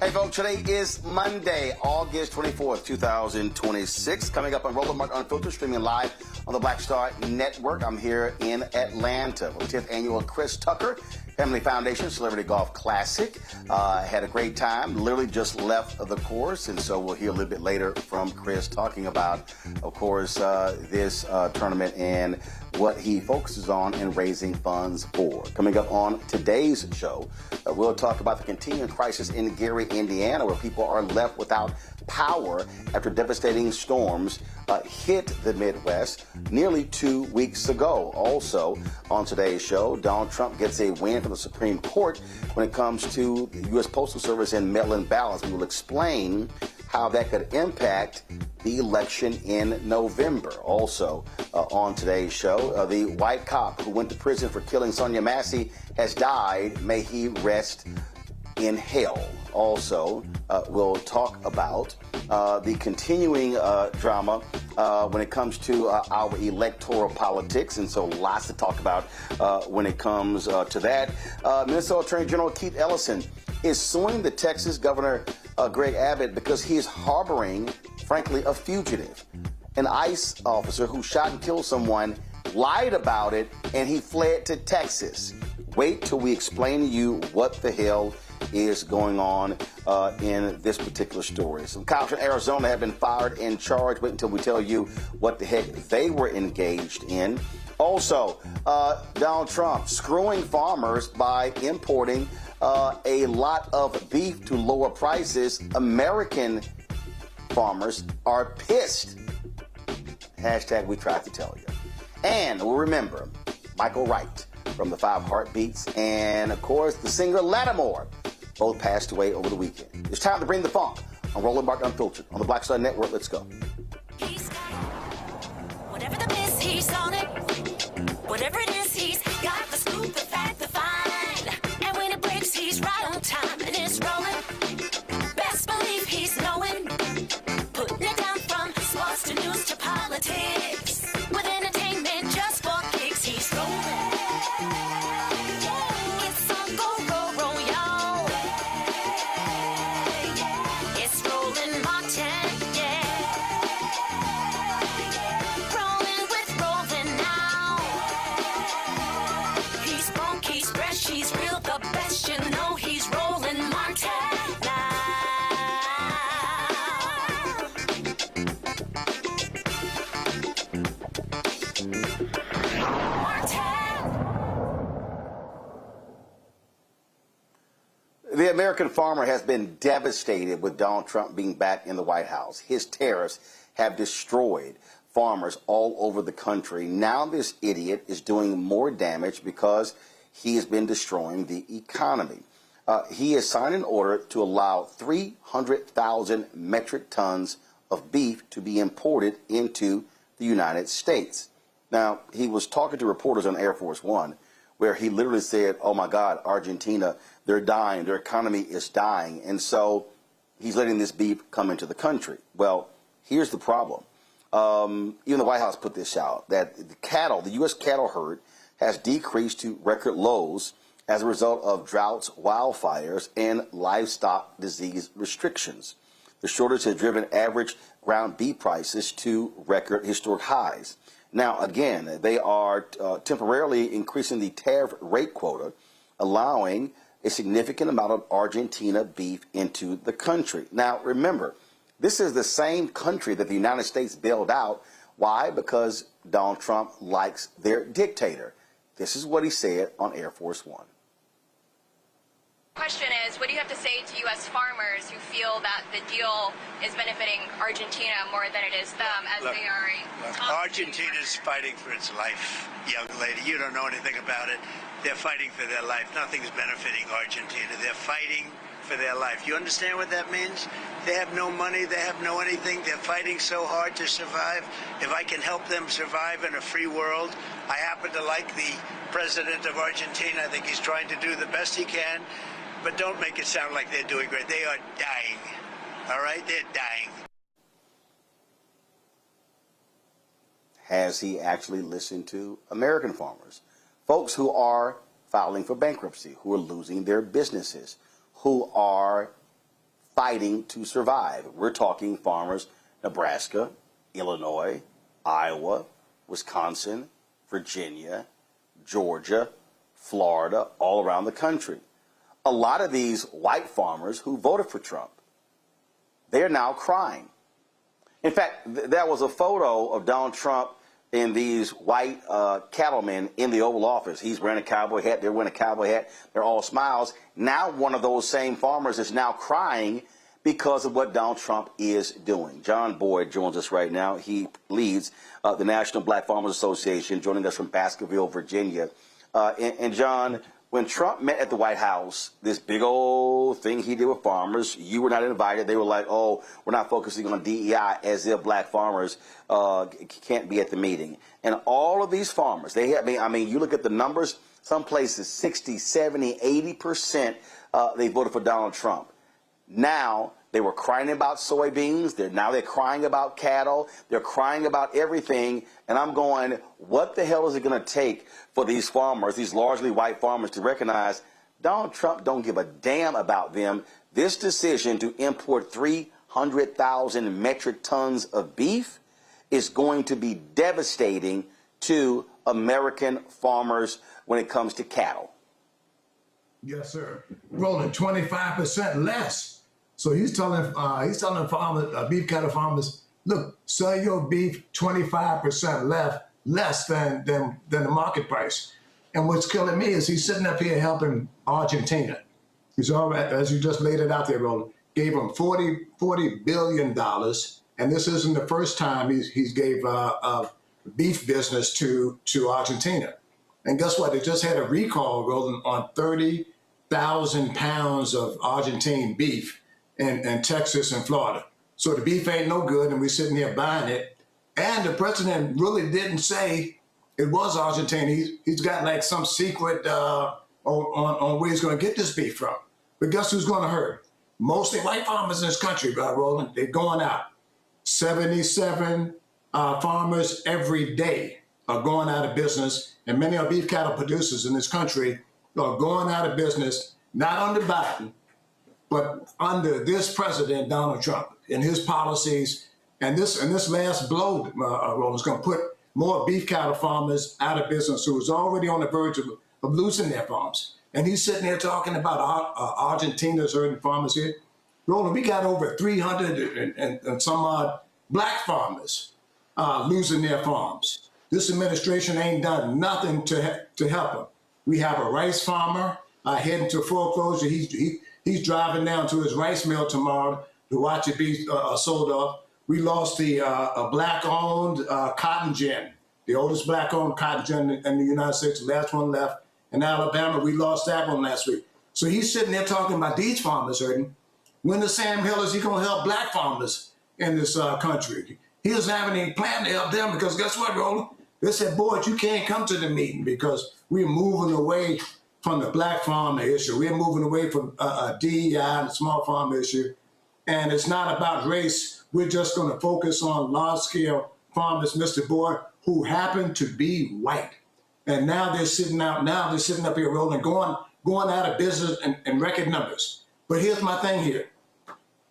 Hey folks, today is Monday, August 24th, 2026. Coming up on Roland Martin Unfiltered, streaming live on the Black Star Network. I'm here in Atlanta for the 10th annual Chris Tucker Family Foundation Celebrity Golf Classic. Had a great time, literally just left the course, and so we'll hear a little bit later from Chris talking about, of course, this tournament and what he focuses on in raising funds for. Coming up on today's show, we'll talk about the continuing crisis in Gary, Indiana, where people are left without power after devastating storms hit the Midwest nearly 2 weeks ago. Also, on today's show, Donald Trump gets a win from the Supreme Court when it comes to the U.S. Postal Service and mail-in ballots. We will explain how that could impact the election in November. Also, on today's show, the white cop who went to prison for killing Sonia Massey has died. May he rest in hell. Also, we'll talk about the continuing drama when it comes to our electoral politics, and so lots to talk about when it comes to that. Minnesota Attorney General Keith Ellison is suing the Texas Governor Greg Abbott because he is harboring, frankly, a fugitive. An ICE officer who shot and killed someone lied about it, and he fled to Texas. Wait till we explain to you what the hell is going on in this particular story. Some cops in Arizona have been fired and charged. Wait until we tell you what the heck they were engaged in. Also, Donald Trump screwing farmers by importing a lot of beef to lower prices. American farmers are pissed. Hashtag we tried to tell you. And we'll remember Michael Wright from the Five Heartbeats and, of course, the singer Lattimore both passed away over the weekend. It's time to bring the funk on Roland Martin Unfiltered on the Black Star Network. Let's go. He's got whatever the miss, he's on it. Whatever it is, he's got the scoop, the fact, the fine. And when it breaks, he's right on time and it's rolling. Best believe he's knowing. Putting it down from sports to news to politics. With entertainment just for kicks, he's rolling. It's on go, roll, y'all. It's Roland Martin, yeah. Rolling with Roland now. He's funk, he's fresh, he's real, the best, you know he's Roland Martin now. The American farmer has been devastated with Donald Trump being back in the White House. His tariffs have destroyed farmers all over the country. Now this idiot is doing more damage because he has been destroying the economy. He has signed an order to allow 300,000 metric tons of beef to be imported into the United States. Now, he was talking to reporters on Air Force One, where he literally said, oh my God, Argentina, they're dying, their economy is dying. And so he's letting this beef come into the country. Well, here's the problem. Even the White House put this out, that the U.S. cattle herd has decreased to record lows as a result of droughts, wildfires, and livestock disease restrictions. The shortage has driven average ground beef prices to record historic highs. Now, again, they are temporarily increasing the tariff rate quota, allowing a significant amount of Argentina beef into the country. Now, remember, this is the same country that the United States bailed out. Why? Because Donald Trump likes their dictator. This is what he said on Air Force One. Question is, what do you have to say to U.S. farmers who feel that the deal is benefiting Argentina more than it is them, as they are Argentina's fighting for its life, young lady. You don't know anything about it. They're fighting for their life. Nothing's benefiting Argentina. They're fighting for their life. You understand what that means? They have no money. They have no anything. They're fighting so hard to survive. If I can help them survive in a free world, I happen to like the president of Argentina. I think he's trying to do the best he can. But don't make it sound like they're doing great. They are dying. All right? They're dying. Has he actually listened to American farmers? Folks who are filing for bankruptcy, who are losing their businesses, who are fighting to survive. We're talking farmers, Nebraska, Illinois, Iowa, Wisconsin, Virginia, Georgia, Florida, all around the country. A lot of these white farmers who voted for Trump, they're now crying. In fact, there was a photo of Donald Trump and these white cattlemen in the Oval Office. He's wearing a cowboy hat. They're wearing a cowboy hat. They're all smiles. Now one of those same farmers is now crying because of what Donald Trump is doing. John Boyd joins us right now. He leads the National Black Farmers Association, joining us from Baskerville, Virginia. And John, when Trump met at the White House, this big old thing he did with farmers, you were not invited. They were like, oh, we're not focusing on DEI, as if black farmers can't be at the meeting. And all of these farmers, they have, I mean, you look at the numbers, some places 60, 70, 80%, they voted for Donald Trump. Now they were crying about soybeans. Now they're crying about cattle. They're crying about everything. And I'm going, what the hell is it going to take for these farmers, these largely white farmers, to recognize Donald Trump don't give a damn about them? This decision to import 300,000 metric tons of beef is going to be devastating to American farmers when it comes to cattle. Yes, sir. Rolling 25% less. So he's telling farmers, beef cattle farmers, look, sell your beef 25% less than the market price. And what's killing me is he's sitting up here helping Argentina. He's all right, as you just laid it out there, Roland, gave him $40 billion. And this isn't the first time he's gave beef business to Argentina. And guess what? They just had a recall, Roland, on 30,000 pounds of Argentine beef in Texas and Florida. So the beef ain't no good, and we're sitting here buying it. And the president really didn't say it was Argentina. He's got like some secret on where he's going to get this beef from. But guess who's going to hurt? Mostly white farmers in this country, Roland. They're going out. 77 farmers every day are going out of business, and many of beef cattle producers in this country are going out of business, not under Biden, but under this president, Donald Trump, and his policies. And this last blow, Roland, is going to put more beef cattle farmers out of business who was already on the verge of losing their farms. And he's sitting there talking about Argentina's hurting farmers here. Roland, we got over 300 and some odd black farmers losing their farms. This administration ain't done nothing to help them. We have a rice farmer heading to foreclosure. He's driving down to his rice mill tomorrow to watch it be sold off. We lost the black-owned cotton gin, the oldest black-owned cotton gin in the United States, the last one left. In Alabama, we lost that one last week. So he's sitting there talking about these farmers hurting. When the Sam Hill is he going to help black farmers in this country? He doesn't have any plan to help them because guess what, Roland? They said, boy, you can't come to the meeting because we're moving away from the black farmer issue. We're moving away from DEI and the small farm issue. And it's not about race. We're just going to focus on large-scale farmers, Mr. Boyd, who happen to be white. And now they're sitting up here, Roland, going out of business in record numbers. But here's my thing here.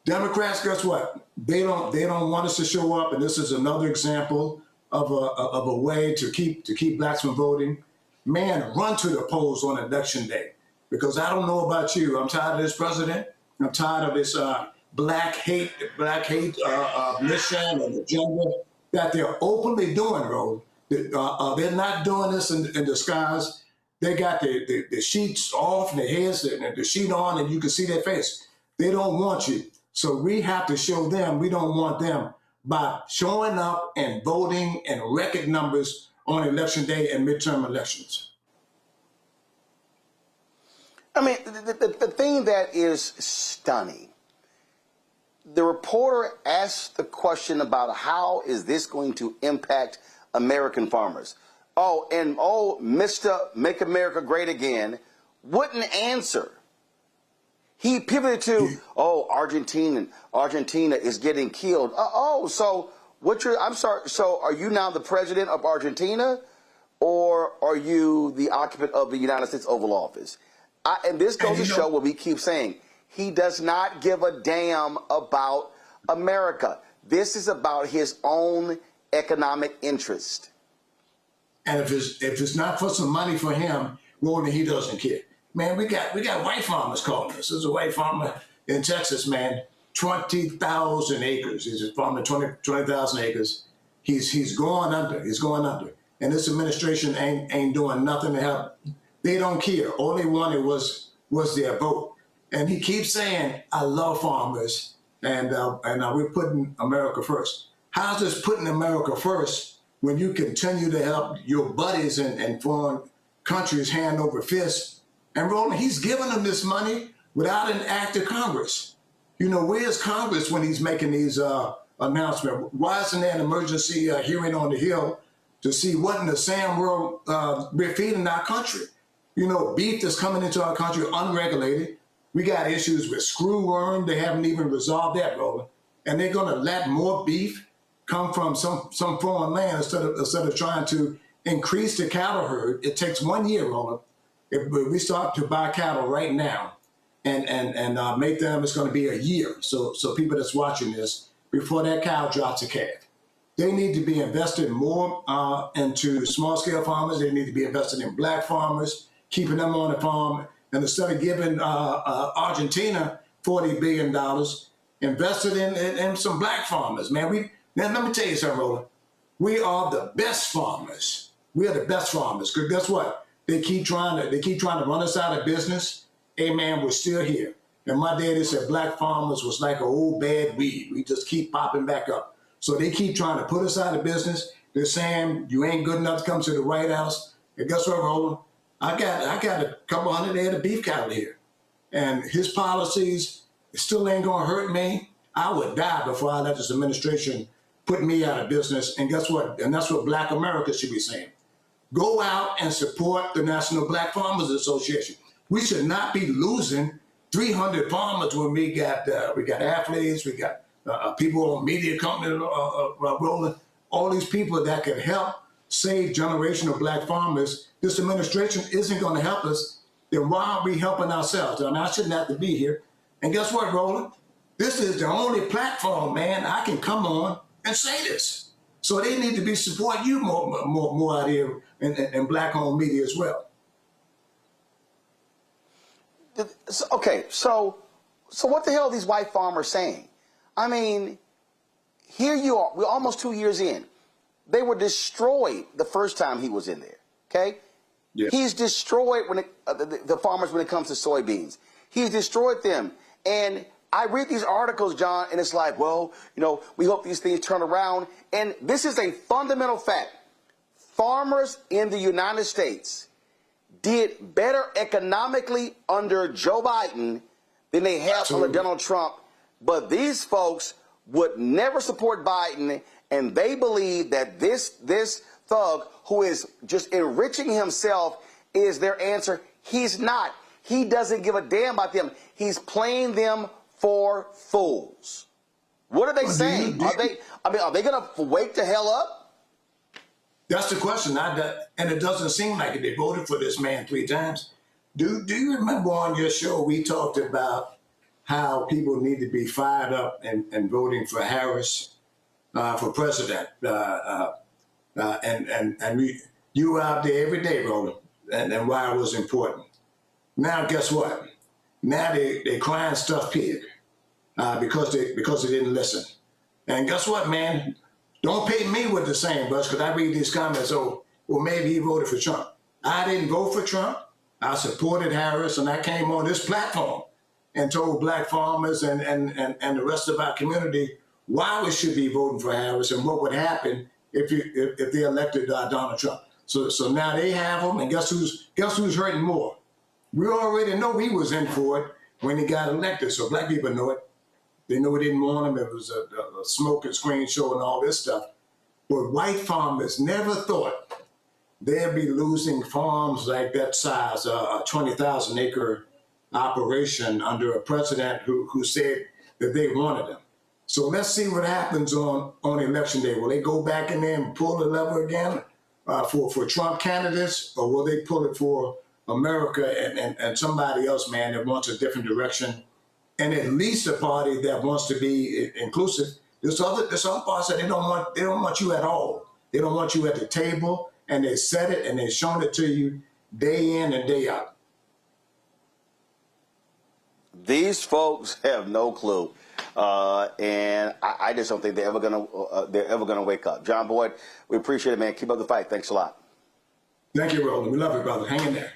Democrats, guess what? They don't want us to show up, and this is another example of a way to keep blacks from voting. Man, run to the polls on election day, because I don't know about you. I'm tired of this president. I'm tired of this black hate mission and agenda that they're openly doing, Roland. They're not doing this in disguise. They got the sheets off and their heads and the sheet on, and you can see their face. They don't want you. So we have to show them we don't want them by showing up and voting in record numbers on election day and midterm elections. I mean, the thing that is stunning, the reporter asked the question about how is this going to impact American farmers. Mr. Make America Great Again wouldn't answer. He pivoted to, Argentina is getting killed. So are you now the president of Argentina, or are you the occupant of the United States Oval Office? And this goes to show what we keep saying. He does not give a damn about America. This is about his own economic interest. And if it's not for some money for him, well, then he doesn't care. Man, we got white farmers calling us. There's a white farmer in Texas, man, 20,000 acres. He's a farmer, 20,000 acres. He's going under. He's going under. And this administration ain't doing nothing to help. They don't care. All they wanted was their vote. And he keeps saying, I love farmers, and we're putting America first. How's this putting America first when you continue to help your buddies in foreign countries hand over fist? And Roland, he's giving them this money without an act of Congress. You know, where's Congress when he's making these announcements? Why isn't there an emergency hearing on the Hill to see what in the same world we're feeding our country? You know, beef that's coming into our country unregulated. We got issues with screwworm. They haven't even resolved that, Roland. And they're going to let more beef come from some foreign land instead of trying to increase the cattle herd. It takes 1 year, Roland. If we start to buy cattle right now and make them, it's going to be a year. So people that's watching this, before that cow drops a calf. They need to be invested more into small-scale farmers. They need to be invested in black farmers, keeping them on the farm. And instead of giving Argentina $40 billion, invested in some black farmers, man. Now, let me tell you something, Roland. We are the best farmers. We are the best farmers. Because guess what? They keep trying to run us out of business. Hey, man, we're still here. And my daddy said black farmers was like an old bad weed. We just keep popping back up. So they keep trying to put us out of business. They're saying you ain't good enough to come to the White House. And guess what, Roland? I got a couple hundred head of beef cattle here. And his policies still ain't gonna hurt me. I would die before I let this administration put me out of business. And guess what? And that's what Black America should be saying. Go out and support the National Black Farmers Association. We should not be losing 300 farmers when we got athletes, we got people on media companies rolling, all these people that can help save generational black farmers. This administration isn't going to help us. Then why aren't we helping ourselves? I mean, I shouldn't have to be here. And guess what, Roland? This is the only platform, man, I can come on and say this. So they need to be supporting you more out here in black-owned media as well. Okay, so what the hell are these white farmers saying? I mean, here you are. We're almost 2 years in. They were destroyed the first time he was in there, okay? Yeah. He's destroyed the farmers when it comes to soybeans. He's destroyed them. And I read these articles, John, and it's like, well, you know, we hope these things turn around. And this is a fundamental fact. Farmers in the United States did better economically under Joe Biden than they have under Donald Trump. But these folks would never support Biden, and they believe that this thug who is just enriching himself is their answer. He's not. He doesn't give a damn about them. He's playing them for fools. What are they saying? Are they going to wake the hell up? That's the question. And it doesn't seem like it. They voted for this man 3 times. Do you remember on your show we talked about how people need to be fired up and voting for Harris for president? You were out there every day, Roland, and why it was important. Now, guess what? Now they crying stuffed pig because they didn't listen. And guess what, man? Don't pay me with the same brush, because I read these comments, well, maybe he voted for Trump. I didn't vote for Trump. I supported Harris, and I came on this platform and told black farmers and the rest of our community why we should be voting for Harris and what would happen if they elected Donald Trump. So now they have him, and guess who's hurting more? We already know he was in for it when he got elected, so black people know it. They know we didn't want him. It was a smoke and screen show and all this stuff. But white farmers never thought they'd be losing farms like that size, a 20,000 acre operation under a president who said that they wanted them. So let's see what happens on election day. Will they go back in there and pull the lever again for Trump candidates, or will they pull it for America and somebody else, man, that wants a different direction and at least a party that wants to be inclusive. This other part said they don't want you at all. They don't want you at the table, and they said it and they shown it to you day in and day out. These folks have no clue, and I just don't think they're ever gonna wake up. John Boyd, we appreciate it, man. Keep up the fight. Thanks a lot. Thank you, Roland. We love you, brother. Hang in there.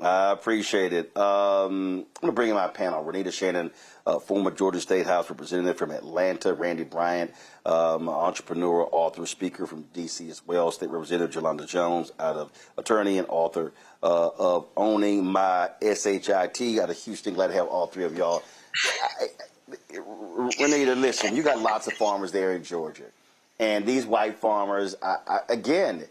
I appreciate it. I'm going to bring in my panel. Renita Shannon, former Georgia State House representative from Atlanta. Randy Bryant, entrepreneur, author, speaker from D.C. as well. State Representative Jolanda Jones, attorney and author of Owning My SHIT out of Houston. Glad to have all three of y'all. Renita, listen, you got lots of farmers there in Georgia. And these white farmers, again,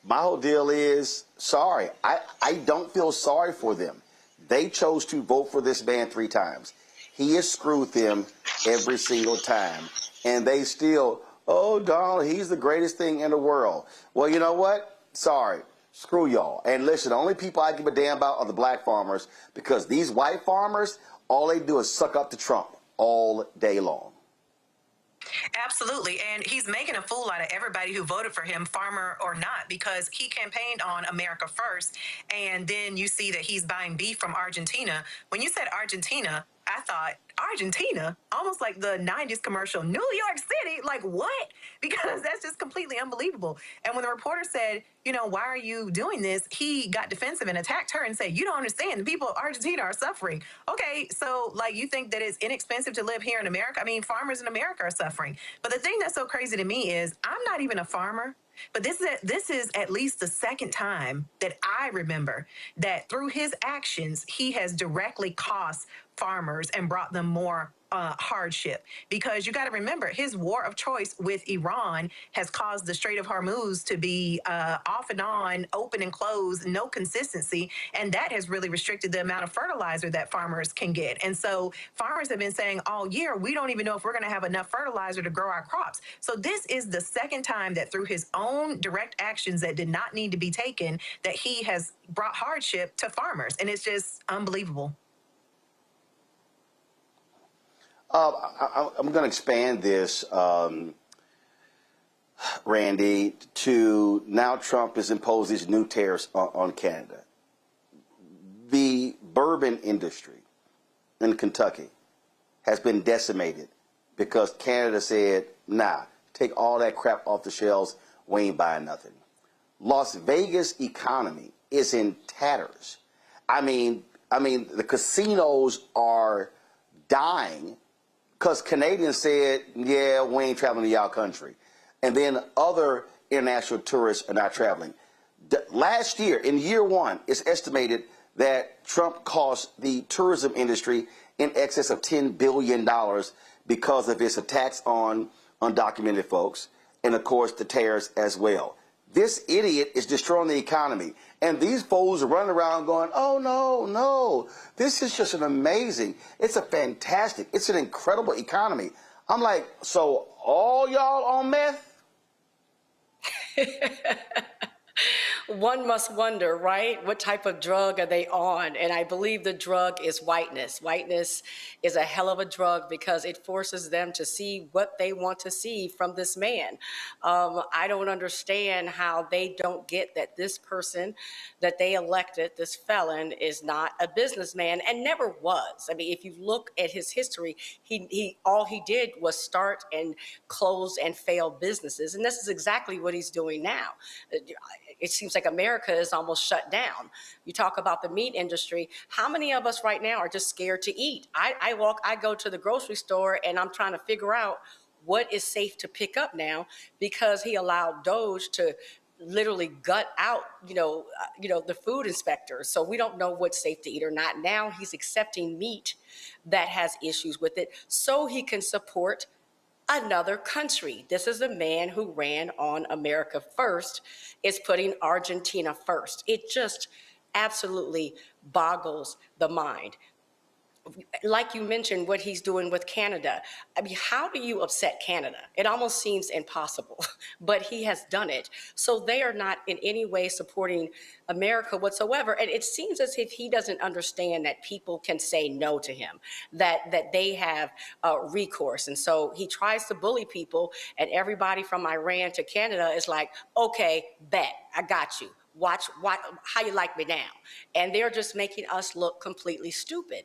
my whole deal is, sorry, I don't feel sorry for them. They chose to vote for this man 3 times. He has screwed them every single time. And they still, oh, Donald, he's the greatest thing in the world. Well, you know what? Sorry. Screw y'all. And listen, the only people I give a damn about are the black farmers, because these white farmers, all they do is suck up to Trump all day long. Absolutely. And he's making a fool out of everybody who voted for him, farmer or not, because he campaigned on America First. And then you see that he's buying beef from Argentina. When you said Argentina, I thought, Argentina? Almost like the 90s commercial, New York City? Like, what? Because that's just completely unbelievable. And when the reporter said, you know, why are you doing this? He got defensive and attacked her and said, you don't understand. The people of Argentina are suffering. Okay, so, like, you think that it's inexpensive to live here in America? I mean, farmers in America are suffering. But the thing that's so crazy to me is I'm not even a farmer. But this is at least the second time that I remember that through his actions, he has directly cost farmers and brought them more hardship. Because you got to remember, his war of choice with Iran has caused the Strait of Hormuz to be off and on, open and closed, no consistency. And that has really restricted the amount of fertilizer that farmers can get. And so farmers have been saying all year, we don't even know if we're going to have enough fertilizer to grow our crops. So this is the second time that through his own direct actions that did not need to be taken, that he has brought hardship to farmers. And it's just unbelievable. I'm going to expand this, Randy, to now Trump has imposed these new tariffs on Canada. The bourbon industry in Kentucky has been decimated because Canada said, nah, take all that crap off the shelves, we ain't buying nothing. Las Vegas economy is in tatters. I mean, the casinos are dying because Canadians said, yeah, we ain't traveling to y'all country. And then other international tourists are not traveling. Last year, in year one, it's estimated that Trump cost the tourism industry in excess of $10 billion because of his attacks on undocumented folks and, of course, the tariffs as well. This idiot is destroying the economy. And these fools are running around going, oh, no, this is just it's a fantastic, it's an incredible economy. I'm like, so all y'all on meth? One must wonder, right? What type of drug are they on? And I believe the drug is whiteness. Whiteness is a hell of a drug because it forces them to see what they want to see from this man. I don't understand how they don't get that this person that they elected, this felon, is not a businessman and never was. I mean, if you look at his history, he all he did was start and close and fail businesses. And this is exactly what he's doing now. It seems like America is almost shut down. You talk about the meat industry. How many of us right now are just scared to eat? I go to the grocery store and I'm trying to figure out what is safe to pick up now because he allowed Doge to literally gut out, the food inspectors. So we don't know what's safe to eat or not. Now he's accepting meat that has issues with it so he can support another country. This is a man who ran on America First, is putting Argentina first. It just absolutely boggles the mind. like you mentioned, what he's doing with Canada. I mean, how do you upset Canada? It almost seems impossible, but he has done it. So they are not in any way supporting America whatsoever. And it seems as if he doesn't understand that people can say no to him, that they have recourse. And so he tries to bully people, and everybody from Iran to Canada is like, okay, bet, I got you. Watch how you like me now. And they're just making us look completely stupid.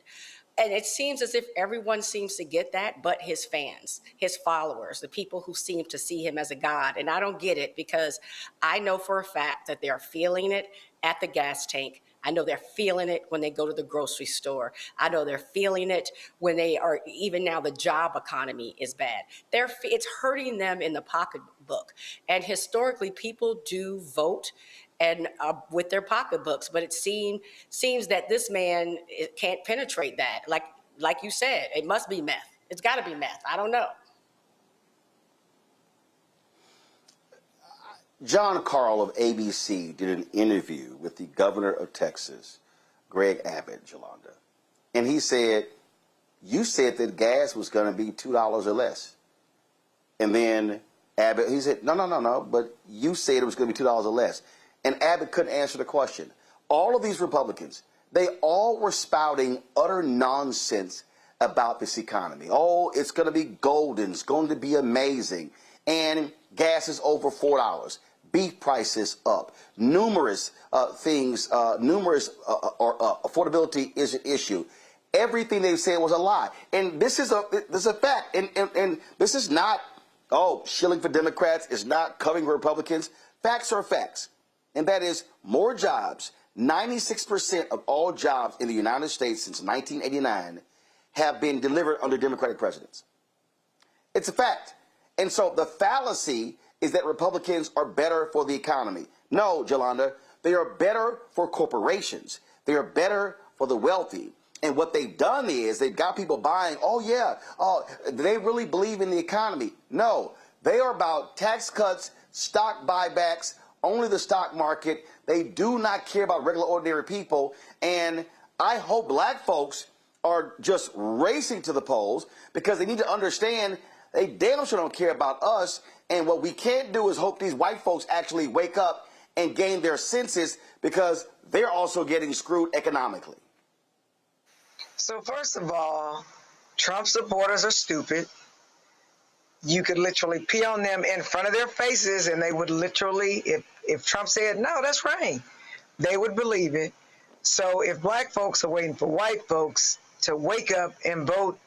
And it seems as if everyone seems to get that, but his fans, his followers, the people who seem to see him as a god. And I don't get it, because I know for a fact that they're feeling it at the gas tank. I know they're feeling it when they go to the grocery store. I know they're feeling it when they are, even now the job economy is bad. It's hurting them in the pocketbook. And historically, people do vote and with their pocketbooks, but it seems that this man can't penetrate that. Like you said, it must be meth. It's got to be meth. I don't know. John Carl of ABC did an interview with the governor of Texas, Greg Abbott, Yolanda, and he said, you said that gas was going to be $2 or less. And then Abbott, he said, no, but you said it was going to be $2 or less. And Abbott couldn't answer the question. All of these Republicans, they all were spouting utter nonsense about this economy. Oh, it's going to be golden. It's going to be amazing. And gas is over $4. Beef prices up. Numerous things, affordability is an issue. Everything they said was a lie. And this is a fact. And this is not, shilling for Democrats. It's not covering Republicans. Facts are facts. And that is more jobs. 96% of all jobs in the United States since 1989 have been delivered under Democratic presidents. It's a fact. And so the fallacy is that Republicans are better for the economy. No, Yolanda, they are better for corporations. They are better for the wealthy. And what they've done is they've got people buying, they really believe in the economy. No, they are about tax cuts, stock buybacks, only the stock market. They do not care about regular, ordinary people. And I hope black folks are just racing to the polls, because they need to understand they damn sure don't care about us. And what we can't do is hope these white folks actually wake up and gain their senses, because they're also getting screwed economically. So first of all, Trump supporters are stupid. You could literally pee on them in front of their faces, and they would literally, if Trump said, no, that's right, they would believe it. So if black folks are waiting for white folks to wake up and vote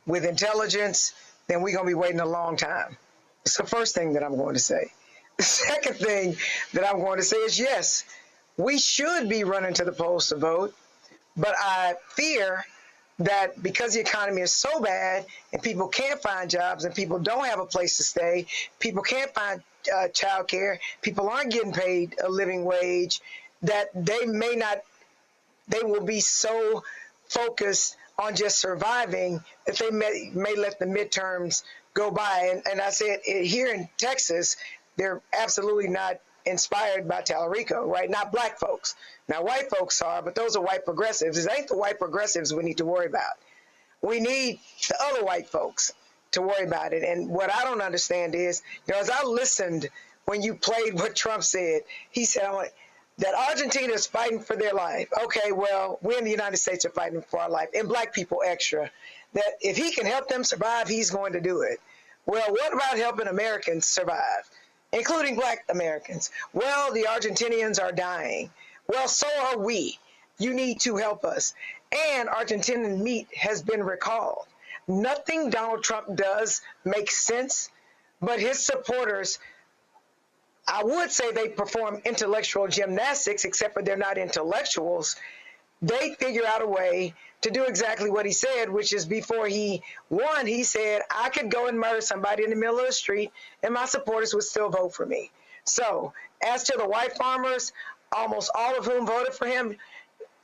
with intelligence, then we're going to be waiting a long time. It's the first thing that I'm going to say. The second thing that I'm going to say is, yes, we should be running to the polls to vote, but I fear that because the economy is so bad and people can't find jobs and people don't have a place to stay, people can't find child care, people aren't getting paid a living wage, that they will be so focused on just surviving that they may let the midterms go by. And I said, here in Texas, they're absolutely not inspired by Tallarico, right? Not black folks. Now, white folks are, but those are white progressives. It ain't the white progressives we need to worry about. We need the other white folks to worry about it. And what I don't understand is, as I listened when you played what Trump said, he said that Argentina is fighting for their life. Okay, well, we in the United States are fighting for our life, and black people extra. That if he can help them survive, he's going to do it. Well, what about helping Americans survive, including black Americans? Well, the Argentinians are dying. Well, so are we. You need to help us. And Argentinian meat has been recalled. Nothing Donald Trump does makes sense, but his supporters, I would say they perform intellectual gymnastics, except for they're not intellectuals. They figure out a way to do exactly what he said, which is before he won, he said, I could go and murder somebody in the middle of the street and my supporters would still vote for me. So as to the white farmers, almost all of whom voted for him,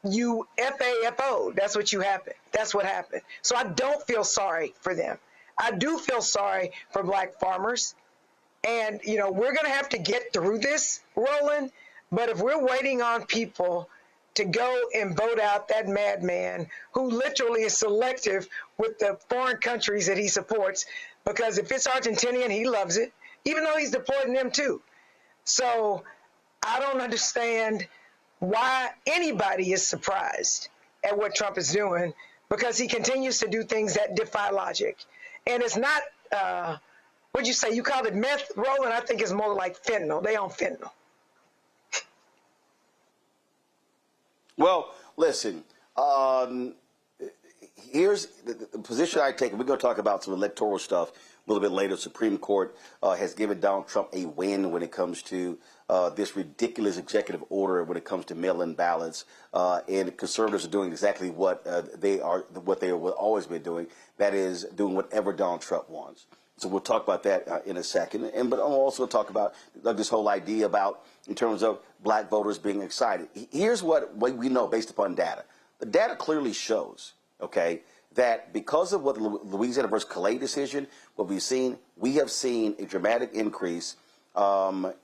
you FAFO. That's what happened. So I don't feel sorry for them. I do feel sorry for black farmers. And, we're going to have to get through this, Roland. But if we're waiting on people to go and vote out that madman who literally is selective with the foreign countries that he supports, because if it's Argentinian, he loves it, even though he's deporting them too. So I don't understand why anybody is surprised at what Trump is doing, because he continues to do things that defy logic. And it's not, what'd you say? You called it meth, Roland? I think it's more like fentanyl. They on fentanyl. Well, listen, here's the position I take. We're going to talk about some electoral stuff a little bit later. The Supreme Court has given Donald Trump a win when it comes to this ridiculous executive order when it comes to mail-in ballots. And conservatives are doing exactly what they have always been doing. That is doing whatever Donald Trump wants. So we'll talk about that in a second. But I'll also talk about this whole idea about in terms of black voters being excited. Here's what we know based upon data. The data clearly shows, okay, that because of what the Louisiana versus Calais decision, what we have seen a dramatic increase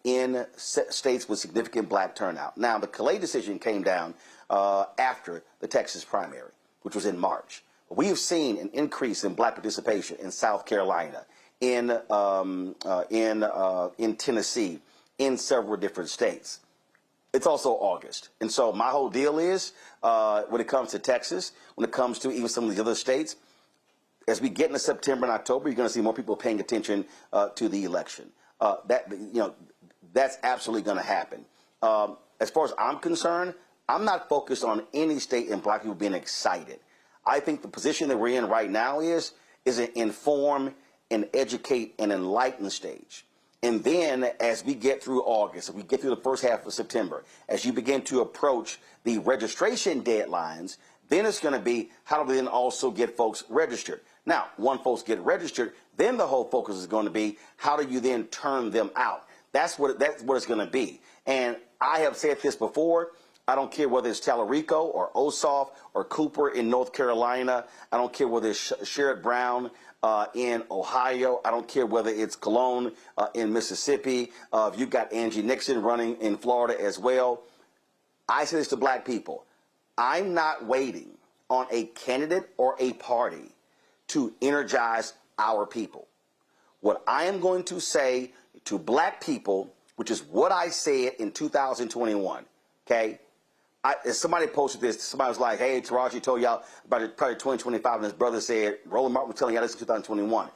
in states with significant black turnout. Now, the Calais decision came down after the Texas primary, which was in March. We have seen an increase in black participation in South Carolina, in Tennessee, in several different states. It's also August. And so my whole deal is when it comes to Texas, when it comes to even some of the other states, as we get into September and October, you're going to see more people paying attention to the election. That's absolutely going to happen. As far as I'm concerned, I'm not focused on any state and black people being excited. I think the position that we're in right now is an inform and educate and enlighten stage. And then as we get through August, as we get through the first half of September, as you begin to approach the registration deadlines, then it's going to be how do we then also get folks registered. Now, once folks get registered, then the whole focus is going to be how do you then turn them out. That's what it's going to be. And I have said this before. I don't care whether it's Tallarico or Ossoff or Cooper in North Carolina. I don't care whether it's Sherrod Brown in Ohio. I don't care whether it's Cologne in Mississippi. If you've got Angie Nixon running in Florida as well. I say this to black people. I'm not waiting on a candidate or a party to energize our people. What I am going to say to black people, which is what I said in 2021, okay? Somebody posted this. Somebody was like, hey, Taraji told y'all about it probably 2025, and his brother said, Roland Martin was telling y'all this in 2021.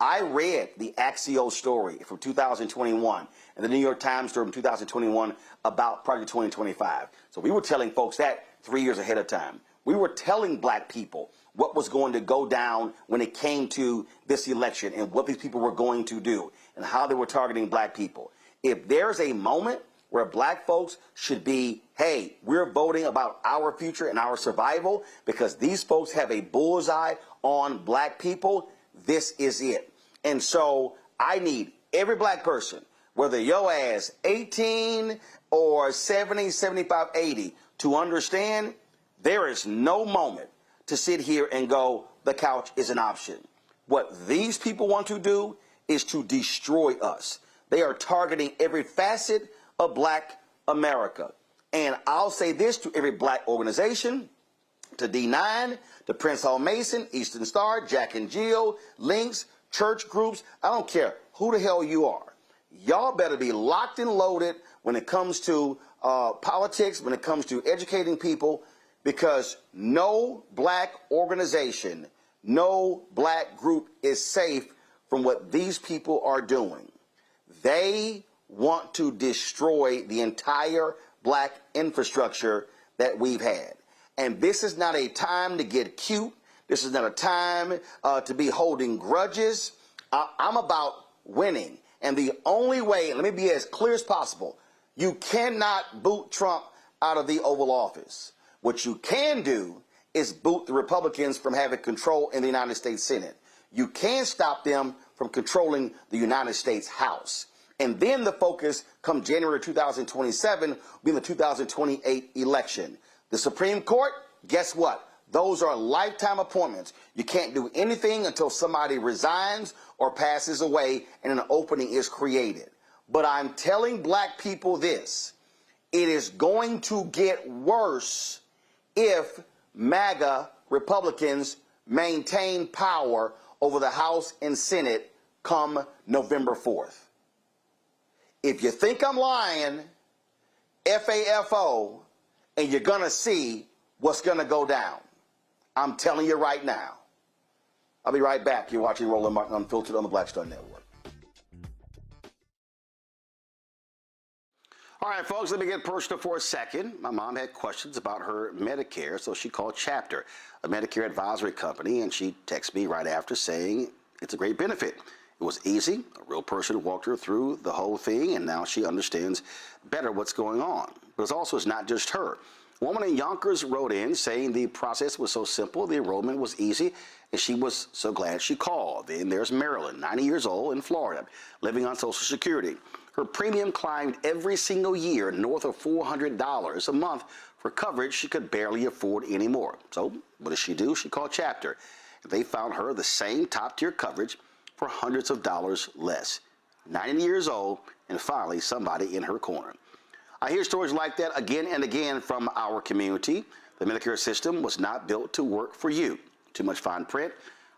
I read the Axios story from 2021 and the New York Times story from 2021 about Project 2025. So we were telling folks that 3 years ahead of time. We were telling black people what was going to go down when it came to this election and what these people were going to do and how they were targeting black people. If there's a moment where black folks should be, hey, we're voting about our future and our survival because these folks have a bullseye on black people, this is it. And so I need every black person, whether your ass 18 or 70, 75, 80, to understand there is no moment to sit here and go, the couch is an option. What these people want to do is to destroy us. They are targeting every facet of black America. And I'll say this to every black organization, to D9, to Prince Hall Mason, Eastern Star, Jack and Jill, Links, church groups, I don't care who the hell you are. Y'all better be locked and loaded when it comes to politics, when it comes to educating people, because no black organization, no black group is safe from what these people are doing. They want to destroy the entire black infrastructure that we've had. And this is not a time to get cute. This is not a time to be holding grudges. I'm about winning. And the only way, let me be as clear as possible, you cannot boot Trump out of the Oval Office. What you can do is boot the Republicans from having control in the United States Senate. You can stop them from controlling the United States House. And then the focus come January 2027 will be the 2028 election. The Supreme Court, guess what? Those are lifetime appointments. You can't do anything until somebody resigns or passes away and an opening is created. But I'm telling black people this. It is going to get worse if MAGA Republicans maintain power over the House and Senate come November 4th. If you think I'm lying, FAFO, and you're going to see what's going to go down. I'm telling you right now. I'll be right back. You're watching Roland Martin Unfiltered on the Black Star Network. All right, folks, let me get personal for a second. My mom had questions about her Medicare, so she called Chapter, a Medicare advisory company, and she texted me right after saying it's a great benefit. It was easy. A real person walked her through the whole thing, and now she understands better what's going on. But it's not just her. A woman in Yonkers wrote in saying the process was so simple, the enrollment was easy, and she was so glad she called. Then there's Marilyn, 90 years old, in Florida, living on Social Security. Her premium climbed every single year north of $400 a month for coverage she could barely afford anymore. So what does she do? She called Chapter. They found her the same top-tier coverage for hundreds of dollars less. 90 years old, and finally somebody in her corner. I hear stories like that again and again from our community. The Medicare system was not built to work for you. Too much fine print,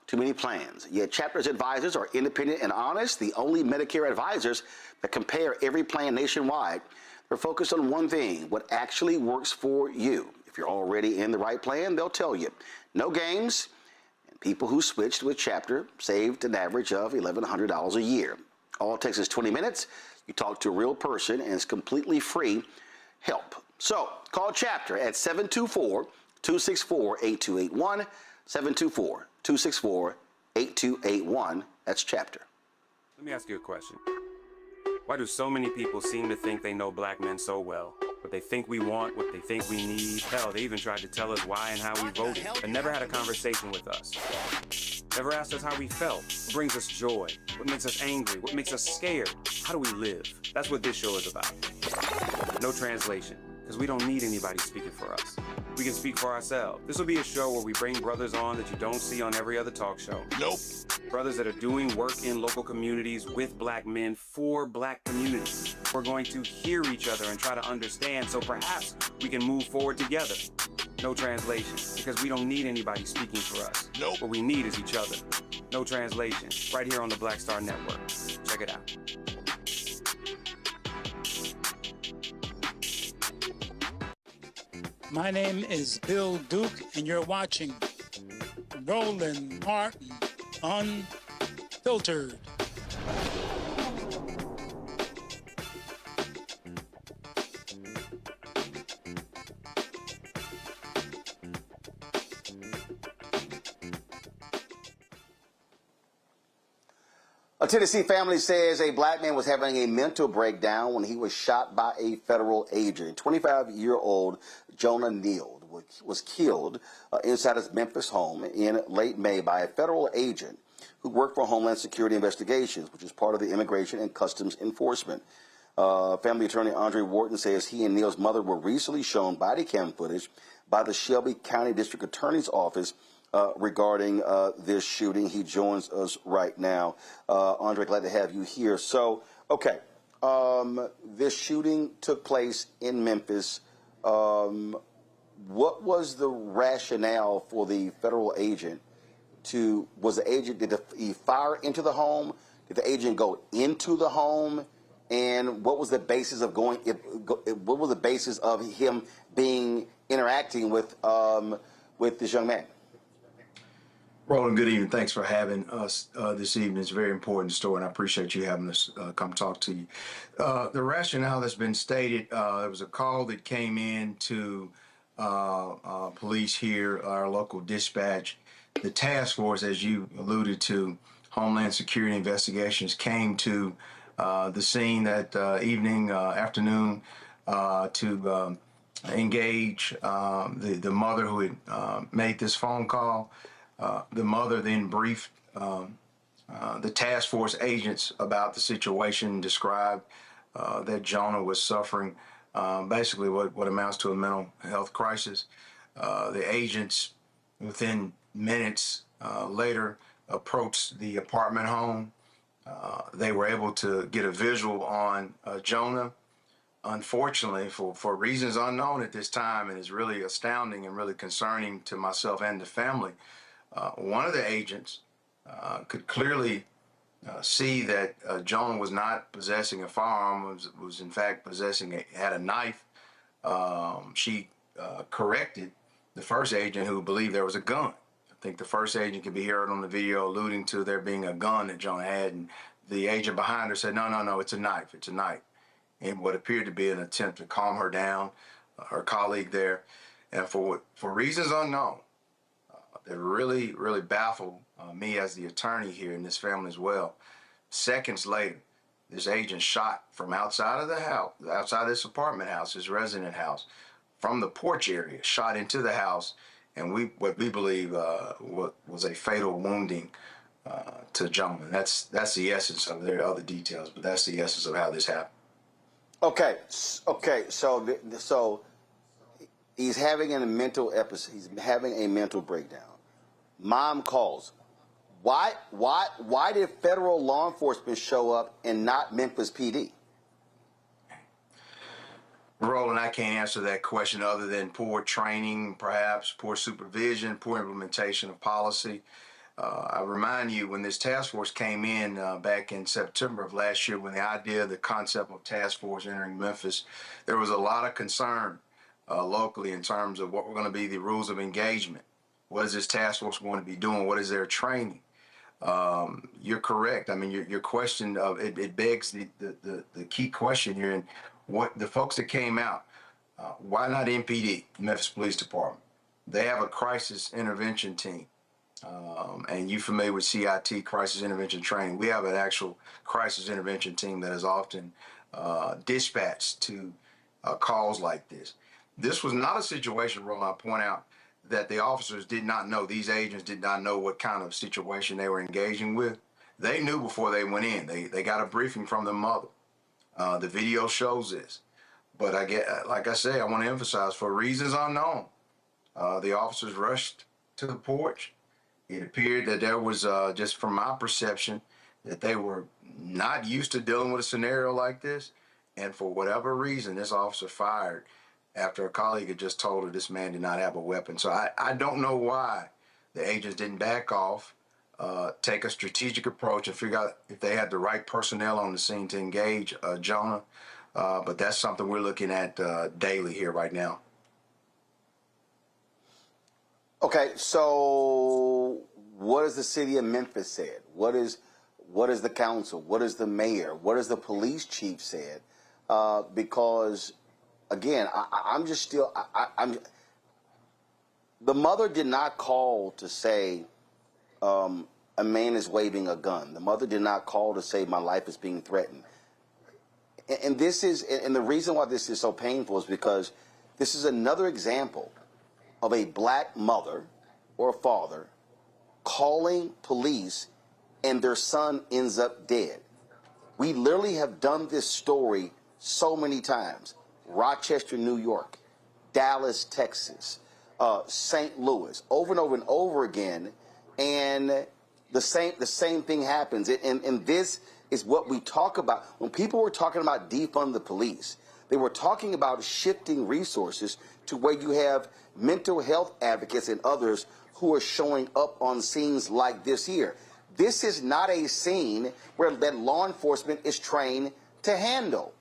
too many plans. Yet Chapter's advisors are independent and honest, the only Medicare advisors that compare every plan nationwide. They're focused on one thing, what actually works for you. If you're already in the right plan, they'll tell you. No games. And people who switched with Chapter saved an average of $1,100 a year. All it takes is 20 minutes. You talk to a real person, and it's completely free help. So call Chapter at 724-264-8281, 724-264-8281. That's Chapter. Let me ask you a question. Why do so many people seem to think they know black men so well? What they think we want, what they think we need. Hell, they even tried to tell us why and how we voted, but never had a conversation with us. Never asked us how we felt, what brings us joy, what makes us angry, what makes us scared. How do we live? That's what this show is about. No translation, because we don't need anybody speaking for us. We can speak for ourselves. This will be a show where we bring brothers on that you don't see on every other talk show. Nope. Brothers that are doing work in local communities with black men for black communities. We're going to hear each other and try to understand so perhaps we can move forward together. No translation, because we don't need anybody speaking for us. Nope. What we need is each other. No translation, right here on the Black Star Network. Check it out. My name is Bill Duke, and you're watching Roland Martin Unfiltered. A Tennessee family says a black man was having a mental breakdown when he was shot by a federal agent. 25-year-old Jonah Neal was killed inside his Memphis home in late May by a federal agent who worked for Homeland Security Investigations, which is part of the Immigration and Customs Enforcement. Family attorney Andre Wharton says he and Neal's mother were recently shown Bodycam footage by the Shelby County District Attorney's Office regarding this shooting. He joins us right now. Andre, glad to have you here. So, okay, this shooting took place in Memphis. What was the rationale for the federal agent did he fire into the home? Did the agent go into the home? And what was the basis of what was the basis of him interacting with this young man? Roland, good evening. Thanks for having us this evening. It's a very important story, and I appreciate you having us come talk to you. The rationale that's been stated, there was a call that came in to police here, our local dispatch. The task force, as you alluded to, Homeland Security Investigations, came to the scene that afternoon to engage the mother who had made this phone call. The mother then briefed the task force agents about the situation, described that Jonah was suffering basically what amounts to a mental health crisis. The agents, within minutes later, approached the apartment home. They were able to get a visual on Jonah. unfortunately, for reasons unknown at this time, and is really astounding and really concerning to myself and the family, one of the agents could clearly see that Jonah was not possessing a firearm, was in fact had a knife. She corrected the first agent who believed there was a gun. I think the first agent could be heard on the video alluding to there being a gun that Jonah had, and the agent behind her said, no, it's a knife, it's a knife. In what appeared to be an attempt to calm her down, her colleague there. And for reasons unknown, that really, really baffled me as the attorney here in this family as well. Seconds later, this agent shot from outside of the house, outside this apartment house, his resident house, from the porch area, shot into the house, and what we believe was a fatal wounding to Jonah. That's the essence of it. There are other details, but that's the essence of how this happened. Okay. So he's having a mental episode. He's having a mental breakdown. Mom calls. Why did federal law enforcement show up and not Memphis PD? Roland, I can't answer that question other than poor training, perhaps poor supervision, poor implementation of policy. I remind you, when this task force came in back in September of last year, when the idea, the concept of task force entering Memphis, there was a lot of concern locally in terms of what were going to be the rules of engagement. What is this task force going to be doing? What is their training? You're correct. I mean, your question of it begs the key question here, and what the folks that came out, why not MPD, Memphis Police Department? They have a crisis intervention team. And you familiar with CIT, crisis intervention training? We have an actual crisis intervention team that is often dispatched to calls like this. This was not a situation, Roland, I point out, that the officers did not know, these agents did not know what kind of situation they were engaging with. They knew before they went in. They got a briefing from the mother. The video shows this. But like I say, I want to emphasize, for reasons unknown, the officers rushed to the porch. It appeared that there was, just from my perception, that they were not used to dealing with a scenario like this. And for whatever reason, this officer fired after a colleague had just told her this man did not have a weapon. So I don't know why the agents didn't back off, take a strategic approach and figure out if they had the right personnel on the scene to engage Jonah. But that's something we're looking at daily here right now. Okay, so what has the city of Memphis said? What is the council? What is the mayor? What has the police chief said? Because, again, I'm just still, the mother did not call to say a man is waving a gun. The mother did not call to say my life is being threatened. And the reason why this is so painful is because this is another example of a black mother or a father calling police and their son ends up dead. We literally have done this story so many times. Rochester, New York, Dallas, Texas, St. Louis, over and over and over again, and the same thing happens. And this is what we talk about. When people were talking about defund the police, they were talking about shifting resources to where you have mental health advocates and others who are showing up on scenes like this here. This is not a scene where that law enforcement is trained to handle.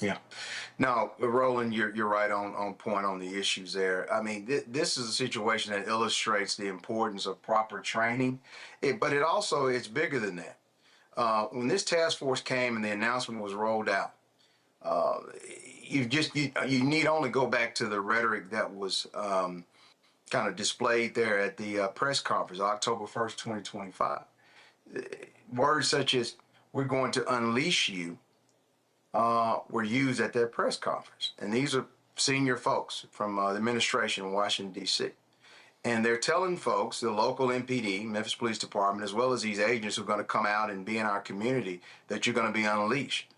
Yeah. No, Roland, you're right on point on the issues there. I mean, this is a situation that illustrates the importance of proper training, but it's bigger than that. When this task force came and the announcement was rolled out, you need only go back to the rhetoric that was kind of displayed there at the press conference, October 1st, 2025. Words such as, we're going to unleash you, were used at that press conference. And these are senior folks from the administration in Washington, D.C. And they're telling folks, the local MPD, Memphis Police Department, as well as these agents who are going to come out and be in our community, that you're going to be unleashed.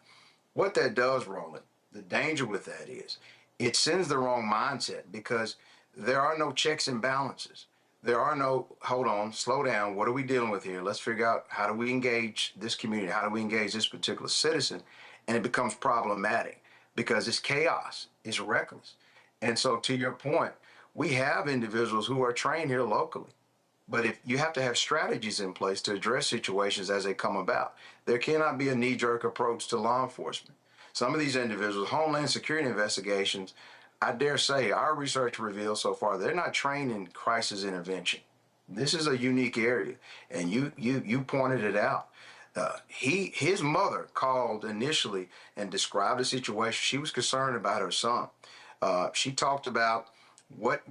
What that does, Roland, the danger with that is it sends the wrong mindset, because there are no checks and balances. There are no, hold on, slow down, what are we dealing with here? Let's figure out, how do we engage this community? How do we engage this particular citizen? and it becomes problematic because it's chaos, it's reckless. And so, to your point, we have individuals who are trained here locally. But if you have to have strategies in place to address situations as they come about, there cannot be a knee-jerk approach to law enforcement. Some of these individuals, Homeland Security investigations, I dare say our research reveals so far, they're not trained in crisis intervention. This is a unique area, and you pointed it out. His mother called initially and described the situation. She was concerned about her son. She talked about what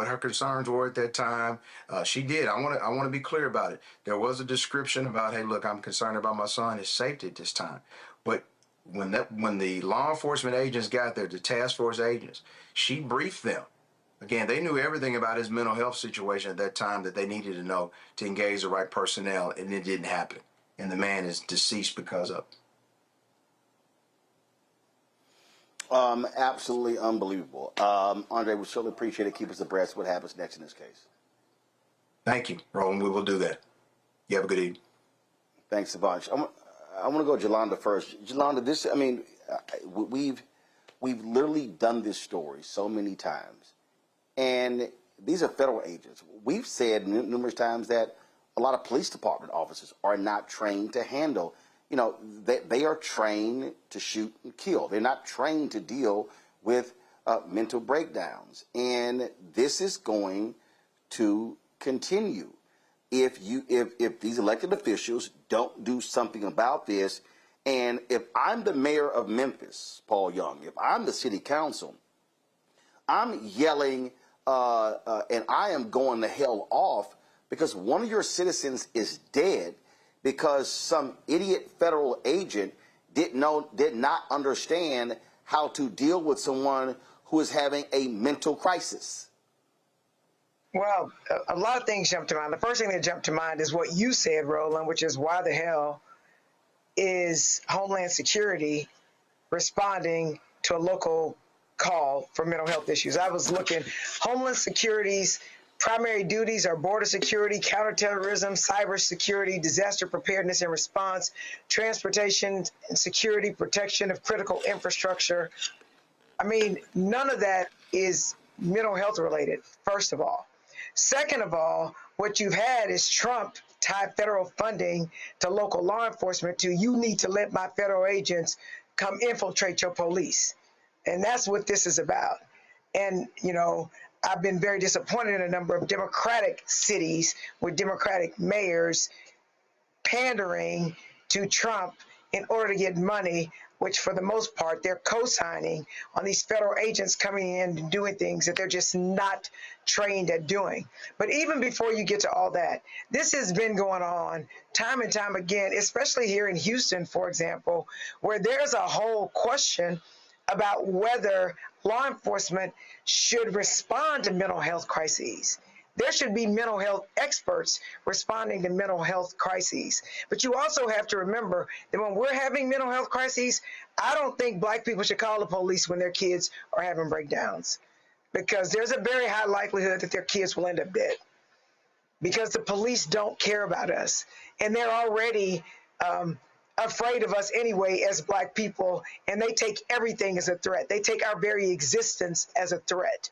her concerns were at that time. She did. I want to be clear about it. There was a description about, hey, look, I'm concerned about my son, his safety at this time. But when the law enforcement agents got there, the task force agents, she briefed them. Again, they knew everything about his mental health situation at that time that they needed to know to engage the right personnel, and it didn't happen. And the man is deceased because of it. Absolutely unbelievable. Andre, we certainly appreciate it. Keep us abreast of what happens next in this case. Thank you, Roland. We will do that. You have a good evening. Thanks a bunch. I want to go to Jolanda first. Jolanda, we've literally done this story so many times, and these are federal agents. We've said numerous times that a lot of police department officers are not trained to handle. They are trained to shoot and kill. They're not trained to deal with mental breakdowns. And this is going to continue if these elected officials don't do something about this. And if I'm the mayor of Memphis, Paul Young, if I'm the city council, I'm yelling and I am going the hell off because one of your citizens is dead because some idiot federal agent did not understand how to deal with someone who is having a mental crisis. Well, a lot of things jump to mind. The first thing that jumped to mind is what you said, Roland, which is why the hell is Homeland Security responding to a local call for mental health issues? I was looking, Homeland Security's primary duties are border security, counterterrorism, cybersecurity, disaster preparedness and response, transportation and security, protection of critical infrastructure. I mean, none of that is mental health related, first of all. Second of all, what you've had is Trump tie federal funding to local law enforcement to, you need to let my federal agents come infiltrate your police. And that's what this is about. And, I've been very disappointed in a number of Democratic cities with Democratic mayors pandering to Trump in order to get money, which for the most part, they're co-signing on these federal agents coming in and doing things that they're just not trained at doing. But even before you get to all that, this has been going on time and time again, especially here in Houston, for example, where there's a whole question about whether law enforcement should respond to mental health crises. There should be mental health experts responding to mental health crises. But you also have to remember that when we're having mental health crises, I don't think Black people should call the police when their kids are having breakdowns, because there's a very high likelihood that their kids will end up dead because the police don't care about us. And they're already afraid of us anyway as Black people, and they take everything as a threat. They take our very existence as a threat.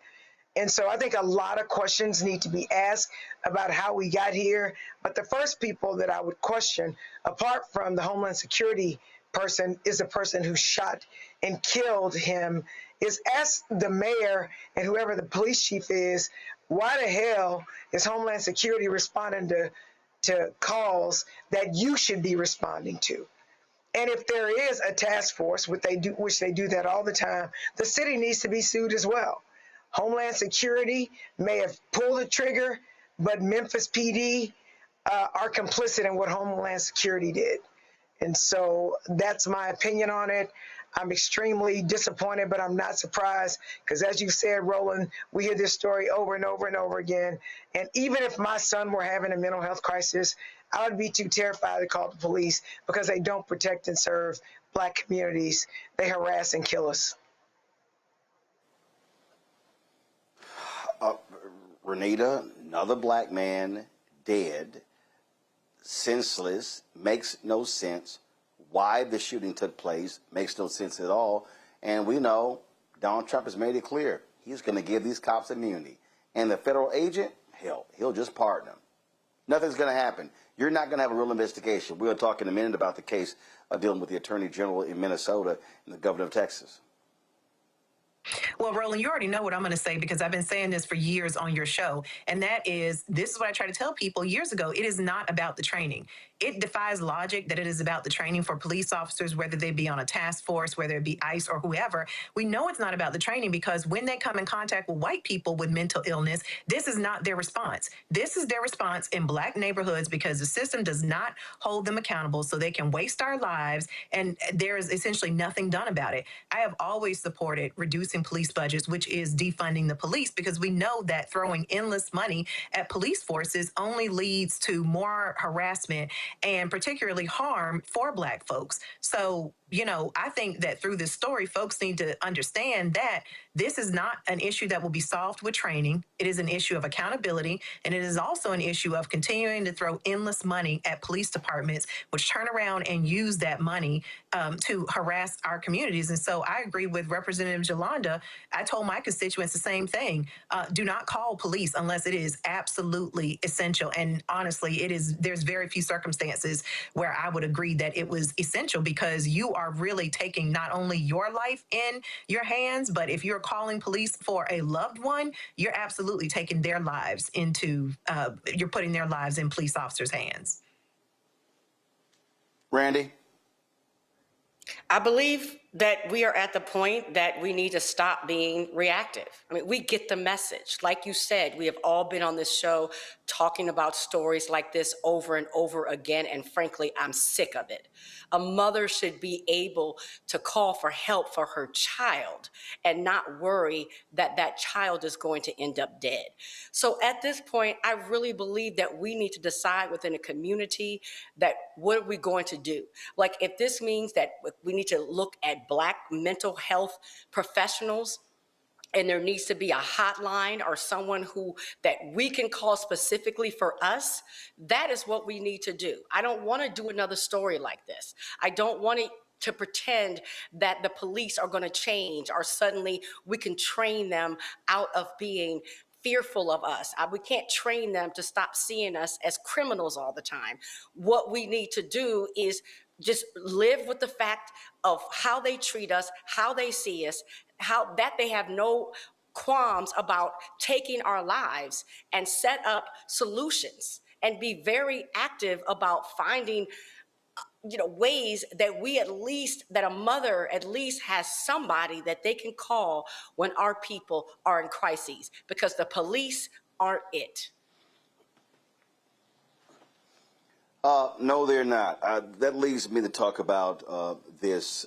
And so I think a lot of questions need to be asked about how we got here. But the first people that I would question, apart from the Homeland Security person, is the person who shot and killed him, is ask the mayor and whoever the police chief is, why the hell is Homeland Security responding to calls that you should be responding to? And if there is a task force, which they do that all the time, the city needs to be sued as well. Homeland Security may have pulled the trigger, but Memphis PD are complicit in what Homeland Security did. And so that's my opinion on it. I'm extremely disappointed, but I'm not surprised because, as you said, Roland, we hear this story over and over and over again. And even if my son were having a mental health crisis, I would be too terrified to call the police because they don't protect and serve Black communities. They harass and kill us. Renita, another Black man dead, senseless, makes no sense. why the shooting took place. Makes no sense at all. And we know Donald Trump has made it clear he's going to give these cops immunity. And the federal agent, hell, he'll just pardon them. Nothing's going to happen. You're not going to have a real investigation. We're going to talk in a minute about the case dealing with the Attorney General in Minnesota and the governor of Texas. Well, Roland, you already know what I'm going to say because I've been saying this for years on your show. And that is, this is what I try to tell people years ago. It is not about the training. It defies logic that it is about the training for police officers, whether they be on a task force, whether it be ICE or whoever. We know it's not about the training because when they come in contact with white people with mental illness, this is not their response. This is their response in black neighborhoods because the system does not hold them accountable so they can waste our lives. And there is essentially nothing done about it. I have always supported reducing police budgets, which is defunding the police, because we know that throwing endless money at police forces only leads to more harassment and particularly harm for black folks. So, you know, I think that through this story, folks need to understand that this is not an issue that will be solved with training. It is an issue of accountability, and it is also an issue of continuing to throw endless money at police departments, which turn around and use that money to harass our communities. And so I agree with Representative Jolanda. I told my constituents the same thing. Do not call police unless it is absolutely essential. And honestly, there's very few circumstances where I would agree that it was essential, because you are really taking not only your life in your hands, but if you're calling police for a loved one, you're absolutely taking their lives you're putting their lives in police officers' hands. Randy? I believe that we are at the point that we need to stop being reactive. I mean, we get the message. Like you said, we have all been on this show talking about stories like this over and over again, and frankly, I'm sick of it. A mother should be able to call for help for her child and not worry that that child is going to end up dead. So at this point, I really believe that we need to decide within a community that what are we going to do? Like, if this means that we need to look at Black mental health professionals, and there needs to be a hotline or someone that we can call specifically for us, that is what we need to do. I don't want to do another story like this. I don't want to pretend that the police are going to change or suddenly we can train them out of being fearful of us. We can't train them to stop seeing us as criminals all the time. What we need to do is just live with the fact of how they treat us, how they see us, how that they have no qualms about taking our lives, and set up solutions and be very active about finding ways that that a mother at least has somebody that they can call when our people are in crises, because the police aren't it. No, they're not. That leads me to talk about this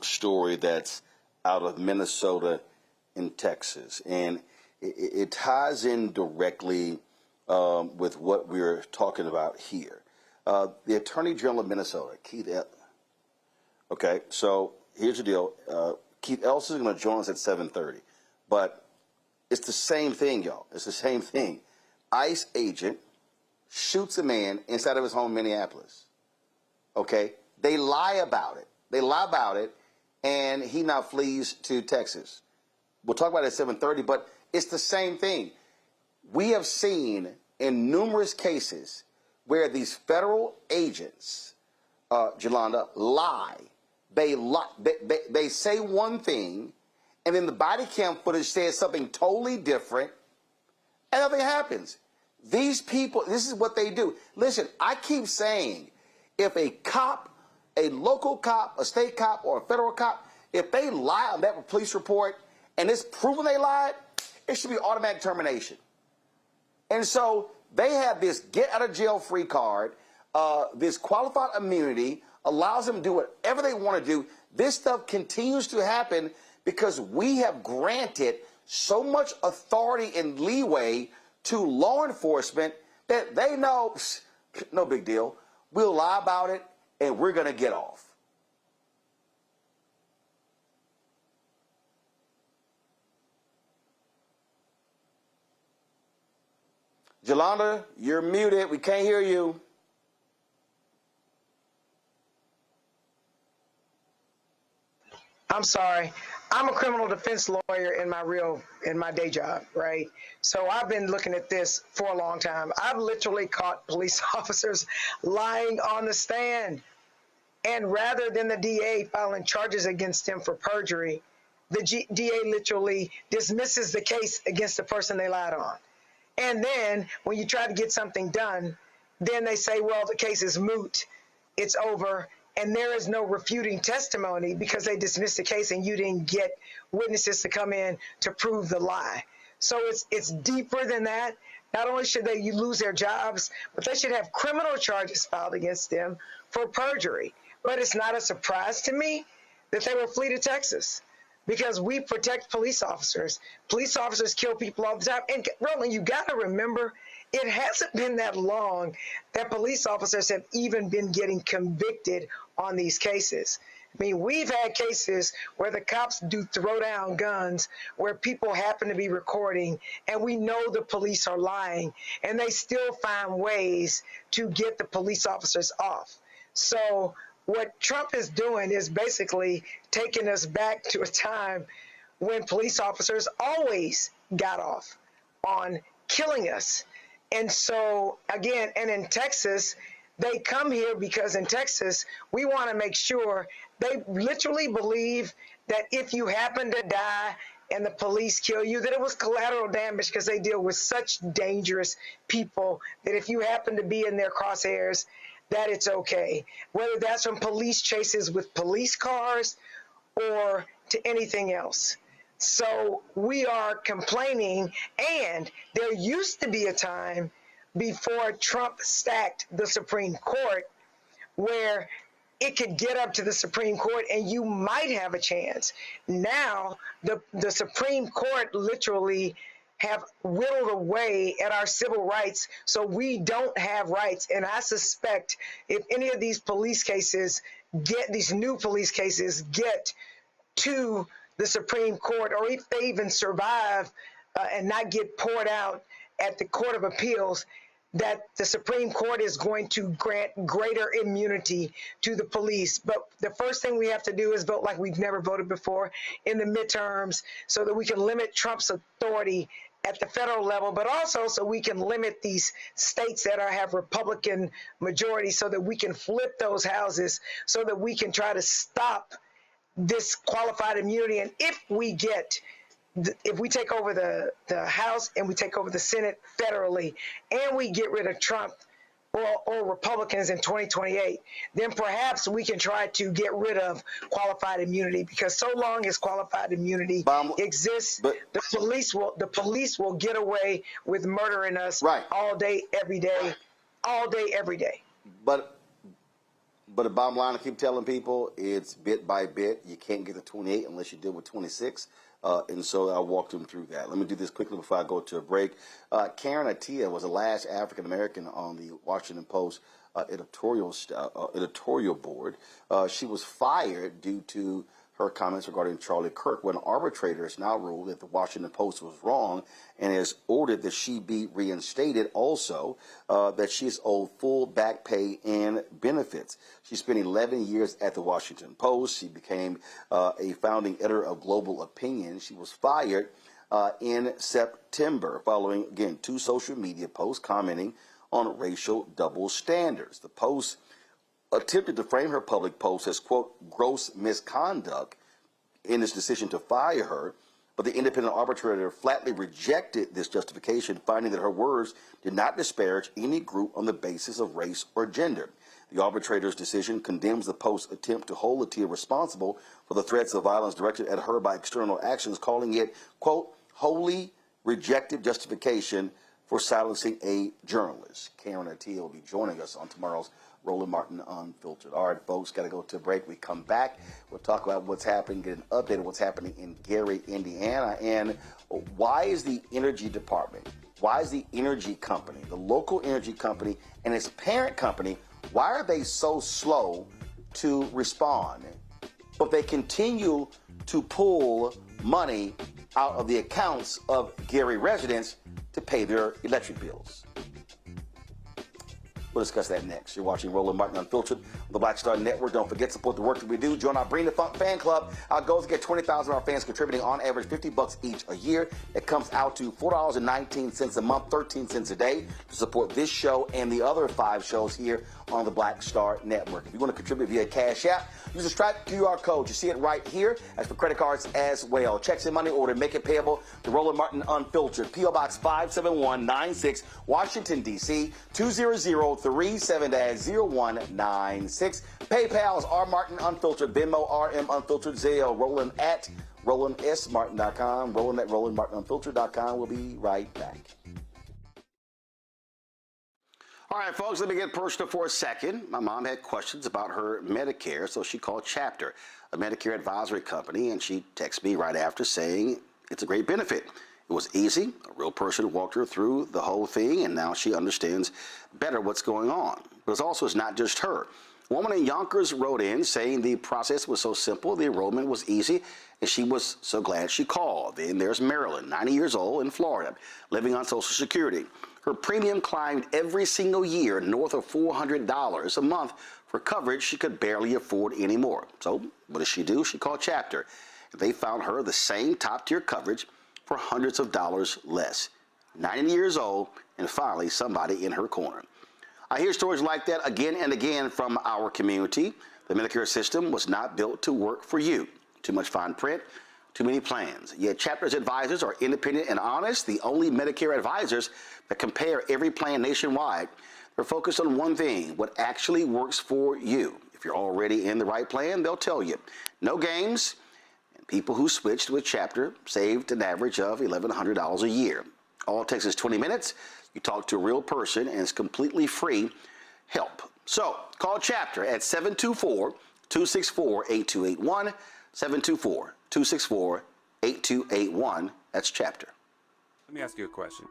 story that's out of Minnesota and Texas. And it ties in directly with what we're talking about here. The Attorney General of Minnesota, Keith Okay, so here's the deal. Keith Ellis is going to join us at 7:30. But it's the same thing, y'all. It's the same thing. ICE agent shoots a man inside of his home in Minneapolis. Okay? They lie about it. And he now flees to Texas. We'll talk about it at 7:30, but it's the same thing. We have seen in numerous cases where these federal agents, Jolanda, lie. They say one thing, and then the body cam footage says something totally different, and nothing happens. These people, this is what they do. Listen, I keep saying, if a cop, a local cop, a state cop, or a federal cop, if they lie on that police report and it's proven they lied, it should be automatic termination. And so they have this get out of jail free card, this qualified immunity, allows them to do whatever they want to do. This stuff continues to happen because we have granted so much authority and leeway to law enforcement that they know, no big deal. We'll lie about it and we're going to get off. Jolanda, you're muted. We can't hear you. I'm sorry. I'm a criminal defense lawyer in my day job, right? So I've been looking at this for a long time. I've literally caught police officers lying on the stand. And rather than the DA filing charges against him for perjury, the DA literally dismisses the case against the person they lied on. And then when you try to get something done, then they say, well, the case is moot, it's over, and there is no refuting testimony because they dismissed the case and you didn't get witnesses to come in to prove the lie. So it's deeper than that. Not only should they lose their jobs, but they should have criminal charges filed against them for perjury. But it's not a surprise to me that they will flee to Texas because we protect police officers. Police officers kill people all the time. And Roland, you got to remember, it hasn't been that long that police officers have even been getting convicted on these cases. I mean, we've had cases where the cops do throw down guns, where people happen to be recording, and we know the police are lying, and they still find ways to get the police officers off. So what Trump is doing is basically taking us back to a time when police officers always got off on killing us. And so, again, and in Texas, they come here because in Texas, we want to make sure they literally believe that if you happen to die and the police kill you, that it was collateral damage because they deal with such dangerous people that if you happen to be in their crosshairs, that it's okay. Whether that's from police chases with police cars or to anything else. So we are complaining, and there used to be a time before Trump stacked the Supreme Court where it could get up to the Supreme Court and you might have a chance. Now, the Supreme Court literally have whittled away at our civil rights, so we don't have rights. And I suspect if any of these police cases these new police cases get to the Supreme Court, or if they even survive and not get poured out at the Court of Appeals, that the Supreme Court is going to grant greater immunity to the police. But the first thing we have to do is vote like we've never voted before in the midterms so that we can limit Trump's authority at the federal level, but also so we can limit these states that have Republican majority so that we can flip those houses so that we can try to stop this qualified immunity. And if we take over the House and we take over the Senate federally and we get rid of Trump or Republicans in 2028, then perhaps we can try to get rid of qualified immunity, because so long as qualified immunity exists, the police will get away with murdering us all day, every day, every day. But the bottom line, I keep telling people, it's bit by bit. You can't get to 28 unless you deal with 26. And so I'll walk them through that. Let me do this quickly before I go to a break. Karen Attiah was the last African-American on the Washington Post editorial board. She was fired due to her comments regarding Charlie Kirk, when arbitrators now ruled that the Washington Post was wrong and has ordered that she be reinstated. Also, that she is owed full back pay and benefits. She spent 11 years at the Washington Post. She became a founding editor of Global Opinion. She was fired in September following, again, 2 social media posts commenting on racial double standards. The Post attempted to frame her public post as, quote, gross misconduct in its decision to fire her, but the independent arbitrator flatly rejected this justification, finding that her words did not disparage any group on the basis of race or gender. The arbitrator's decision condemns the Post's attempt to hold Attiah responsible for the threats of violence directed at her by external actions, calling it, quote, wholly rejected justification for silencing a journalist. Karen Attiah will be joining us on tomorrow's Roland Martin Unfiltered. All right, folks, got to go to a break. We come back. We'll talk about what's happening, get an update on what's happening in Gary, Indiana, and why is the energy department, why is the energy company, the local energy company and its parent company, why are they so slow to respond? But they continue to pull money out of the accounts of Gary residents to pay their electric bills. We'll discuss that next. You're watching Roland Martin Unfiltered on the Black Star Network. Don't forget to support the work that we do. Join our Bring the Funk fan club. Our goal is to get 20,000 of our fans contributing on average $50 each a year. It comes out to $4.19 a month, 13 cents a day to support this show and the other 5 shows here on the Black Star Network. If you want to contribute via Cash App, use the Stripe QR code. You see it right here. As for credit cards as well. Checks and money order, make it payable to Roland Martin Unfiltered. P.O. Box 57196, Washington, D.C. 20037-0196. PayPal is R Martin Unfiltered. Venmo RM Unfiltered. Zelle Roland at RolandSMartin.com. Roland at RolandMartinUnfiltered.com. We'll be right back. All right, folks, let me get personal for a second. My mom had questions about her Medicare, so she called Chapter, a Medicare advisory company, and she texted me right after saying it's a great benefit. It was easy. A real person walked her through the whole thing, and now she understands better what's going on. But it's not just her. A woman in Yonkers wrote in saying the process was so simple, the enrollment was easy, and she was so glad she called. Then there's Marilyn, 90 years old, in Florida, living on Social Security. Her premium climbed every single year north of $400 a month for coverage she could barely afford anymore. So what does she do? She called Chapter. They found her the same top-tier coverage for hundreds of dollars less. 90 years old, and finally somebody in her corner. I hear stories like that again and again from our community. The Medicare system was not built to work for you. Too much fine print, too many plans. Yet Chapter's advisors are independent and honest, the only Medicare advisors that compare every plan nationwide. They're focused on one thing, what actually works for you. If you're already in the right plan, they'll tell you. No games. And people who switched with Chapter saved an average of $1,100 a year. All it takes is 20 minutes. You talk to a real person, and it's completely free help. So call Chapter at 724-264-8281, 724-264-8281. That's Chapter. Let me ask you a question.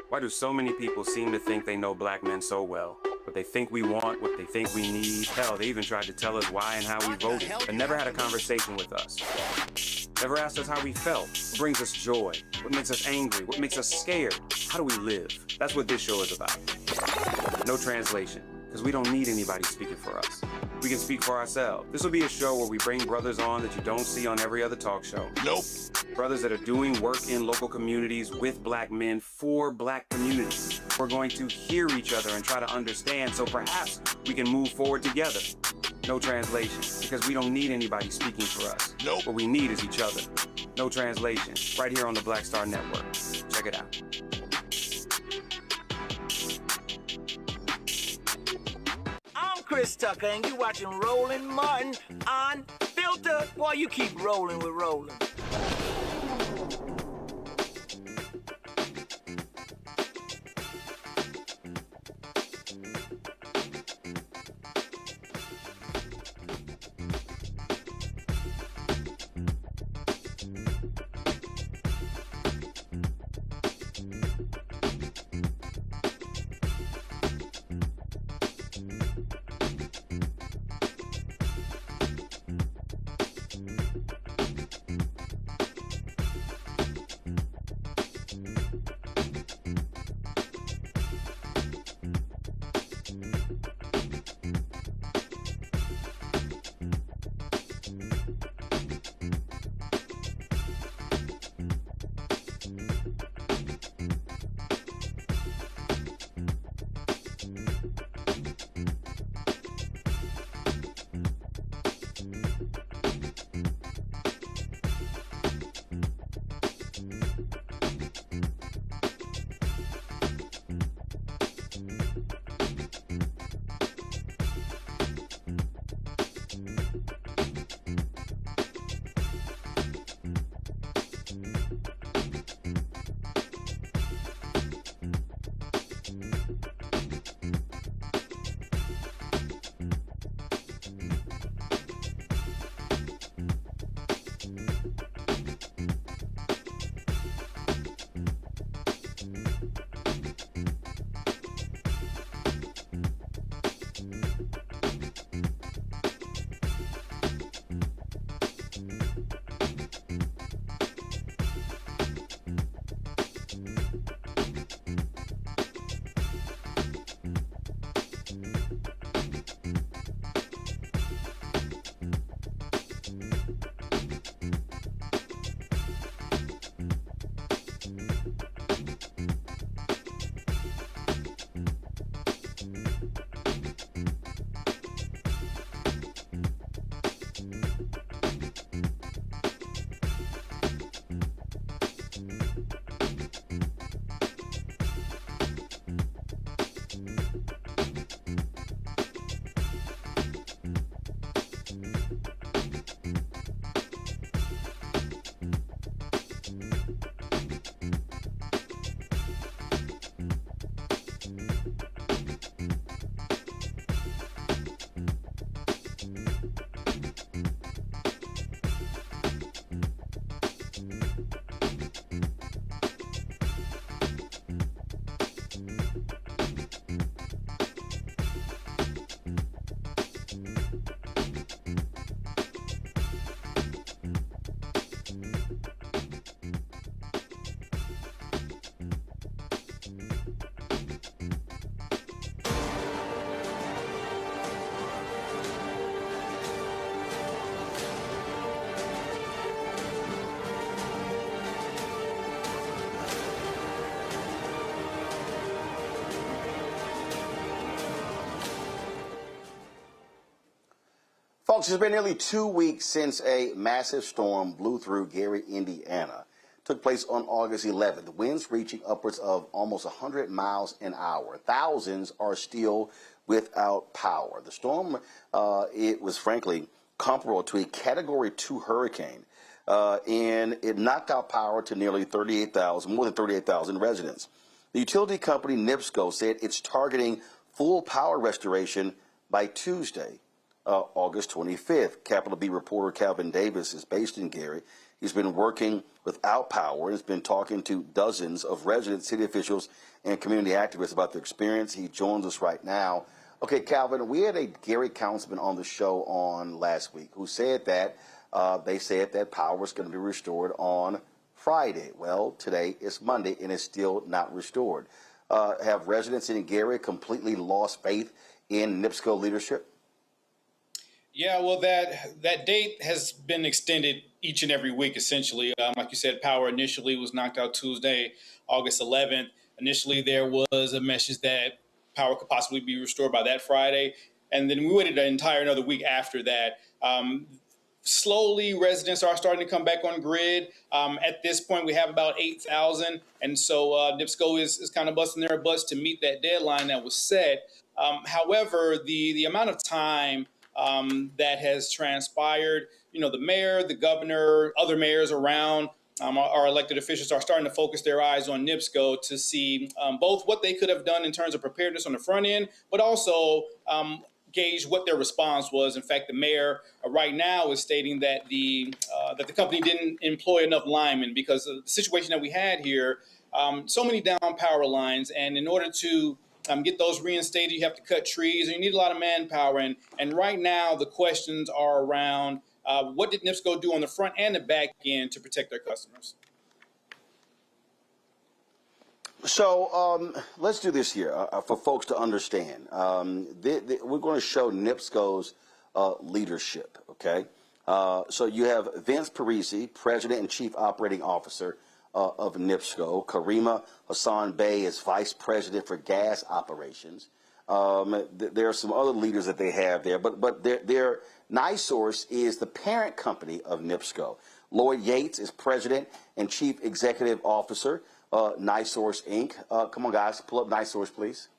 Why do so many people seem to think they know black men so well? What they think we want, what they think we need. Hell, they even tried to tell us why and how we voted, but never had a conversation with us. Never asked us how we felt, what brings us joy, what makes us angry, what makes us scared. How do we live? That's what this show is about. No translation, because we don't need anybody speaking for us. We can speak for ourselves. This will be a show where we bring brothers on that you don't see on every other talk show. Nope. Brothers that are doing work in local communities with black men for black communities. We're going to hear each other and try to understand so perhaps we can move forward together. No translation, because we don't need anybody speaking for us. Nope. What we need is each other. No translation, right here on the Black Star Network. Check it out. I'm Chris Tucker, and you watching Roland Martin Unfiltered. Boy, you keep rolling with Roland. Folks, it's been nearly 2 weeks since a massive storm blew through Gary, Indiana. It took place on August 11th. Winds reaching upwards of almost 100 miles an hour. Thousands are still without power. The storm, it was frankly comparable to a Category 2 hurricane, and it knocked out power to nearly more than 38,000 residents. The utility company NIPSCO said it's targeting full power restoration by Tuesday, August 25th. Capital B reporter Calvin Davis is based in Gary. He's been working without power and has been talking to dozens of residents, city officials, and community activists about their experience. He joins us right now. Okay, Calvin, we had a Gary councilman on the show on last week who said that they said that power is going to be restored on Friday. Well, today is Monday and it's still not restored. Have residents in Gary completely lost faith in NIPSCO leadership? Yeah, well, that date has been extended each and every week, essentially. Like you said, power initially was knocked out Tuesday, August 11th. Initially, there was a message that power could possibly be restored by that Friday. And then we waited an entire another week after that. Slowly, residents are starting to come back on grid. At this point, we have about 8,000. And so NIPSCO is kind of busting their butts to meet that deadline that was set. However, the amount of time that has transpired, the mayor, the governor, other mayors around, our elected officials are starting to focus their eyes on NIPSCO to see both what they could have done in terms of preparedness on the front end, but also gauge what their response was. In fact, the mayor right now is stating that the company didn't employ enough linemen because of the situation that we had here. So many down power lines, and in order to get those reinstated, you have to cut trees, and you need a lot of manpower. And right now, the questions are around what did NIPSCO do on the front and the back end to protect their customers? So let's do this here for folks to understand. We're going to show NIPSCO's leadership, okay? So you have Vince Parisi, President and Chief Operating Officer of NIPSCO. Karima Hassan Bey is Vice President for Gas Operations. There are some other leaders that they have there, but their NiSource is the parent company of NIPSCO. Lloyd Yates is President and Chief Executive Officer, NiSource Inc. Come on, guys, pull up NiSource, please.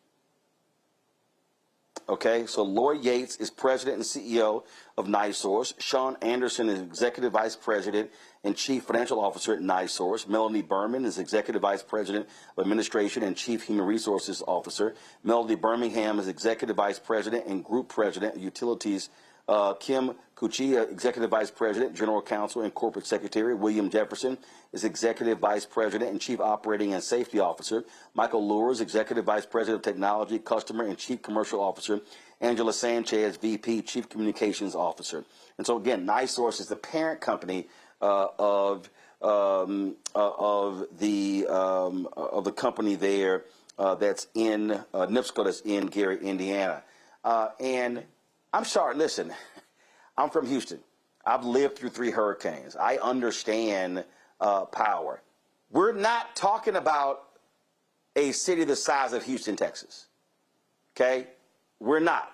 Okay, so Lloyd Yates is President and CEO of NiSource. Sean Anderson is Executive Vice President and Chief Financial Officer at NiSource. Melanie Berman is Executive Vice President of Administration and Chief Human Resources Officer. Melody Birmingham is Executive Vice President and Group President of Utilities. Kim Kuchia, Executive Vice President, General Counsel, and Corporate Secretary. William Jefferson is Executive Vice President and Chief Operating and Safety Officer. Michael Lures, Executive Vice President of Technology, Customer, and Chief Commercial Officer. Angela Sanchez, VP, Chief Communications Officer. And so again, NiSource is the parent company of the company there that's in NIPSCO, that's in Gary, Indiana. And I'm sorry, listen, I'm from Houston. I've lived through 3 hurricanes. I understand power. We're not talking about a city the size of Houston, Texas. Okay? We're not.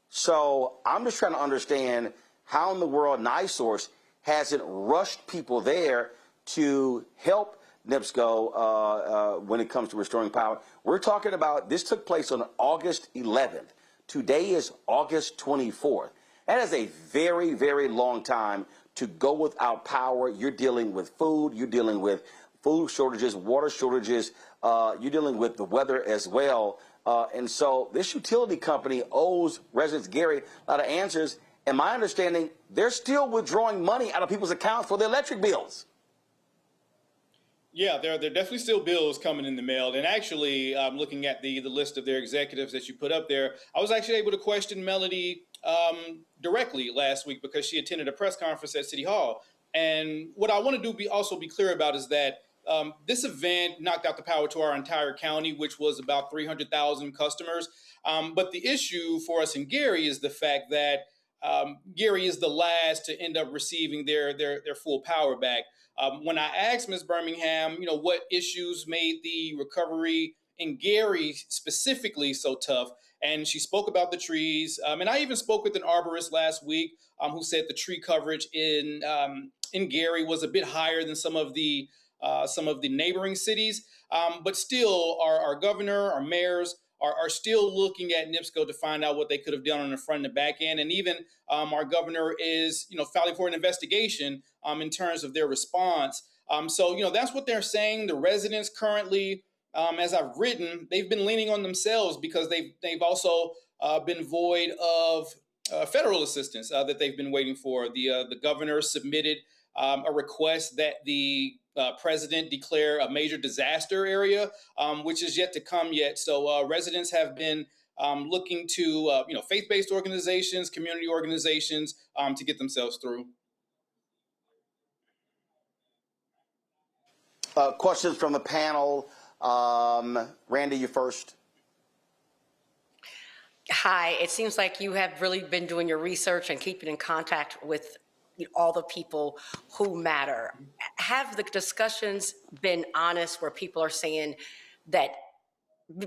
So I'm just trying to understand how in the world NiSource hasn't rushed people there to help NIPSCO when it comes to restoring power. We're talking about, this took place on August 11th. Today is August 24th. That is a very, very long time to go without power. You're dealing with food. You're dealing with food shortages, water shortages. You're dealing with the weather as well. And so this utility company owes residents Gary a lot of answers. And my understanding, they're still withdrawing money out of people's accounts for their electric bills. Yeah, there are definitely still bills coming in the mail. And actually, looking at the list of their executives that you put up there, I was actually able to question Melody directly last week because she attended a press conference at City Hall. And what I want to do also be clear about is that this event knocked out the power to our entire county, which was about 300,000 customers. But the issue for us in Gary is the fact that Gary is the last to end up receiving their full power back. When I asked Ms. Birmingham, what issues made the recovery in Gary specifically so tough, and she spoke about the trees. And I even spoke with an arborist last week who said the tree coverage in Gary was a bit higher than some of the neighboring cities. But still, our governor, our mayors are still looking at NIPSCO to find out what they could have done on the front and the back end. And even our governor is, filing for an investigation in terms of their response. So, that's what they're saying. The residents currently, as I've written, they've been leaning on themselves because they've also been void of federal assistance that they've been waiting for. The governor submitted a request that the president declare a major disaster area, which is yet to come yet. So residents have been looking to faith-based organizations, community organizations to get themselves through. Questions from the panel. Randy, you first. Hi, it seems like you have really been doing your research and keeping in contact with all the people who matter. Have the discussions been honest where people are saying that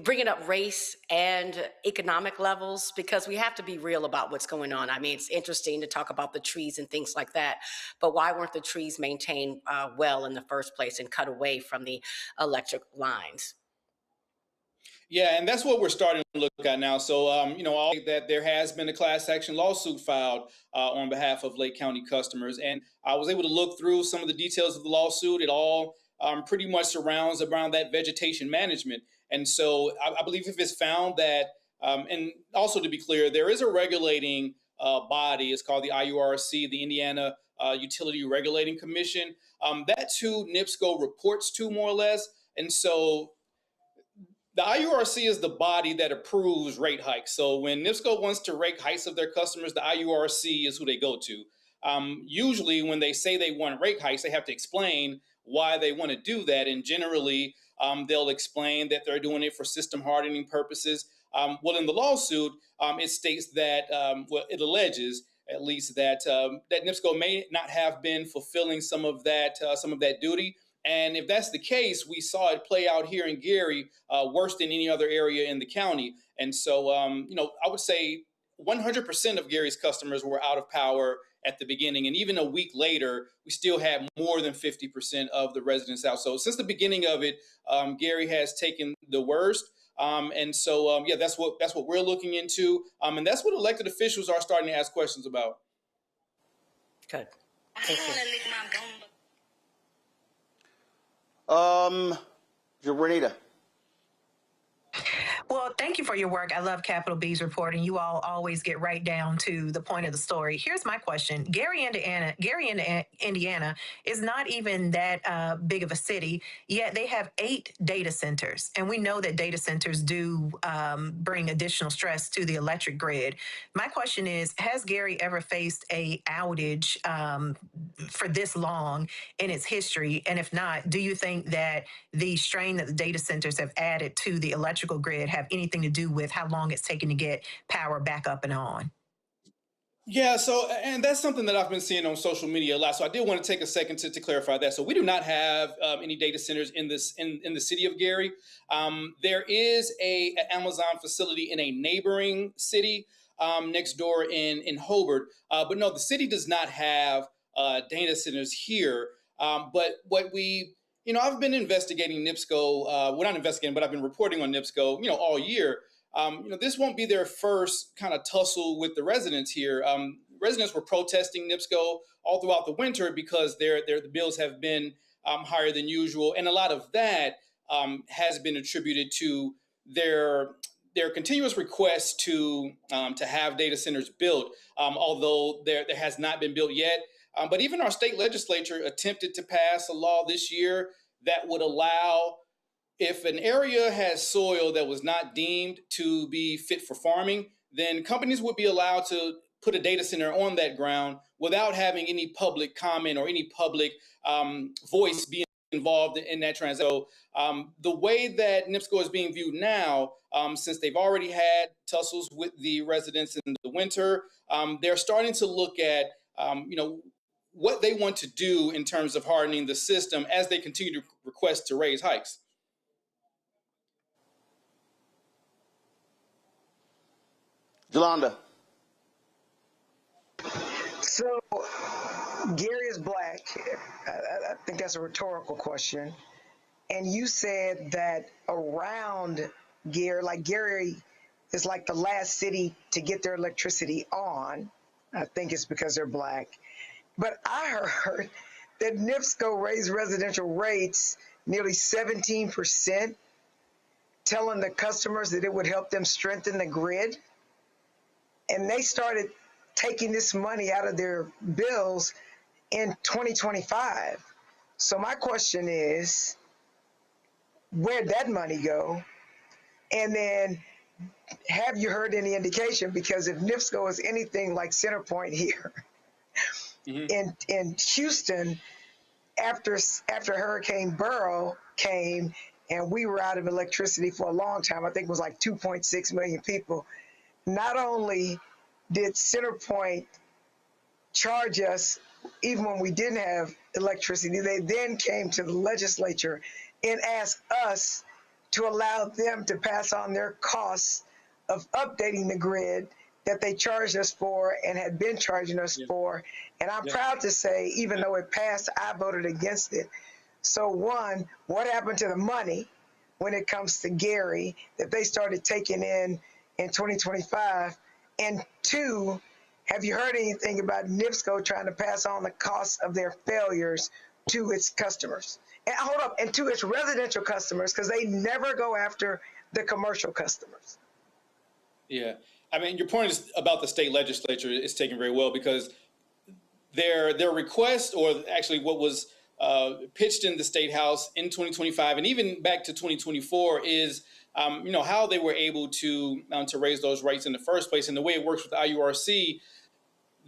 bringing up race and economic levels, because we have to be real about what's going on. I mean, it's interesting to talk about the trees and things like that, but why weren't the trees maintained well in the first place and cut away from the electric lines? Yeah, and that's what we're starting to look at now. So, all that there has been a class action lawsuit filed on behalf of Lake County customers. And I was able to look through some of the details of the lawsuit. It all pretty much surrounds around that vegetation management. And so I believe if it's found that, and also to be clear, there is a regulating body. It's called the IURC, the Indiana Utility Regulating Commission. That's who NIPSCO reports to, more or less. And so the IURC is the body that approves rate hikes. So when NIPSCO wants to rate hikes of their customers, the IURC is who they go to. Usually when they say they want rate hikes, they have to explain why they want to do that. And generally, they'll explain that they're doing it for system hardening purposes. Well, in the lawsuit, it states that, it alleges at least that NIPSCO may not have been fulfilling some of that duty. And if that's the case, we saw it play out here in Gary worse than any other area in the county. And so, I would say 100% of Gary's customers were out of power at the beginning. And even a week later, we still had more than 50% of the residents out. So since the beginning of it, Gary has taken the worst. And so, that's what we're looking into. And that's what elected officials are starting to ask questions about. Good. Thank you. Renita. Well, thank you for your work. I love Capital B's reporting. You all always get right down to the point of the story. Here's my question. Gary, Indiana is not even that big of a city, yet they have 8 data centers. And we know that data centers do bring additional stress to the electric grid. My question is, has Gary ever faced a outage for this long in its history? And if not, do you think that the strain that the data centers have added to the electrical grid have anything to do with how long it's taken to get power back up and on? Yeah, so, and that's something that I've been seeing on social media a lot. So I did want to take a second to clarify that. So we do not have any data centers in the city of Gary. There is an Amazon facility in a neighboring city next door in Hobart. But no, the city does not have data centers here. But what we, I've been investigating NIPSCO, well, not investigating, but I've been reporting on NIPSCO, all year. This won't be their first kind of tussle with the residents here. Residents were protesting NIPSCO all throughout the winter because the bills have been higher than usual. And a lot of that has been attributed to their continuous requests to have data centers built, although there has not been built yet. But even our state legislature attempted to pass a law this year that would allow, if an area has soil that was not deemed to be fit for farming, then companies would be allowed to put a data center on that ground without having any public comment or any public voice being involved in that transaction. So the way that NIPSCO is being viewed now, since they've already had tussles with the residents in the winter, they're starting to look at, what they want to do in terms of hardening the system as they continue to request to raise hikes. Yolanda. So, Gary is black. I think that's a rhetorical question. And you said that around Gary, like Gary is like the last city to get their electricity on. I think it's because they're black. But I heard that NIPSCO raised residential rates nearly 17%, telling the customers that it would help them strengthen the grid. And they started taking this money out of their bills in 2025. So my question is, where'd that money go? And then have you heard any indication? Because if NIPSCO is anything like Centerpoint here in Houston, after Hurricane Beryl came and we were out of electricity for a long time, I think it was like 2.6 million people. Not only did Centerpoint charge us even when we didn't have electricity, they then came to the legislature and asked us to allow them to pass on their costs of updating the grid that they charged us for and had been charging us for. And I'm proud to say, even though it passed, I voted against it. So one, what happened to the money when it comes to Gary that they started taking in 2025? And two, have you heard anything about NIPSCO trying to pass on the costs of their failures to its customers? And hold up, and to its residential customers, because they never go after the commercial customers. Yeah. I mean, your point is about the state legislature is taken very well, because their request, or actually what was pitched in the State House in 2025 and even back to 2024 is, how they were able to raise those rates in the first place. And the way it works with the IURC,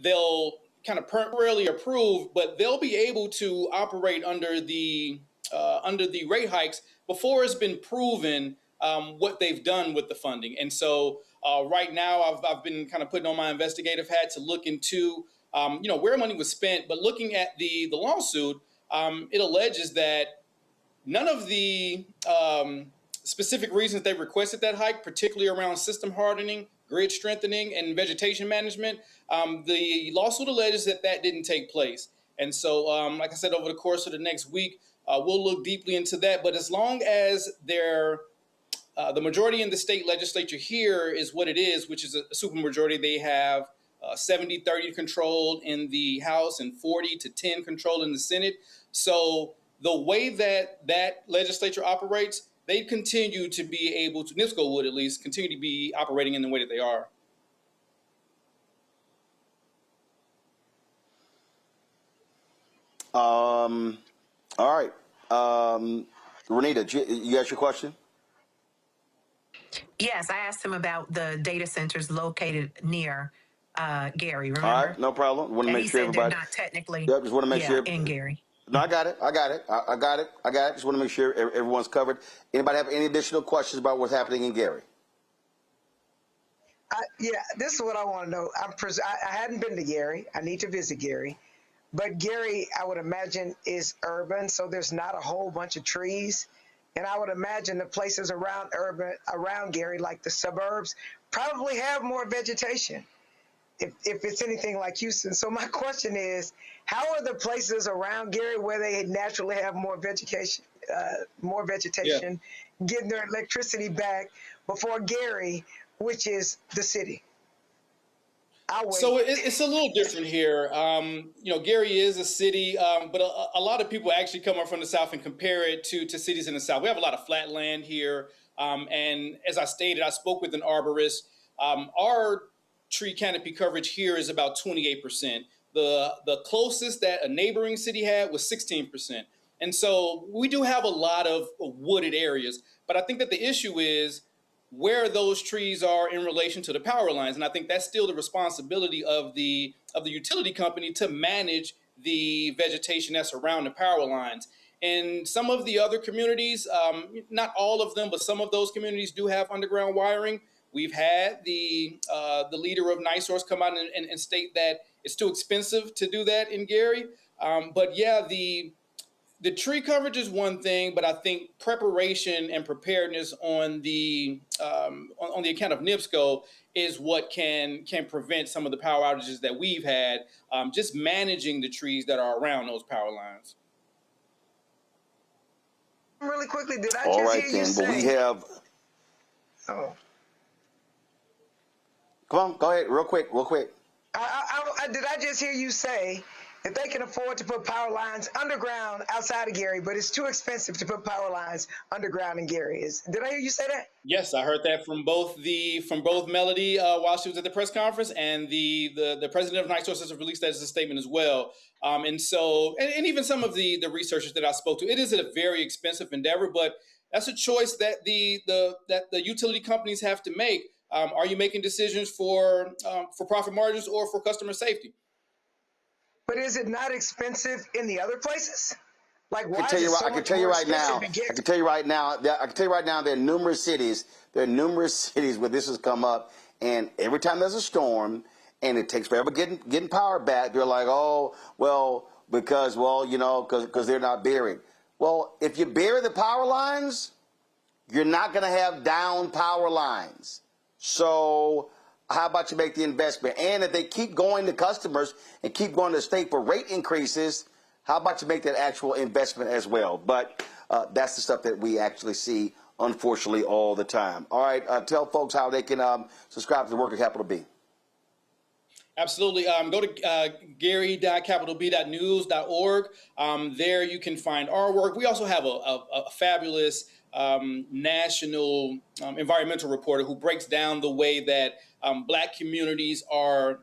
they'll kind of permanently approve, but they'll be able to operate under the rate hikes before it's been proven what they've done with the funding. And so right now I've been kind of putting on my investigative hat to look into where money was spent. But looking at the lawsuit, it alleges that none of the specific reasons they requested that hike, particularly around system hardening, grid strengthening, and vegetation management, the lawsuit alleges that didn't take place. And so, like I said, over the course of the next week, we'll look deeply into that. But as long as the majority in the state legislature here is what it is, which is a supermajority, they have 70-30 control in the House and 40-10 control in the Senate. So the way that legislature operates, they continue to be able to, NIPSCO would at least, continue to be operating in the way that they are. All right. Renita, you asked your question? Yes, I asked him about the data centers located near Gary, remember? All right, no problem. Want to make sure everybody. Not technically. Yep, just want to make sure. In Gary. No, I got it. I got it. Just want to make sure everyone's covered. Anybody have any additional questions about what's happening in Gary? This is what I want to know. I hadn't been to Gary. I need to visit Gary. But Gary, I would imagine, is urban, so there's not a whole bunch of trees. And I would imagine the places around Gary, like the suburbs, probably have more vegetation if it's anything like Houston. So my question is, how are the places around Gary where they naturally have more vegetation, getting their electricity back before Gary, which is the city? So it's a little different here. Gary is a city, but a lot of people actually come up from the South and compare it to cities in the South. We have a lot of flat land here. And as I stated, I spoke with an arborist. Our tree canopy coverage here is about 28%. The closest that a neighboring city had was 16%. And so we do have a lot of wooded areas. But I think that the issue is where those trees are in relation to the power lines. And I think that's still the responsibility of the utility company to manage the vegetation that's around the power lines. And some of the other communities, not all of them, but some of those communities do have underground wiring. We've had the leader of NiSource come out and state that it's too expensive to do that in Gary. But yeah, the tree coverage is one thing, but I think preparation and preparedness on the account of NIPSCO is what can prevent some of the power outages that we've had. Just managing the trees that are around those power lines. Really quickly, did I All just right, hear you then. say? Well, we have. Oh. Come on, go ahead, real quick. Did I just hear you say that they can afford to put power lines underground outside of Gary, but it's too expensive to put power lines underground in Gary? Did I hear you say that? Yes, I heard that from both Melody while she was at the press conference, and the president of NiSource has released that as a statement as well. And even some of the researchers that I spoke to, it is a very expensive endeavor, but that's a choice that the utility companies have to make. Are you making decisions for profit margins or for customer safety? But is it not expensive in the other places? Like, why I can tell you right now. There are numerous cities. There are numerous cities where this has come up, and every time there's a storm, and it takes forever getting power back, they're like, oh, well, because they're not buried. Well, if you bury the power lines, you're not going to have down power lines. So how about you make the investment? And if they keep going to customers and keep going to the state for rate increases, how about you make that actual investment as well? But that's the stuff that we actually see, unfortunately, all the time. All right, tell folks how they can subscribe to the work of Capital B. Absolutely. Go to gary.capitalb.news.org. There you can find our work. We also have a fabulous national environmental reporter who breaks down the way that Black communities are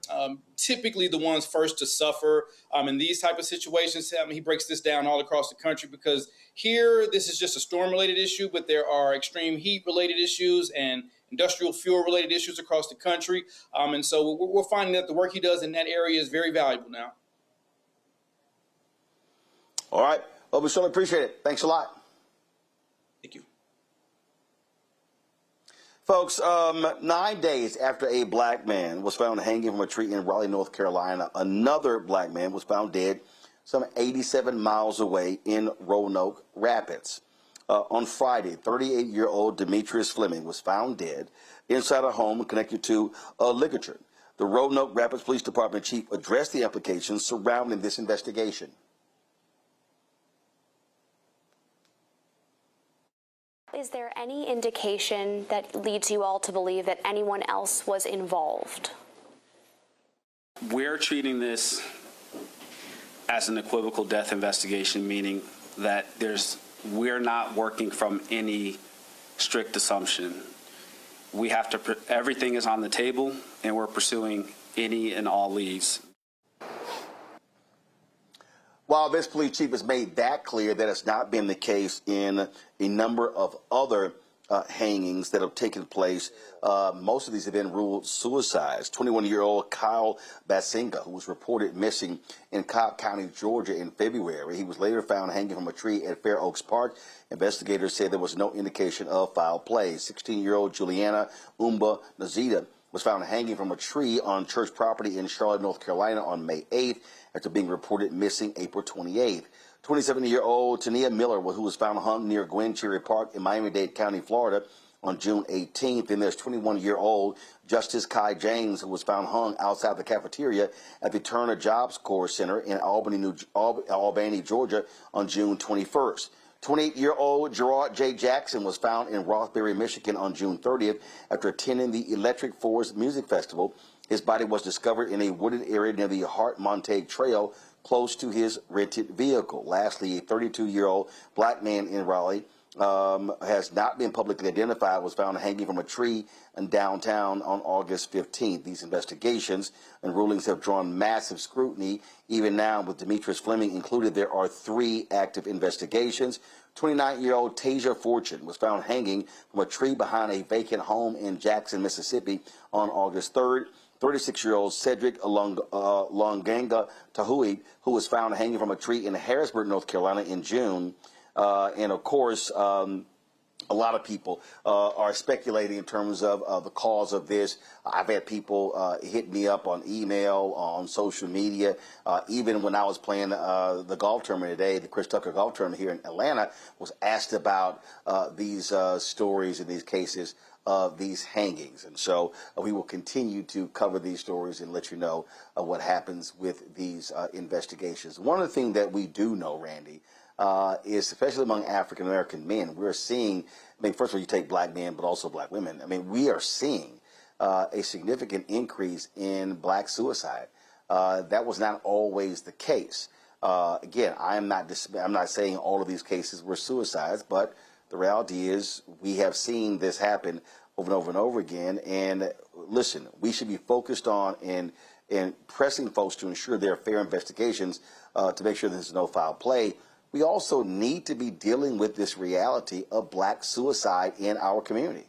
typically the ones first to suffer in these type of situations. He breaks this down all across the country because here this is just a storm-related issue, but there are extreme heat-related issues and industrial fuel-related issues across the country. And so we're finding that the work he does in that area is very valuable now. All right. Well, we certainly appreciate it. Thanks a lot. Thank you. Folks, 9 days after a black man was found hanging from a tree in Raleigh, North Carolina, another black man was found dead some 87 miles away in Roanoke Rapids. On Friday, 38-year-old Demetrius Fleming was found dead inside a home connected to a ligature. The Roanoke Rapids Police Department chief addressed the implications surrounding this investigation. Is there any indication that leads you all to believe that anyone else was involved? We're treating this as an equivocal death investigation, meaning that we're not working from any strict assumption. We have to, everything is on the table, and we're pursuing any and all leads. While this police chief has made that clear, that has not been the case in a number of other hangings that have taken place. Most of these have been ruled suicides. 21-year-old Kyle Basinga, who was reported missing in Cobb County, Georgia in February. He was later found hanging from a tree at Fair Oaks Park. Investigators said there was no indication of foul play. 16-year-old Juliana Umba Nazita was found hanging from a tree on church property in Charlotte, North Carolina on May 8th after being reported missing April 28th. 27-year-old Tania Miller, who was found hung near Gwen Cherry Park in Miami-Dade County, Florida on June 18th. And there's 21-year-old Justice Kai James, who was found hung outside the cafeteria at the Turner Jobs Corps Center in Albany, Georgia on June 21st. 28-year-old Gerard J. Jackson was found in Rothbury, Michigan on June 30th after attending the Electric Forest Music Festival. His body was discovered in a wooded area near the Hart Montague Trail close to his rented vehicle. Lastly, a 32-year-old black man in Raleigh has not been publicly identified, was found hanging from a tree in downtown on August 15th. These investigations and rulings have drawn massive scrutiny. Even now, with Demetrius Fleming included, there are 3 active investigations. 29-year-old Tasia Fortune was found hanging from a tree behind a vacant home in Jackson, Mississippi on August 3rd. 36-year-old Cedric Longanga Tahui, who was found hanging from a tree in Harrisburg, North Carolina in June. And of course, a lot of people are speculating in terms of the cause of this. I've had people hit me up on email, on social media. Even when I was playing the golf tournament today, the Chris Tucker golf tournament here in Atlanta, was asked about these stories and these cases of these hangings. And so we will continue to cover these stories and let you know what happens with these investigations. One of the things that we do know, Randy, is especially among African American men, we're seeing, I mean, first of all, you take black men, but also black women. I mean, we are seeing a significant increase in black suicide. That was not always the case. Again, I'm not saying all of these cases were suicides, but the reality is we have seen this happen over and over and over again. And listen, we should be focused on and pressing folks to ensure there are fair investigations to make sure there's no foul play. We also need to be dealing with this reality of black suicide in our community.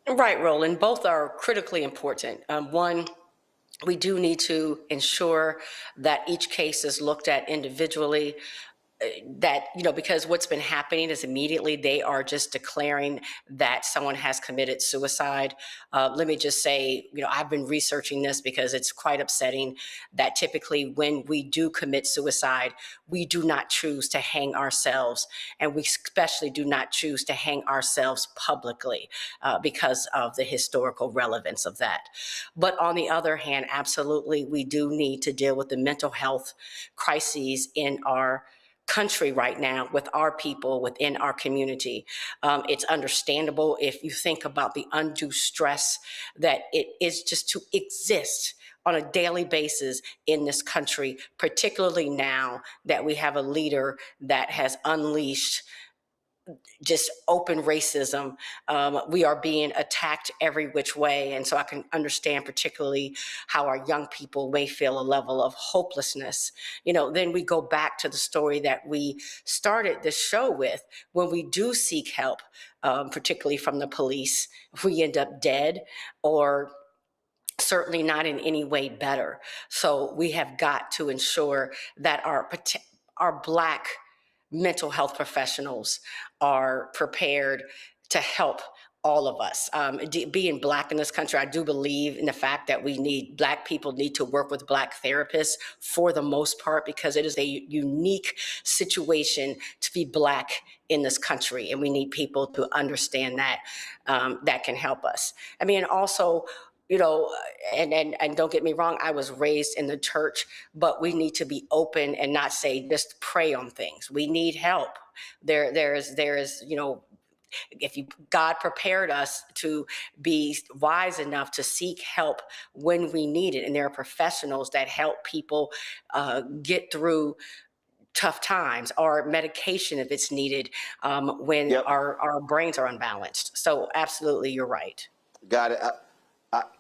Right, Roland. Both are critically important. One, we do need to ensure that each case is looked at individually. That, because what's been happening is immediately they are just declaring that someone has committed suicide. Let me just say, I've been researching this because it's quite upsetting that typically when we do commit suicide, we do not choose to hang ourselves, and we especially do not choose to hang ourselves publicly because of the historical relevance of that. But on the other hand, absolutely, we do need to deal with the mental health crises in our country right now with our people within our community. It's understandable if you think about the undue stress that it is just to exist on a daily basis in this country, particularly now that we have a leader that has unleashed just open racism. We are being attacked every which way. And so I can understand particularly how our young people may feel a level of hopelessness. Then we go back to the story that we started this show with. When we do seek help, particularly from the police, we end up dead or certainly not in any way better. So we have got to ensure that our Black mental health professionals are prepared to help all of us. Being Black in this country, I do believe in the fact that Black people need to work with Black therapists for the most part, because it is a unique situation to be Black in this country, and we need people to understand that that can help us. I mean, also, and don't get me wrong, I was raised in the church, but we need to be open and not say just pray on things. We need help. There is, God prepared us to be wise enough to seek help when we need it, and there are professionals that help people get through tough times, or medication if it's needed when our brains are unbalanced. So absolutely, you're right. Got it.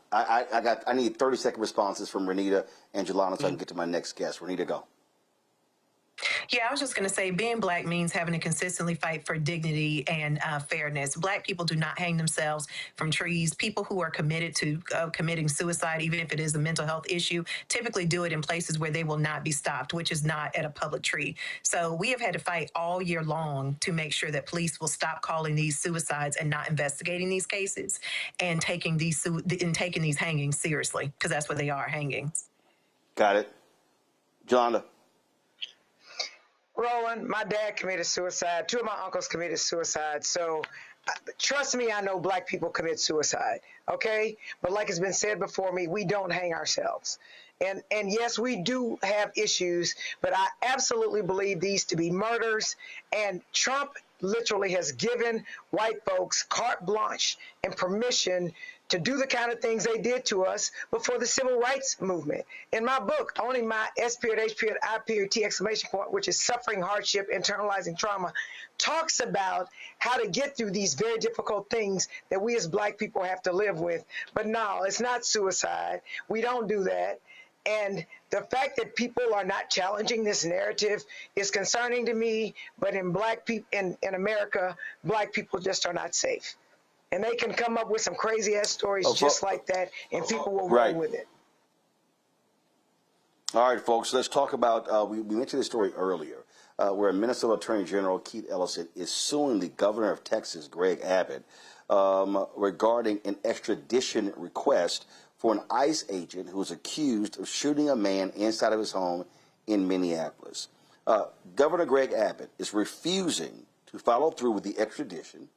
I need 30-second responses from Renita and Jelana so I can get to my next guest. Renita, go. Yeah, I was just going to say, being Black means having to consistently fight for dignity and fairness. Black people do not hang themselves from trees. People who are committed to committing suicide, even if it is a mental health issue, typically do it in places where they will not be stopped, which is not at a public tree. So we have had to fight all year long to make sure that police will stop calling these suicides and not investigating these cases and taking these hangings seriously, because that's what they are, hangings. Got it. Jonah. Roland, my dad committed suicide. 2 of my uncles committed suicide. So trust me, I know Black people commit suicide, okay? But like it's been said before me, we don't hang ourselves. And yes, we do have issues, but I absolutely believe these to be murders. And Trump literally has given white folks carte blanche and permission to do the kind of things they did to us before the civil rights movement. In my book, Owning My S.H.I.T. exclamation point, which is Suffering, Hardship, Internalizing Trauma, talks about how to get through these very difficult things that we as Black people have to live with. But no, it's not suicide. We don't do that. And the fact that people are not challenging this narrative is concerning to me. But in Black people, in America, Black people just are not safe. And they can come up with some crazy ass stories just like that, and people will roll with it. All right, folks, let's talk about, we mentioned this story earlier. where Minnesota Attorney General Keith Ellison is suing the governor of Texas, Greg Abbott, regarding an extradition request for an ICE agent who was accused of shooting a man inside of his home in Minneapolis. Governor Greg Abbott is refusing to follow through with the extradition,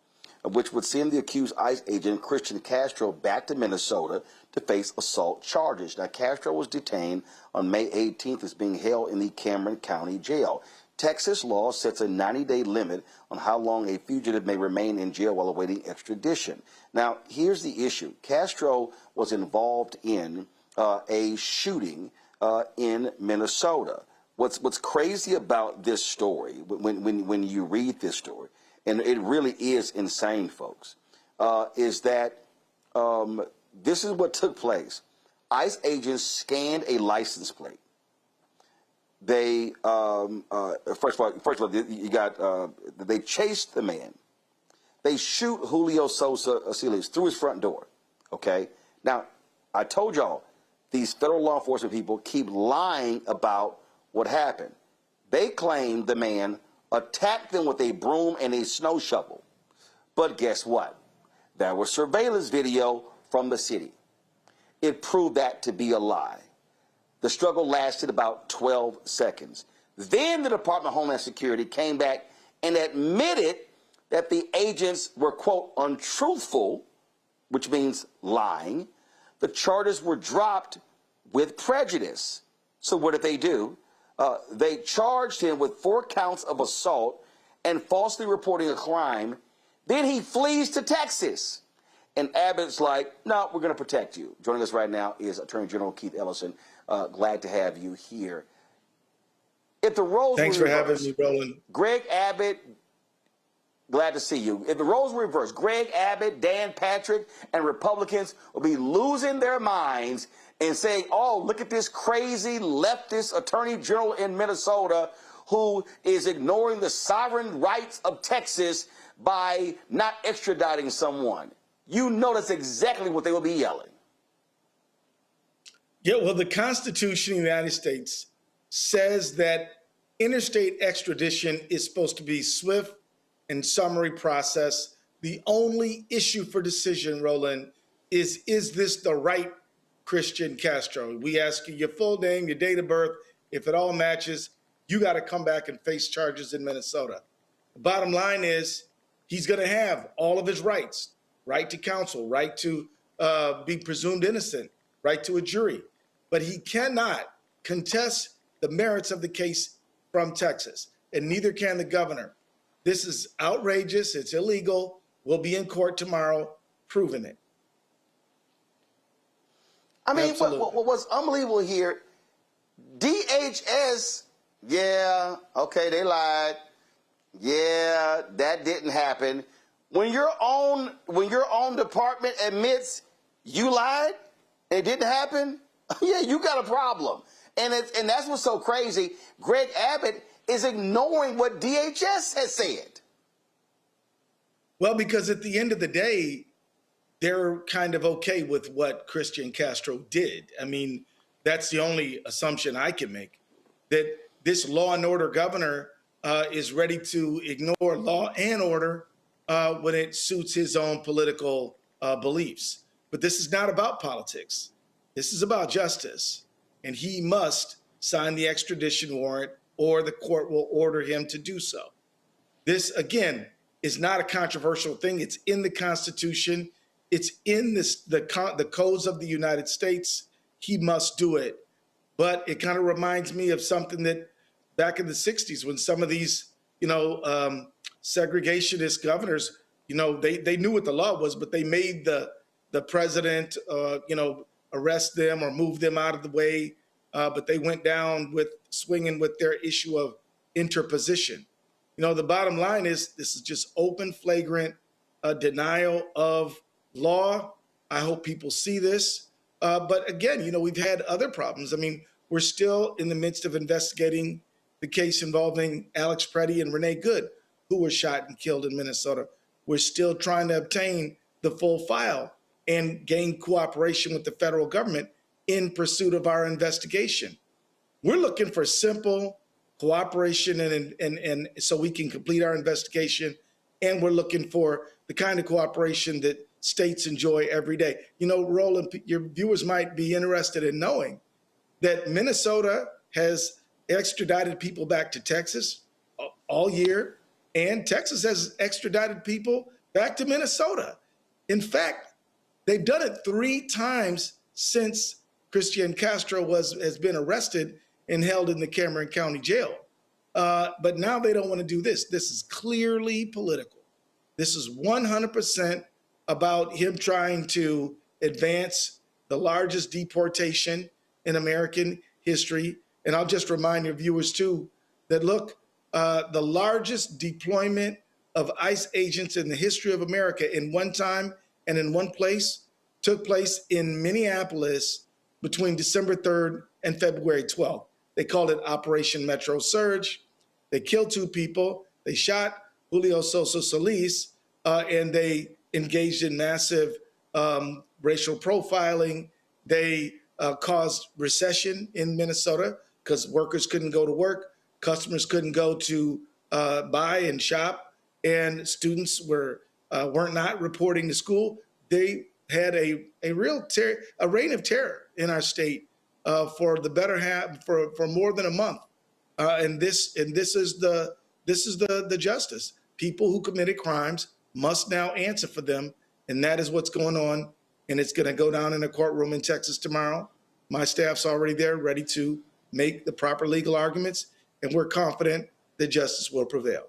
which would send the accused ICE agent Christian Castro back to Minnesota to face assault charges. Now, Castro was detained on May 18th, is being held in the Cameron County Jail. Texas law sets a 90-day limit on how long a fugitive may remain in jail while awaiting extradition. Now, here's the issue. Castro was involved in a shooting in Minnesota. What's crazy about this story, when you read this story, and it really is insane, folks, is that this is what took place. ICE agents scanned a license plate. They first of all, you got they chased the man. They shoot Julio Sosa Asiles through his front door. Okay. Now, I told y'all these federal law enforcement people keep lying about what happened. They claim the man attacked them with a broom and a snow shovel. But guess what? There was surveillance video from the city. It proved that to be a lie. The struggle lasted about 12 seconds. Then the Department of Homeland Security came back and admitted that the agents were, quote, untruthful, which means lying. The charges were dropped with prejudice. So what did they do? They charged him with 4 counts of assault and falsely reporting a crime. Then he flees to Texas. And Abbott's like, no, we're going to protect you. Joining us right now is Attorney General Keith Ellison. Glad to have you here. If the roles Thanks were for reversed, having me, Roland. Greg Abbott, glad to see you. If the roles were reversed, Greg Abbott, Dan Patrick, and Republicans will be losing their minds and saying, oh, look at this crazy leftist attorney general in Minnesota who is ignoring the sovereign rights of Texas by not extraditing someone. You know that's exactly what they will be yelling. Yeah, well, the Constitution of the United States says that interstate extradition is supposed to be swift and summary process. The only issue for decision, Roland, is this the right Christian Castro? We ask you your full name, your date of birth. If it all matches, you got to come back and face charges in Minnesota. The bottom line is he's going to have all of his rights, right to counsel, right to be presumed innocent, right to a jury. But he cannot contest the merits of the case from Texas, and neither can the governor. This is outrageous. It's illegal. We'll be in court tomorrow proving it. I mean, what's unbelievable here, DHS, yeah, okay, they lied. Yeah, that didn't happen. When your own department admits you lied and it didn't happen, yeah, you got a problem. And that's what's so crazy. Greg Abbott is ignoring what DHS has said. Well, because at the end of the day, they're kind of okay with what Christian Castro did. I mean, that's the only assumption I can make, that this law and order governor is ready to ignore law and order when it suits his own political beliefs. But this is not about politics. This is about justice. And he must sign the extradition warrant or the court will order him to do so. This, again, is not a controversial thing. It's in the Constitution. It's in the codes of the United States. He must do it. But it kind of reminds me of something that back in the 60s when some of these, segregationist governors, they knew what the law was, but they made the president, arrest them or move them out of the way. But they went down with swinging with their issue of interposition. The bottom line is this is just open, flagrant denial of law. I hope people see this. But again, we've had other problems. I mean, we're still in the midst of investigating the case involving Alex Preddy and Renee Good, who were shot and killed in Minnesota. We're still trying to obtain the full file and gain cooperation with the federal government in pursuit of our investigation. We're looking for simple, cooperation and so we can complete our investigation. And we're looking for the kind of cooperation that states enjoy every day. You know, Roland, your viewers might be interested in knowing that Minnesota has extradited people back to Texas all year, and Texas has extradited people back to Minnesota. In fact, they've done it 3 times since Christian Castro has been arrested and held in the Cameron County Jail. But now they don't want to do this. This is clearly political. This is 100% about him trying to advance the largest deportation in American history. And I'll just remind your viewers too, that look, the largest deployment of ICE agents in the history of America in one time and in one place took place in Minneapolis between December 3rd and February 12th. They called it Operation Metro Surge. They killed 2 people. They shot Julio Sosa Solis, and they engaged in massive racial profiling. They caused recession in Minnesota because workers couldn't go to work, customers couldn't go to buy and shop, and students weren't not reporting to school. They had a real reign of terror in our state for the better half for more than a month, and this is the justice. People who committed crimes must now answer for them, and that is what's going on. And it's going to go down in a courtroom in Texas tomorrow. My staff's already there, ready to make the proper legal arguments, and we're confident that justice will prevail.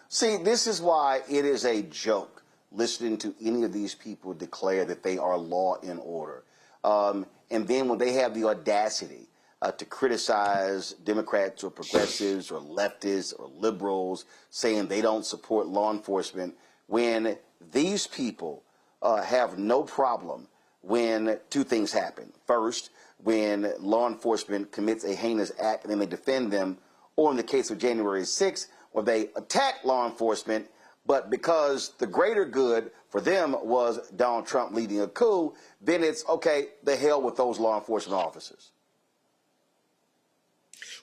See, this is why it is a joke listening to any of these people declare that they are law and order. And then when they have the audacity to criticize Democrats or progressives or leftists or liberals, saying they don't support law enforcement, when these people have no problem when 2 things happen. First, when law enforcement commits a heinous act and then they defend them, or in the case of January 6th, where they attack law enforcement, but because the greater good for them was Donald Trump leading a coup, then it's, okay, the hell with those law enforcement officers.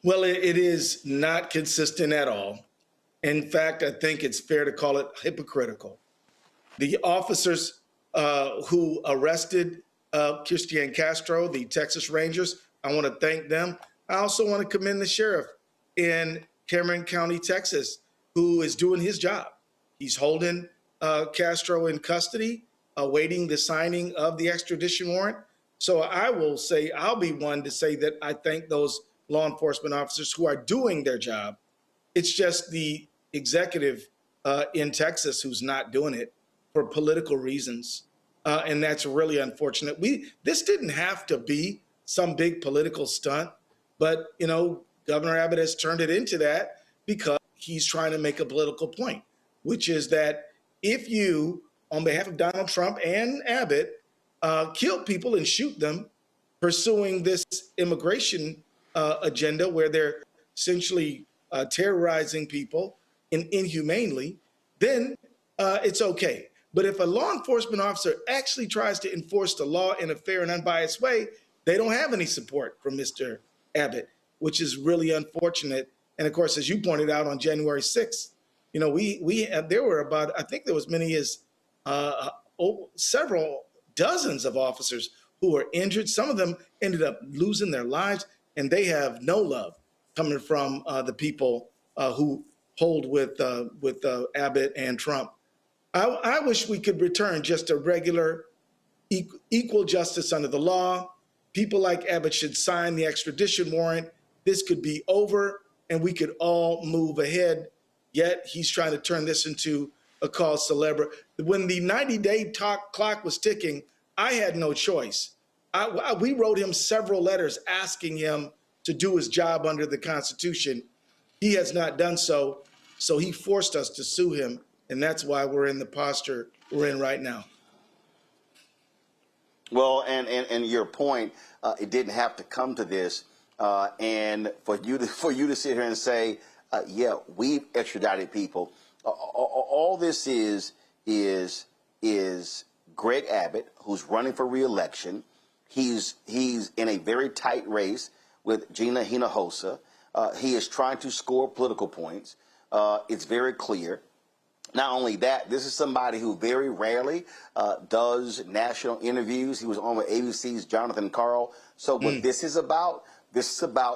Well, it is not consistent at all. In fact, I think it's fair to call it hypocritical. The officers who arrested Christian Castro, the Texas Rangers, I want to thank them. I also want to commend the sheriff in Cameron County, Texas, who is doing his job. He's holding Castro in custody, awaiting the signing of the extradition warrant. So I will say, I'll be one to say that I thank those law enforcement officers who are doing their job. It's just the executive in Texas who's not doing it for political reasons. And that's really unfortunate. This didn't have to be some big political stunt, but, you know, Governor Abbott has turned it into that because he's trying to make a political point, which is that if you, on behalf of Donald Trump and Abbott, kill people and shoot them pursuing this immigration agenda where they're essentially terrorizing people inhumanely, then it's okay. But if a law enforcement officer actually tries to enforce the law in a fair and unbiased way, they don't have any support from Mr. Abbott, which is really unfortunate. And of course, as you pointed out on January 6th, you know, there were about, I think there was many as several dozens of officers who were injured. Some of them ended up losing their lives, and they have no love coming from the people who hold with Abbott and Trump. I wish we could return just a regular equal justice under the law. People like Abbott should sign the extradition warrant. This could be over and we could all move ahead. Yet he's trying to turn this into a cause célèbre. When the 90-day clock was ticking, I had no choice. We wrote him several letters asking him to do his job under the Constitution. He has not done so, so he forced us to sue him, and that's why we're in the posture we're in right now. Well, and your point, it didn't have to come to this, and for you to sit here and say, yeah, we've extradited people. All this is Greg Abbott, who's running for re-election. He's in a very tight race with Gina Hinojosa. He is trying to score political points. It's very clear. Not only that, this is somebody who very rarely does national interviews. He was on with ABC's Jonathan Karl. So what this is about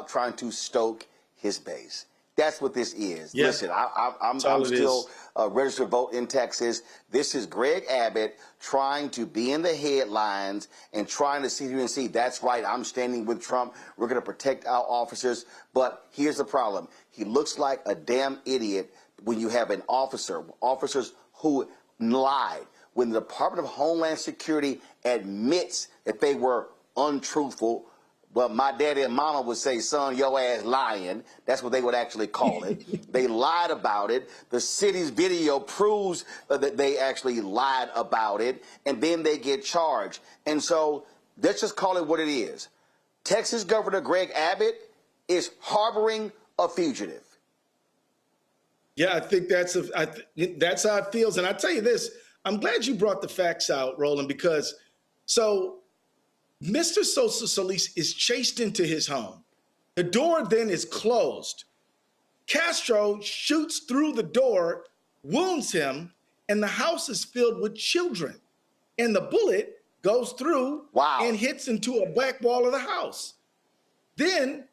trying to stoke his base. That's what this is. Yeah. Listen, I'm still registered to vote in Texas. This is Greg Abbott trying to be in the headlines and trying to see and see, that's right, I'm standing with Trump. We're going to protect our officers. But here's the problem. He looks like a damn idiot when you have officers who lied. When the Department of Homeland Security admits that they were untruthful, well, my daddy and mama would say, son, your ass lying. That's what they would actually call it. They lied about it. The city's video proves that they actually lied about it, and then they get charged. And so let's just call it what it is. Texas Governor Greg Abbott is harboring a fugitive. Yeah, I think that's how it feels. And I tell you this, I'm glad you brought the facts out, Roland, because Mr. Sosa Solis is chased into his home. The door then is closed. Castro shoots through the door, wounds him, and the house is filled with children. And the bullet goes through and hits into a back wall of the house. Then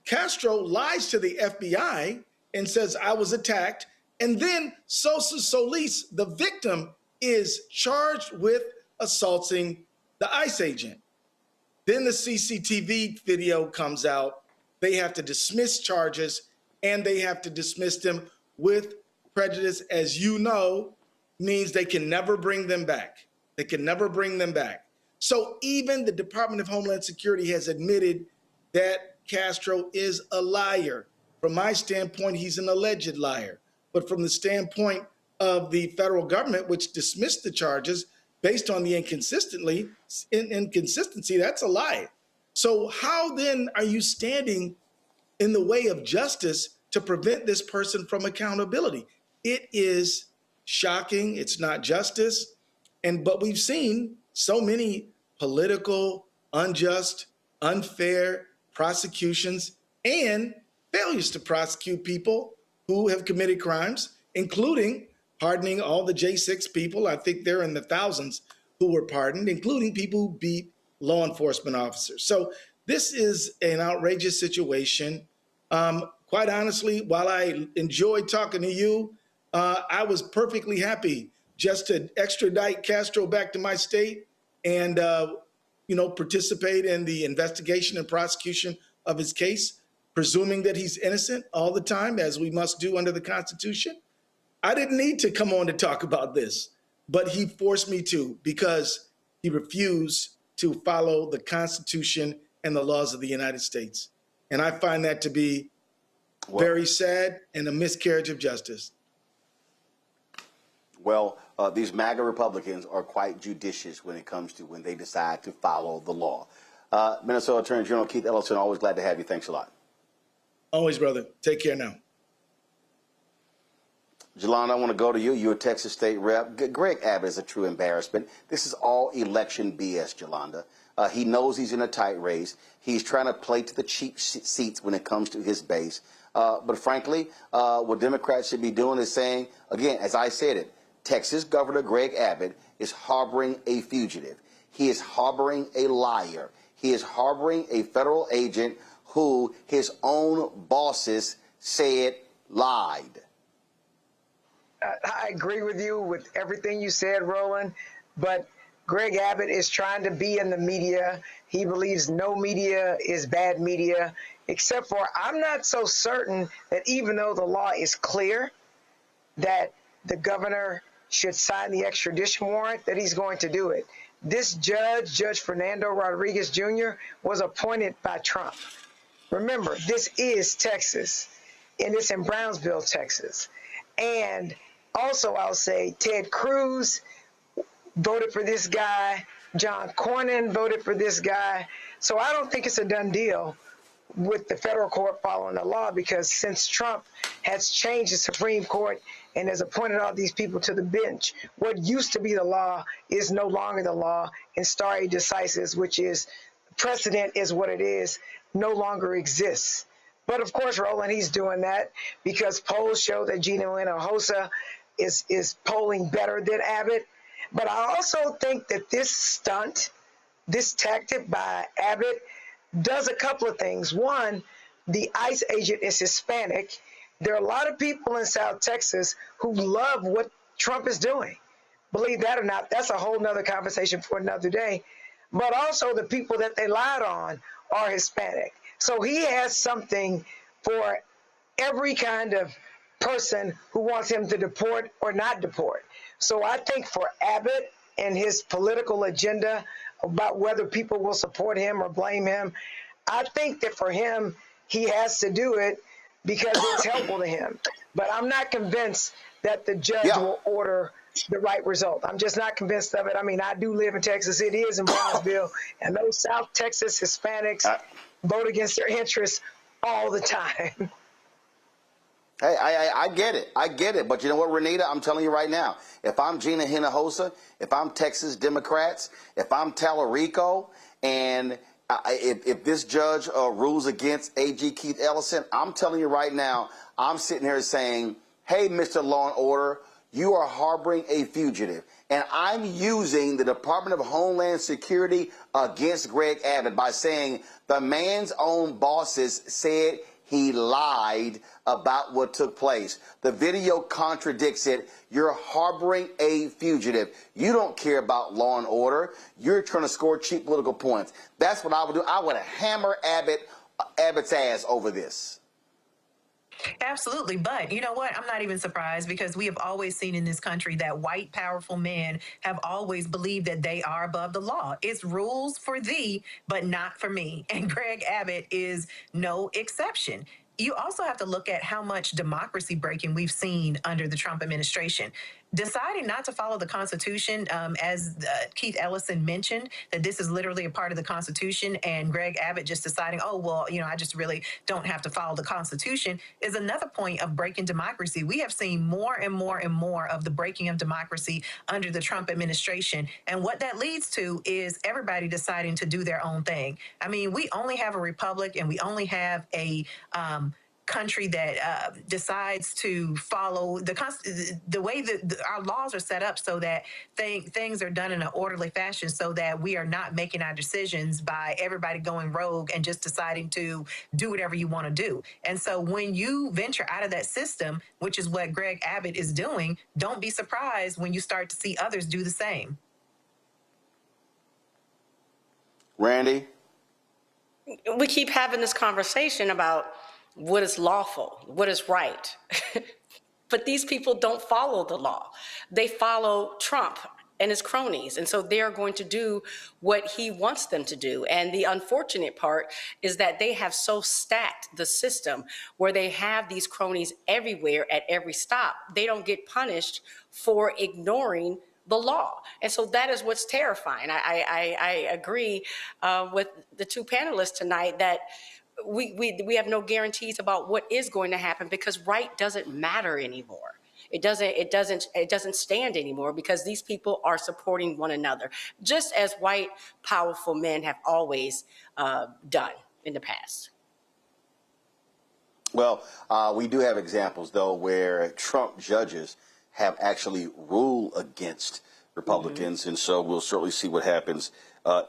Castro lies to the FBI and says, I was attacked. And then Sosa Solis, the victim, is charged with assaulting the ICE agent. Then the CCTV video comes out. They have to dismiss charges, and they have to dismiss them with prejudice, as you know, means they can never bring them back. They can never bring them back. So even the Department of Homeland Security has admitted that Castro is a liar. From my standpoint, he's an alleged liar. But from the standpoint of the federal government, which dismissed the charges based on the inconsistency, that's a lie. So how then are you standing in the way of justice to prevent this person from accountability? It is shocking. It's not justice. But we've seen so many political, unjust, unfair prosecutions and failures to prosecute people who have committed crimes, including pardoning all the J6 people. I think they're in the thousands who were pardoned, including people who beat law enforcement officers. So this is an outrageous situation. Quite honestly, while I enjoyed talking to you, I was perfectly happy just to extradite Castro back to my state and, participate in the investigation and prosecution of his case, presuming that he's innocent all the time, as we must do under the Constitution. I didn't need to come on to talk about this, but he forced me to because he refused to follow the Constitution and the laws of the United States. And I find that to be very sad and a miscarriage of justice. Well, these MAGA Republicans are quite judicious when it comes to when they decide to follow the law. Minnesota Attorney General Keith Ellison, always glad to have you. Thanks a lot. Always, brother. Take care now. Jelanda, I want to go to you. You're a Texas State rep. Greg Abbott is a true embarrassment. This is all election BS, Jelanda. He knows he's in a tight race. He's trying to play to the cheap seats when it comes to his base. But frankly, what Democrats should be doing is saying, again, as I said it, Texas Governor Greg Abbott is harboring a fugitive. He is harboring a liar. He is harboring a federal agent who his own bosses said lied. I agree with you with everything you said, Roland, but Greg Abbott is trying to be in the media. He believes no media is bad media, except for I'm not so certain that even though the law is clear that the governor should sign the extradition warrant, that he's going to do it. This judge, Judge Fernando Rodriguez Jr., was appointed by Trump. Remember, this is Texas, and it's in Brownsville, Texas. And also, I'll say Ted Cruz voted for this guy. John Cornyn voted for this guy. So I don't think it's a done deal with the federal court following the law, because since Trump has changed the Supreme Court and has appointed all these people to the bench, what used to be the law is no longer the law in stare decisis, which is precedent is what it is, no longer exists. But of course, Roland, he's doing that because polls show that Gina Hinojosa is polling better than Abbott. But I also think that this stunt, this tactic by Abbott, does a couple of things. One, the ICE agent is Hispanic. There are a lot of people in South Texas who love what Trump is doing. Believe that or not, that's a whole nother conversation for another day. But also the people that they lied on are Hispanic. So he has something for every kind of person who wants him to deport or not deport. So I think for Abbott and his political agenda about whether people will support him or blame him, I think that for him, he has to do it because it's helpful to him. But I'm not convinced that the judge will order the right result. I'm just not convinced of it. I mean, I do live in Texas. It is in Brownsville, and those South Texas Hispanics vote against their interests all the time. Hey, I get it. I get it. But you know what, Renita? I'm telling you right now, if I'm Gina Hinojosa, if I'm Texas Democrats, if I'm Tallarico, and if this judge rules against AG Keith Ellison, I'm telling you right now, I'm sitting here saying, hey, Mr. Law and Order, you are harboring a fugitive. And I'm using the Department of Homeland Security against Greg Abbott by saying the man's own bosses said he lied about what took place. The video contradicts it. You're harboring a fugitive. You don't care about law and order. You're trying to score cheap political points. That's what I would do. I would hammer Abbott's ass over this. Absolutely. But you know what? I'm not even surprised because we have always seen in this country that white, powerful men have always believed that they are above the law. It's rules for thee, but not for me. And Greg Abbott is no exception. You also have to look at how much democracy breaking we've seen under the Trump administration. Deciding not to follow the Constitution, as Keith Ellison mentioned, that this is literally a part of the Constitution, and Greg Abbott just deciding, oh, well, you know, I just really don't have to follow the Constitution, is another point of breaking democracy. We have seen more and more and more of the breaking of democracy under the Trump administration. And what that leads to is everybody deciding to do their own thing. I mean, we only have a republic and we only have a country that decides to follow the way that our laws are set up so that things are done in an orderly fashion so that we are not making our decisions by everybody going rogue and just deciding to do whatever you want to do. And so when you venture out of that system, which is what Greg Abbott is doing, don't be surprised when you start to see others do the same. Randy? We keep having this conversation about what is lawful, what is right. But these people don't follow the law. They follow Trump and his cronies. And so they're going to do what he wants them to do. And the unfortunate part is that they have so stacked the system where they have these cronies everywhere at every stop. They don't get punished for ignoring the law. And so that is what's terrifying. I agree with the two panelists tonight that we have no guarantees about what is going to happen because right doesn't matter anymore. It doesn't stand anymore because these people are supporting one another, just as white, powerful men have always done in the past. Well, we do have examples, though, where Trump judges have actually ruled against Republicans, and so we'll certainly see what happens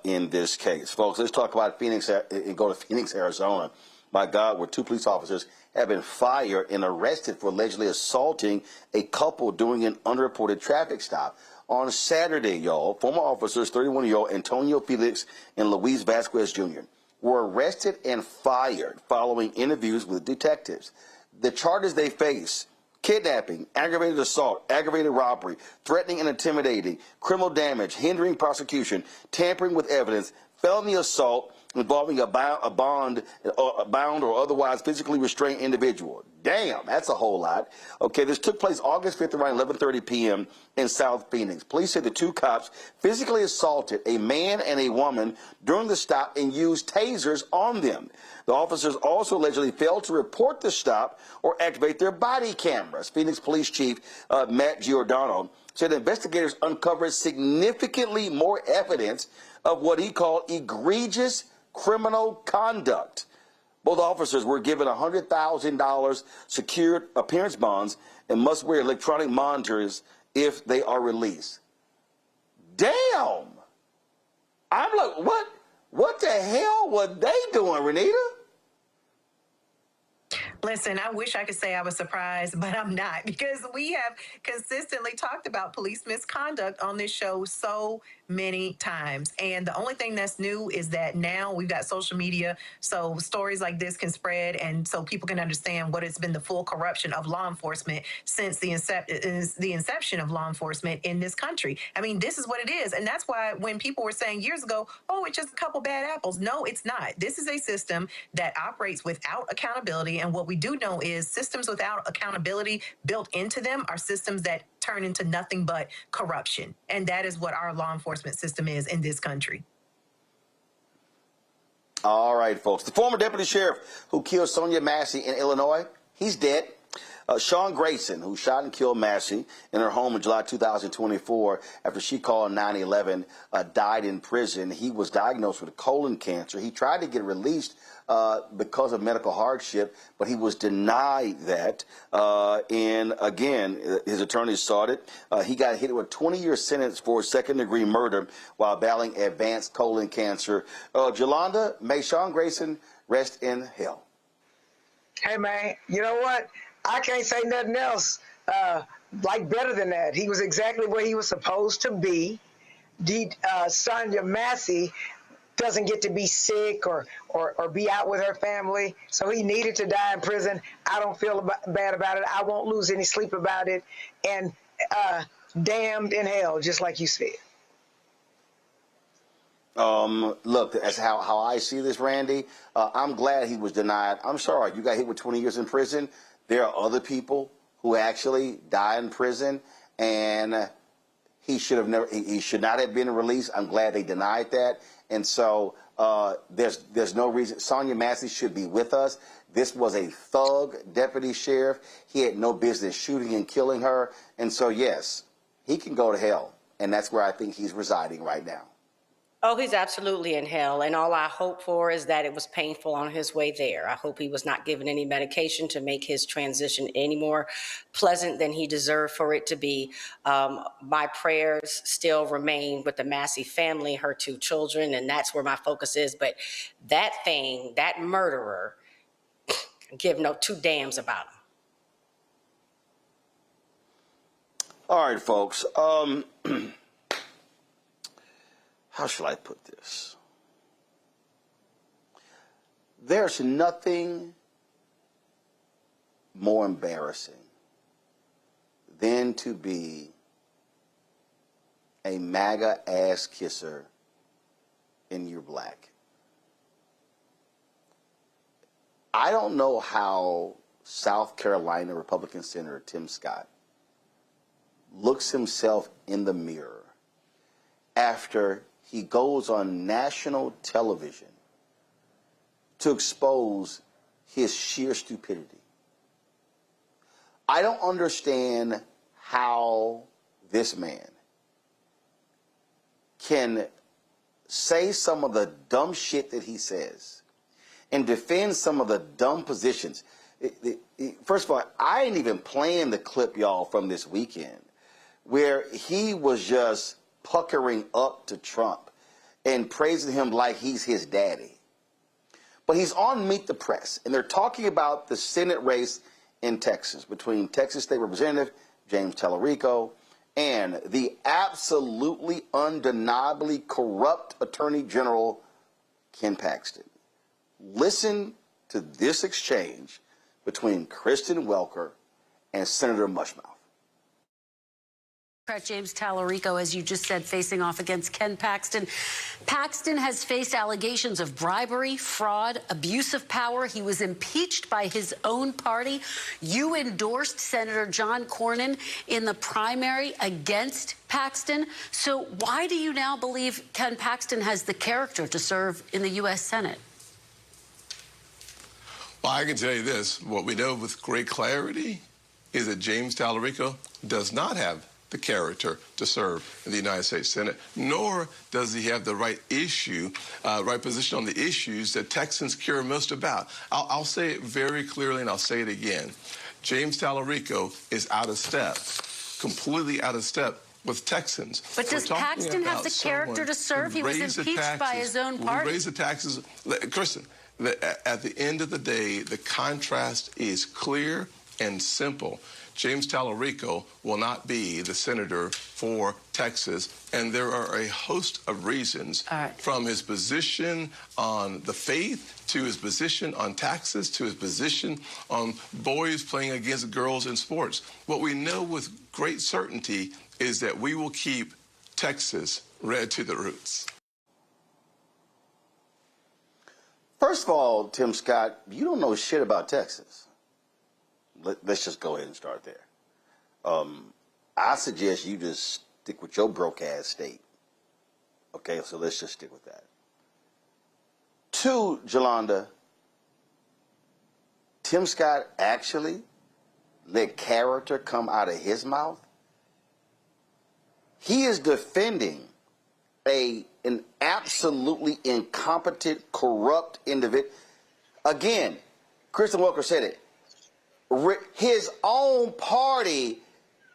in this case. Folks, let's talk about Phoenix and go to Phoenix, Arizona. My God, where two police officers have been fired and arrested for allegedly assaulting a couple during an unreported traffic stop. On Saturday, y'all, former officers 31-year-old Antonio Felix and Luis Vasquez Jr. were arrested and fired following interviews with detectives. The charges they face: kidnapping, aggravated assault, aggravated robbery, threatening and intimidating, criminal damage, hindering prosecution, tampering with evidence, felony assault involving a bound or otherwise physically restrained individual. Damn, that's a whole lot. Okay, this took place August 5th around 11:30 p.m. in South Phoenix. Police said the two cops physically assaulted a man and a woman during the stop and used tasers on them. The officers also allegedly failed to report the stop or activate their body cameras. Phoenix Police Chief Matt Giordano said investigators uncovered significantly more evidence of what he called egregious criminal conduct. Both officers were given $100,000 secured appearance bonds and must wear electronic monitors if they are released. Damn! I'm like, what the hell were they doing, Renita? Listen, I wish I could say I was surprised, but I'm not, because we have consistently talked about police misconduct on this show so many times. And the only thing that's new is that now we've got social media, so stories like this can spread, and so people can understand what has been the full corruption of law enforcement since the inception of law enforcement in this country. I mean, this is what it is. And that's why when people were saying years ago, oh, it's just a couple bad apples. No, it's not. This is a system that operates without accountability. And what we do know is systems without accountability built into them are systems that turn into nothing but corruption. And that is what our law enforcement system is in this country. All right, folks. The former deputy sheriff who killed Sonia Massey in Illinois, he's dead. Sean Grayson, who shot and killed Massey in her home in July 2024 after she called 911, died in prison. He was diagnosed with colon cancer. He tried to get released because of medical hardship, but he was denied that. And again, his attorney sought it. He got hit with a 20-year sentence for second-degree murder while battling advanced colon cancer. Jolanda, may Sean Grayson rest in hell. Hey, man, you know what? I can't say nothing else like better than that. He was exactly where he was supposed to be. Sonia Massey doesn't get to be sick or be out with her family, so he needed to die in prison. I don't feel bad about it. I won't lose any sleep about it. And damned in hell, just like you said. Look, that's how I see this, Randy. I'm glad he was denied. I'm sorry, you got hit with 20 years in prison. There are other people who actually die in prison, and he should not have been released. I'm glad they denied that. And so there's no reason. Sonia Massey should be with us. This was a thug deputy sheriff. He had no business shooting and killing her. And so, yes, he can go to hell. And that's where I think he's residing right now. Oh, he's absolutely in hell. And all I hope for is that it was painful on his way there. I hope he was not given any medication to make his transition any more pleasant than he deserved for it to be. My prayers still remain with the Massey family, her 2 children, and that's where my focus is. But that murderer, give no 2 damns about him. All right, folks. How shall I put this? There's nothing more embarrassing than to be a MAGA ass kisser and you're black. I don't know how South Carolina Republican Senator Tim Scott looks himself in the mirror after he goes on national television to expose his sheer stupidity. I don't understand how this man can say some of the dumb shit that he says and defend some of the dumb positions. First of all, I ain't even playing the clip, y'all, from this weekend where he was just puckering up to Trump and praising him like he's his daddy. But he's on Meet the Press, and they're talking about the Senate race in Texas between Texas State Representative James Tallarico and the absolutely undeniably corrupt Attorney General Ken Paxton. Listen to this exchange between Kristen Welker and Senator Mushmouth. James Tallarico, as you just said, facing off against Ken Paxton. Paxton has faced allegations of bribery, fraud, abuse of power. He was impeached by his own party. You endorsed Senator John Cornyn in the primary against Paxton. So why do you now believe Ken Paxton has the character to serve in the U.S. Senate? Well, I can tell you this. What we know with great clarity is that James Tallarico does not have the character to serve in the United States Senate, nor does he have the right position on the issues that Texans care most about. I'll say it very clearly, and I'll say it again. James Tallarico is out of step, completely out of step with Texans. But does Paxton have the character to serve? He was impeached by his own party. Raise the taxes. Kristen, at the end of the day, the contrast is clear and simple. James Tallarico will not be the senator for Texas, and there are a host of reasons, from his position on the faith to his position on taxes to his position on boys playing against girls in sports. What we know with great certainty is that we will keep Texas red to the roots. First of all, Tim Scott, you don't know shit about Texas. Let's just go ahead and start there. I suggest you just stick with your broke-ass state. Okay, so let's just stick with that. 2, Jolanda, Tim Scott actually let character come out of his mouth. He is defending an absolutely incompetent, corrupt individual. Again, Kristen Welker said it. His own party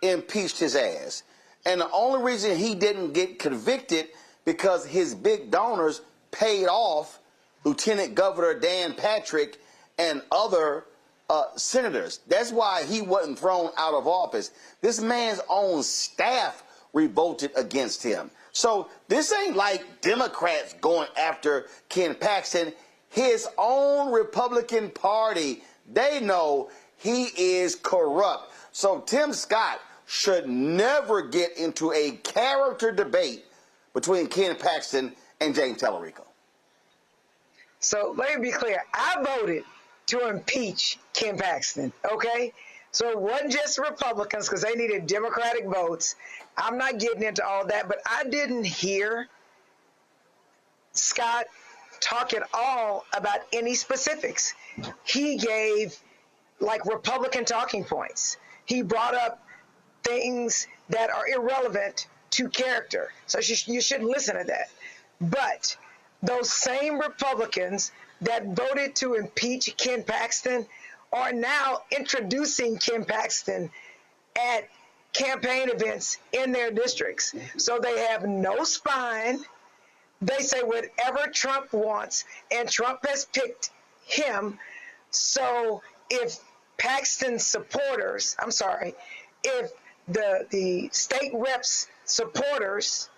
impeached his ass. And the only reason he didn't get convicted because his big donors paid off Lieutenant Governor Dan Patrick and other senators. That's why he wasn't thrown out of office. This man's own staff revolted against him. So this ain't like Democrats going after Ken Paxton. His own Republican Party, they know he is corrupt. So Tim Scott should never get into a character debate between Ken Paxton and James Tallarico. So let me be clear. I voted to impeach Ken Paxton, okay? So it wasn't just Republicans because they needed Democratic votes. I'm not getting into all that, but I didn't hear Scott talk at all about any specifics. He gave like Republican talking points. He brought up things that are irrelevant to character. So you shouldn't listen to that. But those same Republicans that voted to impeach Ken Paxton are now introducing Ken Paxton at campaign events in their districts. So they have no spine. They say whatever Trump wants, and Trump has picked him. So if Paxton's supporters, if the state reps supporters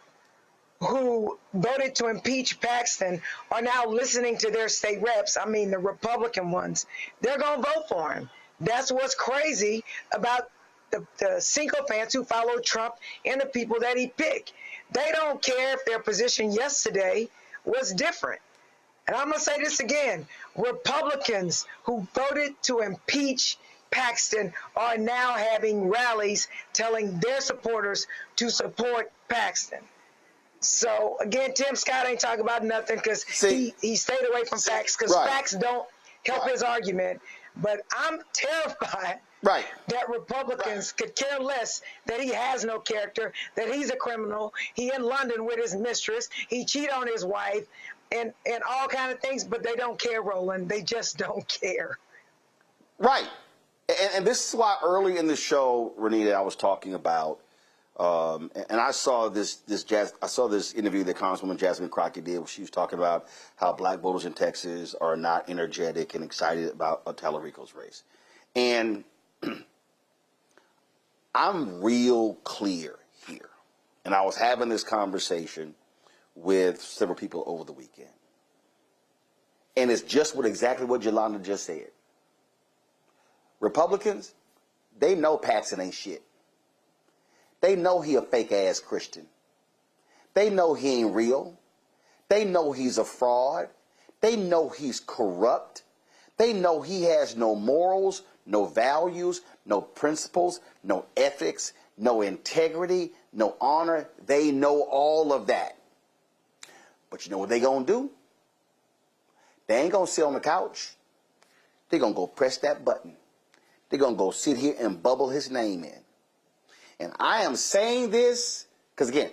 who voted to impeach Paxton are now listening to their state reps, the Republican ones, they're going to vote for him. That's what's crazy about the sycophants who follow Trump and the people that he picked. They don't care if their position yesterday was different. And I'm going to say this again. Republicans who voted to impeach Paxton are now having rallies telling their supporters to support Paxton. So, again, Tim Scott ain't talking about nothing because he stayed away from facts because facts don't help his argument. But I'm terrified that Republicans could care less that he has no character, that he's a criminal, he in London with his mistress, he cheated on his wife, and all kind of things, but they don't care, Roland. They just don't care. Right. And this is why early in the show, Renita, I was talking about, and I saw this interview that Congresswoman Jasmine Crockett did where she was talking about how black voters in Texas are not energetic and excited about Tallarico's race. And I'm real clear here. And I was having this conversation with several people over the weekend. And it's just exactly what Jolanda just said. Republicans, they know Paxton ain't shit. They know he a fake-ass Christian. They know he ain't real. They know he's a fraud. They know he's corrupt. They know he has no morals, no values, no principles, no ethics, no integrity, no honor. They know all of that. But you know what they gonna do? They ain't gonna sit on the couch. They're gonna go press that button. They're gonna go sit here and bubble his name in. And I am saying this because, again,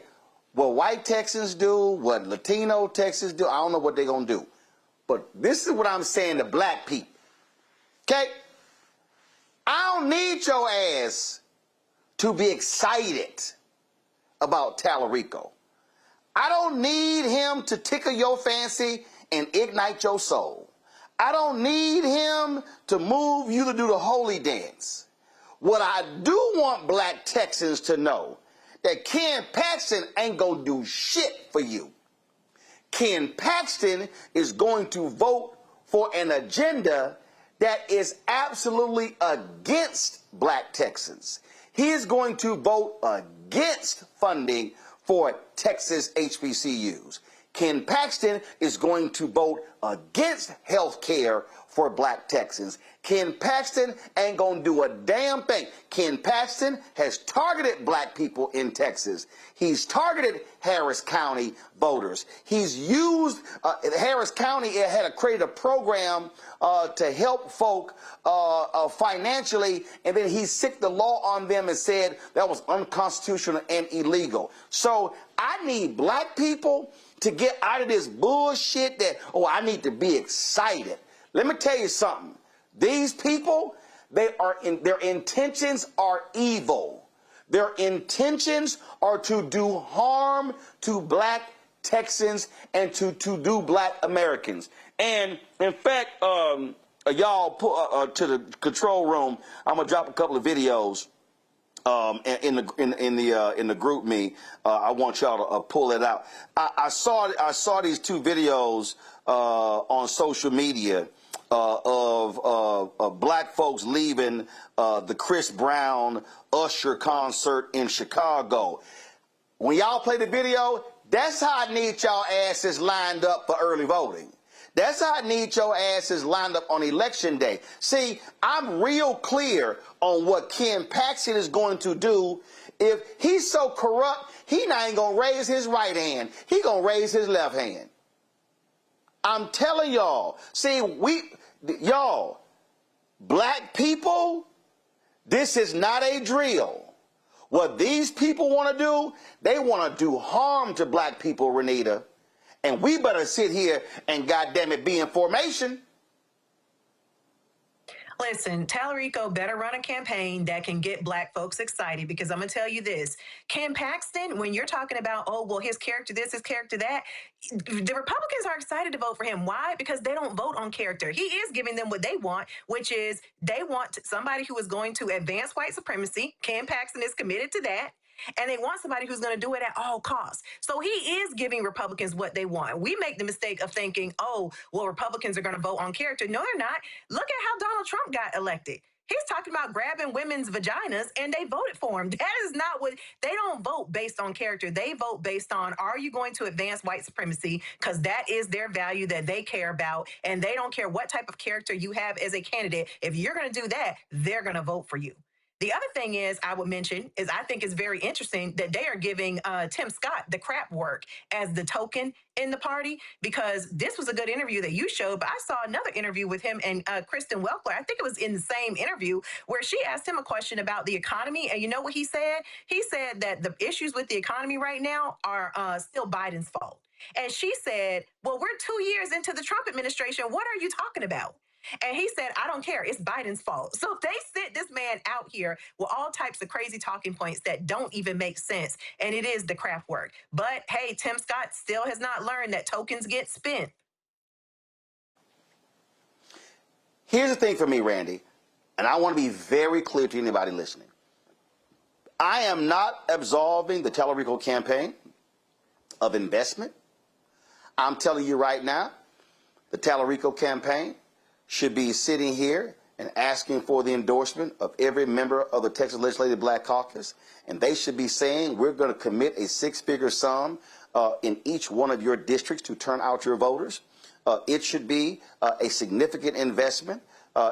what white Texans do, what Latino Texans do, I don't know what they're going to do. But this is what I'm saying to black people. Okay? I don't need your ass to be excited about Tallarico. I don't need him to tickle your fancy and ignite your soul. I don't need him to move you to do the holy dance. What I do want black Texans to know, that Ken Paxton ain't gonna do shit for you. Ken Paxton is going to vote for an agenda that is absolutely against black Texans. He is going to vote against funding for Texas HBCUs. Ken Paxton is going to vote against health care for black Texans. Ken Paxton ain't gonna do a damn thing. Ken Paxton has targeted black people in Texas. He's targeted Harris County voters. He's used, Harris County had created a program to help folk financially, and then he sicked the law on them and said that was unconstitutional and illegal. So I need black people to get out of this bullshit that, oh, I need to be excited. Let me tell you something. These people, their intentions are evil. Their intentions are to do harm to black Texans and to do black Americans. And in fact, y'all pull to the control room, I'm gonna drop a couple of videos in the group me. I want y'all to pull it out. I saw these two videos on social media of black folks leaving the Chris Brown Usher concert in Chicago. When y'all play the video, that's how I need y'all asses lined up for early voting. That's how I need your asses lined up on election day. See, I'm real clear on what Ken Paxton is going to do. If he's so corrupt, he not ain't going to raise his right hand. He going to raise his left hand. I'm telling y'all. See, y'all, black people, this is not a drill. What these people want to do, they want to do harm to black people, Renita. And we better sit here and, goddamn it, be in formation. Listen, Tallarico better run a campaign that can get black folks excited, because I'm going to tell you this. Ken Paxton, when you're talking about, oh, well, his character this, his character that, the Republicans are excited to vote for him. Why? Because they don't vote on character. He is giving them what they want, which is they want somebody who is going to advance white supremacy. Ken Paxton is committed to that. And they want somebody who's going to do it at all costs. So he is giving Republicans what they want. We make the mistake of thinking, oh, well, Republicans are going to vote on character. No, they're not. Look at how Donald Trump got elected. He's talking about grabbing women's vaginas, and they voted for him. That is not what, they don't vote based on character. They vote based on, are you going to advance white supremacy? Because that is their value that they care about, and they don't care what type of character you have as a candidate. If you're going to do that, they're going to vote for you. The other thing is, I would mention, is I think it's very interesting that they are giving Tim Scott the crap work as the token in the party, because this was a good interview that you showed, but I saw another interview with him and Kristen Welker. I think it was in the same interview where she asked him a question about the economy, and you know what he said? He said that the issues with the economy right now are still Biden's fault. And she said, well, we're 2 years into the Trump administration. What are you talking about? And he said, I don't care. It's Biden's fault. So they sent this man out here with all types of crazy talking points that don't even make sense. And it is the crap work. But hey, Tim Scott still has not learned that tokens get spent. Here's the thing for me, Randy, and I want to be very clear to anybody listening. I am not absolving the Tallarico campaign of investment. I'm telling you right now, the Tallarico campaign should be sitting here and asking for the endorsement of every member of the Texas Legislative Black Caucus, and they should be saying we're going to commit a six-figure sum in each one of your districts to turn out your voters. It should be a significant investment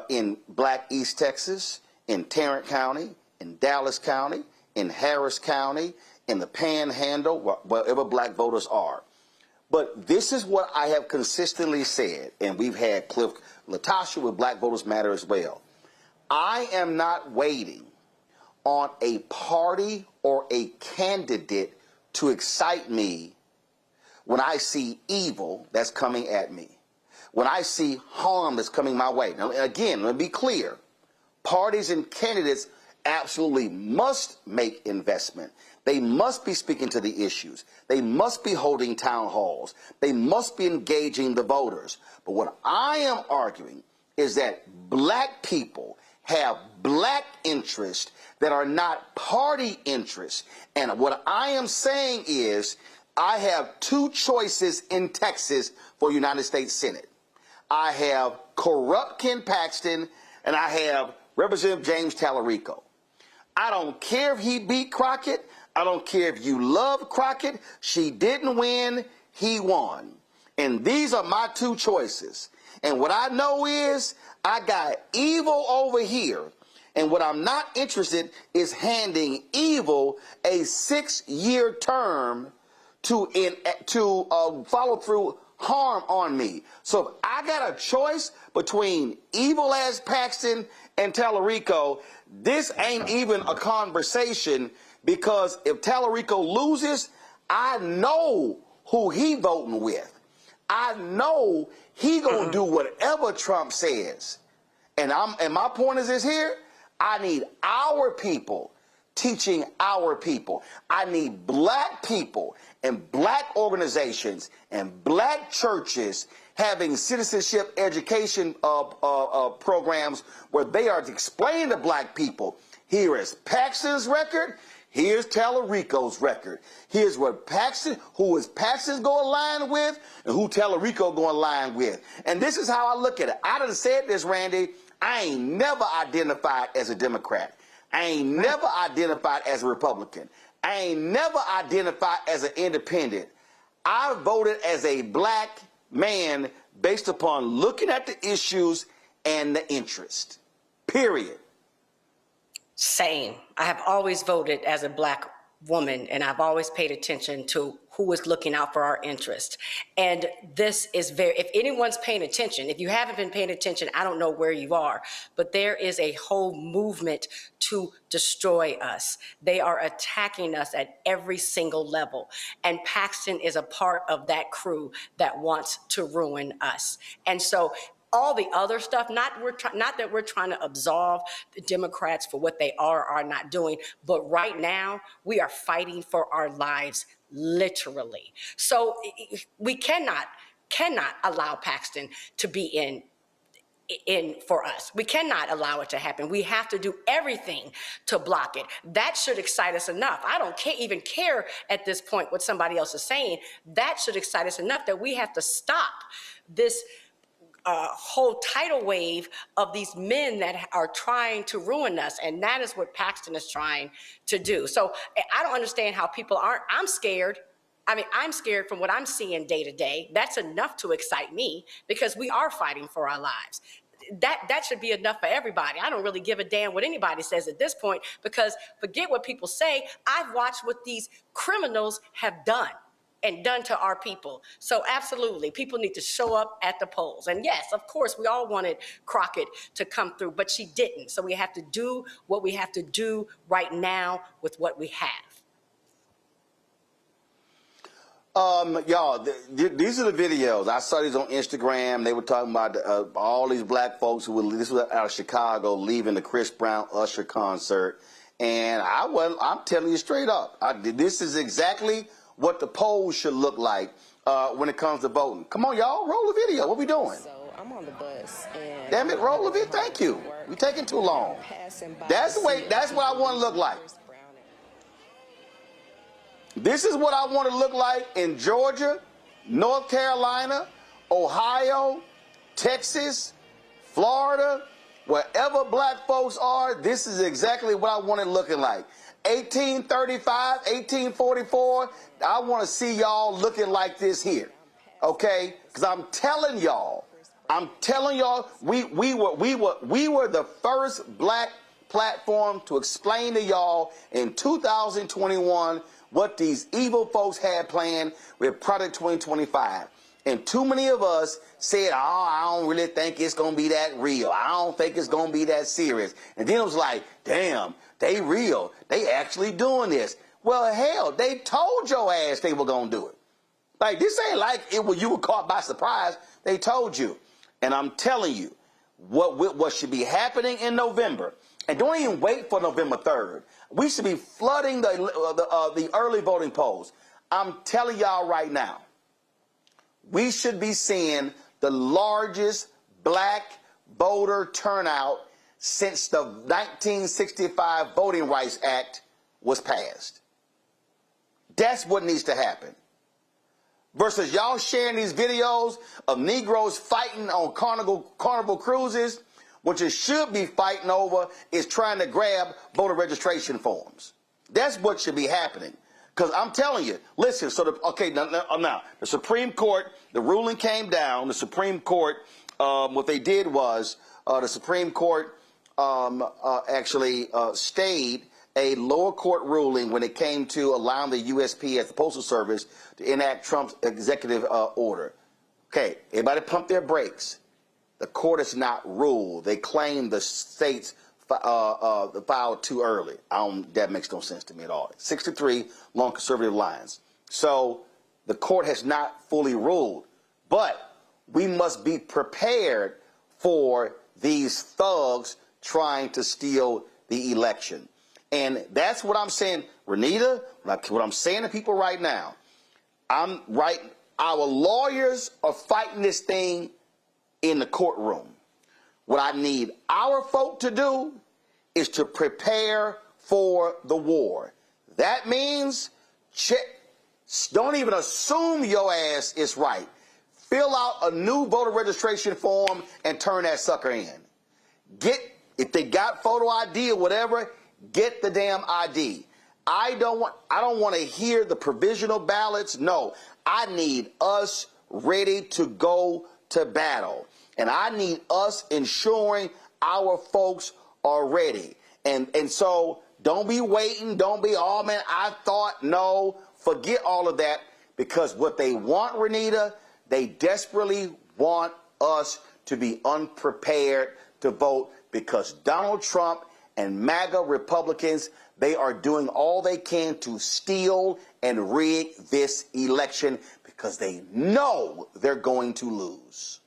in Black East Texas, in Tarrant County, in Dallas County, in Harris County, in the Panhandle, wherever black voters are. But this is what I have consistently said, and we've had Cliff Latasha with Black Voters Matter as well. I am not waiting on a party or a candidate to excite me when I see evil that's coming at me, when I see harm that's coming my way. Now, again, let me be clear. Parties and candidates absolutely must make investment. They must be speaking to the issues. They must be holding town halls. They must be engaging the voters. But what I am arguing is that black people have black interests that are not party interests. And what I am saying is I have two choices in Texas for United States Senate. I have corrupt Ken Paxton and I have Representative James Tallarico. I don't care if he beat Crockett. I don't care if you love Crockett. She didn't win. He won. And these are my two choices. And what I know is I got evil over here. And what I'm not interested is handing evil a 6-year term to follow through harm on me. So if I got a choice between evil as Paxton and Tallarico, this ain't even a conversation, because if Tallarico loses, I know who he voting with. I know he gonna do whatever Trump says. And my point is this here, I need our people teaching our people. I need black people and black organizations and black churches having citizenship education programs where they are explaining to black people, here is Paxton's record, here's Tallarico's record. Here's what who is Paxton's going to align with and who Tallarico going to align with. And this is how I look at it. I done said this, Randy, I ain't never identified as a Democrat. I ain't never identified as a Republican. I ain't never identified as an independent. I voted as a black man based upon looking at the issues and the interest. Period. Same. I have always voted as a black woman, and I've always paid attention to who is looking out for our interest. And this is if anyone's paying attention, if you haven't been paying attention, I don't know where you are, but there is a whole movement to destroy us. They are attacking us at every single level. And Paxton is a part of that crew that wants to ruin us. And so all the other stuff, not that we're trying to absolve the Democrats for what they are not doing, but right now we are fighting for our lives, literally. So we cannot allow Paxton to be in for us. We cannot allow it to happen. We have to do everything to block it. That should excite us enough. I don't even care at this point what somebody else is saying. That should excite us enough that we have to stop this whole tidal wave of these men that are trying to ruin us. And that is what Paxton is trying to do. So I don't understand how people aren't. I'm scared. I mean, I'm scared from what I'm seeing day to day. That's enough to excite me because we are fighting for our lives. That should be enough for everybody. I don't really give a damn what anybody says at this point, because forget what people say. I've watched what these criminals have done to our people. So absolutely, people need to show up at the polls. And yes, of course, we all wanted Crockett to come through, but she didn't. So we have to do what we have to do right now with what we have. Y'all, these are the videos. I saw these on Instagram. They were talking about all these black folks this was out of Chicago, leaving the Chris Brown Usher concert. And I'm telling you straight up, this is exactly what the polls should look like when it comes to voting. Come on, y'all, roll the video. What we doing? So I'm on the bus. And damn it, roll the video. Thank you. We taking too long. That's the way. That's what I want to look like. This is what I want to look like in Georgia, North Carolina, Ohio, Texas, Florida, wherever black folks are. This is exactly what I want it looking like. 1835, 1844, I want to see y'all looking like this here, okay? Because I'm telling y'all, we were the first black platform to explain to y'all in 2021 what these evil folks had planned with Project 2025. And too many of us said, oh, I don't really think it's going to be that real. I don't think it's going to be that serious. And then it was like, damn, they real. They actually doing this. Well, hell, they told your ass they were going to do it. Like, this ain't like you were caught by surprise. They told you. And I'm telling you, what should be happening in November, and don't even wait for November 3rd. We should be flooding the early voting polls. I'm telling y'all right now, we should be seeing the largest black voter turnout since the 1965 Voting Rights Act was passed. That's what needs to happen. Versus y'all sharing these videos of Negroes fighting on Carnival cruises, what you should be fighting over is trying to grab voter registration forms. That's what should be happening. Because I'm telling you, listen, so now, the Supreme Court, the ruling came down. The Supreme Court, what they did was, the Supreme Court actually stayed a lower court ruling when it came to allowing the USPS, the Postal Service, to enact Trump's executive order. Okay, everybody pump their brakes. The court has not ruled. They claim the states filed too early. That makes no sense to me at all. 63 long conservative lines. So the court has not fully ruled. But we must be prepared for these thugs trying to steal the election. And that's what I'm saying, Renita, what I'm saying to people right now. Our lawyers are fighting this thing in the courtroom. What I need our folk to do is to prepare for the war. That means don't even assume your ass is right. Fill out a new voter registration form and turn that sucker in. If they got photo ID or whatever, get the damn ID. I don't want to hear the provisional ballots. No, I need us ready to go to battle. And I need us ensuring our folks are ready. And so don't be waiting. Don't be, oh, man, I thought. No, forget all of that. Because what they want, Renita, they desperately want us to be unprepared to vote because Donald Trump and MAGA Republicans, they are doing all they can to steal and rig this election because they know they're going to lose.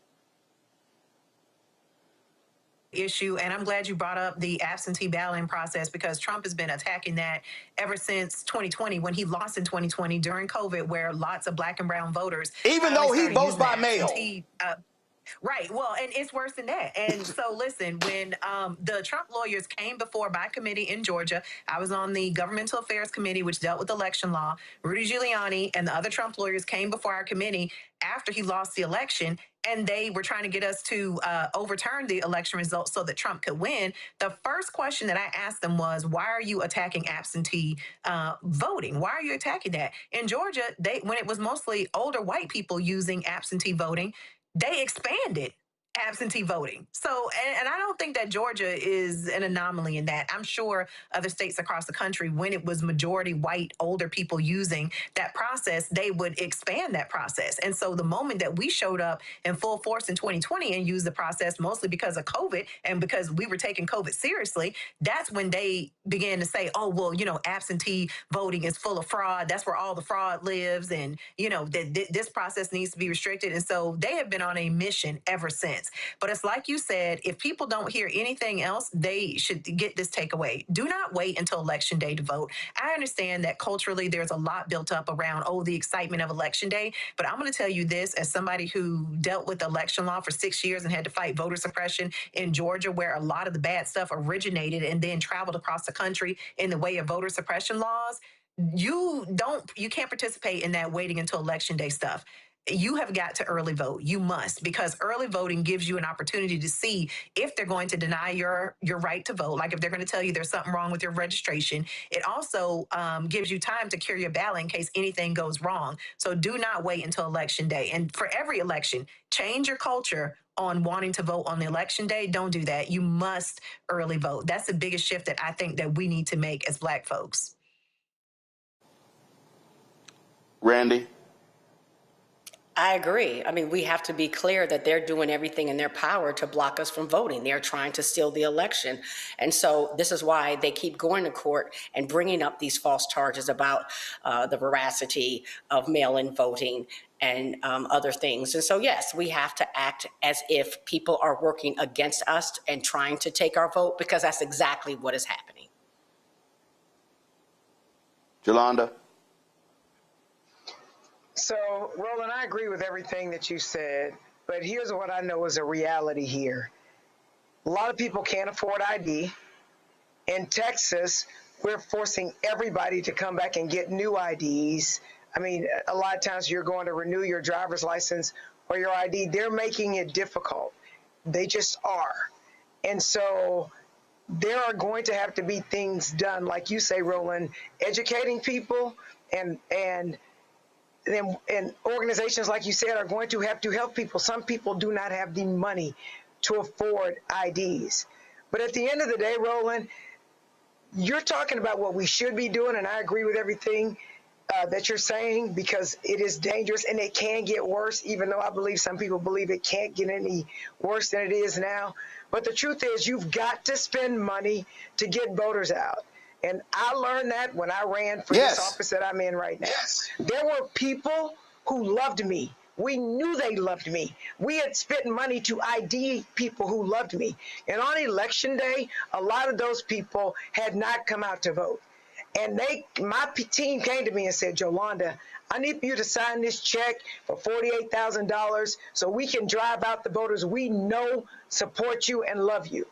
Issue, and I'm glad you brought up the absentee balloting process because Trump has been attacking that ever since 2020 when he lost in 2020 during COVID, where lots of black and brown voters, even though he votes by mail. Right. Well, and it's worse than that. And so, listen, when the Trump lawyers came before my committee in Georgia, I was on the Governmental Affairs Committee, which dealt with election law. Rudy Giuliani and the other Trump lawyers came before our committee after he lost the election, and they were trying to get us to overturn the election results so that Trump could win. The first question that I asked them was, why are you attacking absentee voting? Why are you attacking that? In Georgia, when it was mostly older white people using absentee voting, they expanded absentee voting. So, and I don't think that Georgia is an anomaly in that. I'm sure other states across the country, when it was majority white, older people using that process, they would expand that process. And so the moment that we showed up in full force in 2020 and used the process mostly because of COVID and because we were taking COVID seriously, that's when they began to say, oh, well, absentee voting is full of fraud. That's where all the fraud lives. And, this process needs to be restricted. And so they have been on a mission ever since. But it's like you said, if people don't hear anything else, they should get this takeaway. Do not wait until Election Day to vote. I understand that culturally there's a lot built up around, the excitement of Election Day. But I'm going to tell you this as somebody who dealt with election law for 6 years and had to fight voter suppression in Georgia, where a lot of the bad stuff originated and then traveled across the country in the way of voter suppression laws. You can't participate in that waiting until Election Day stuff. You have got to early vote. You must, because early voting gives you an opportunity to see if they're going to deny your right to vote, like if they're going to tell you there's something wrong with your registration. It also gives you time to cure your ballot in case anything goes wrong. So do not wait until Election Day. And for every election, change your culture on wanting to vote on the election day. Don't do that. You must early vote. That's the biggest shift that I think that we need to make as Black folks. Randy? I agree. I mean, we have to be clear that they're doing everything in their power to block us from voting. They're trying to steal the election. And so this is why they keep going to court and bringing up these false charges about the veracity of mail-in voting and other things. And so, yes, we have to act as if people are working against us and trying to take our vote, because that's exactly what is happening. Yolanda? So, Roland, I agree with everything that you said, but here's what I know is a reality here. A lot of people can't afford ID. In Texas, we're forcing everybody to come back and get new IDs. I mean, a lot of times you're going to renew your driver's license or your ID. They're making it difficult. They just are. And so there are going to have to be things done, like you say, Roland, educating people and organizations, like you said, are going to have to help people. Some people do not have the money to afford IDs. But at the end of the day, Roland, you're talking about what we should be doing, and I agree with everything that you're saying, because it is dangerous and it can get worse, even though I believe some people believe it can't get any worse than it is now. But the truth is, you've got to spend money to get voters out. And I learned that when I ran for this office that I'm in right now. There were people who loved me. We knew they loved me. We had spent money to ID people who loved me. And on election day, a lot of those people had not come out to vote. And my team came to me and said, Yolanda, I need you to sign this check for $48,000 so we can drive out the voters we know support you and love you.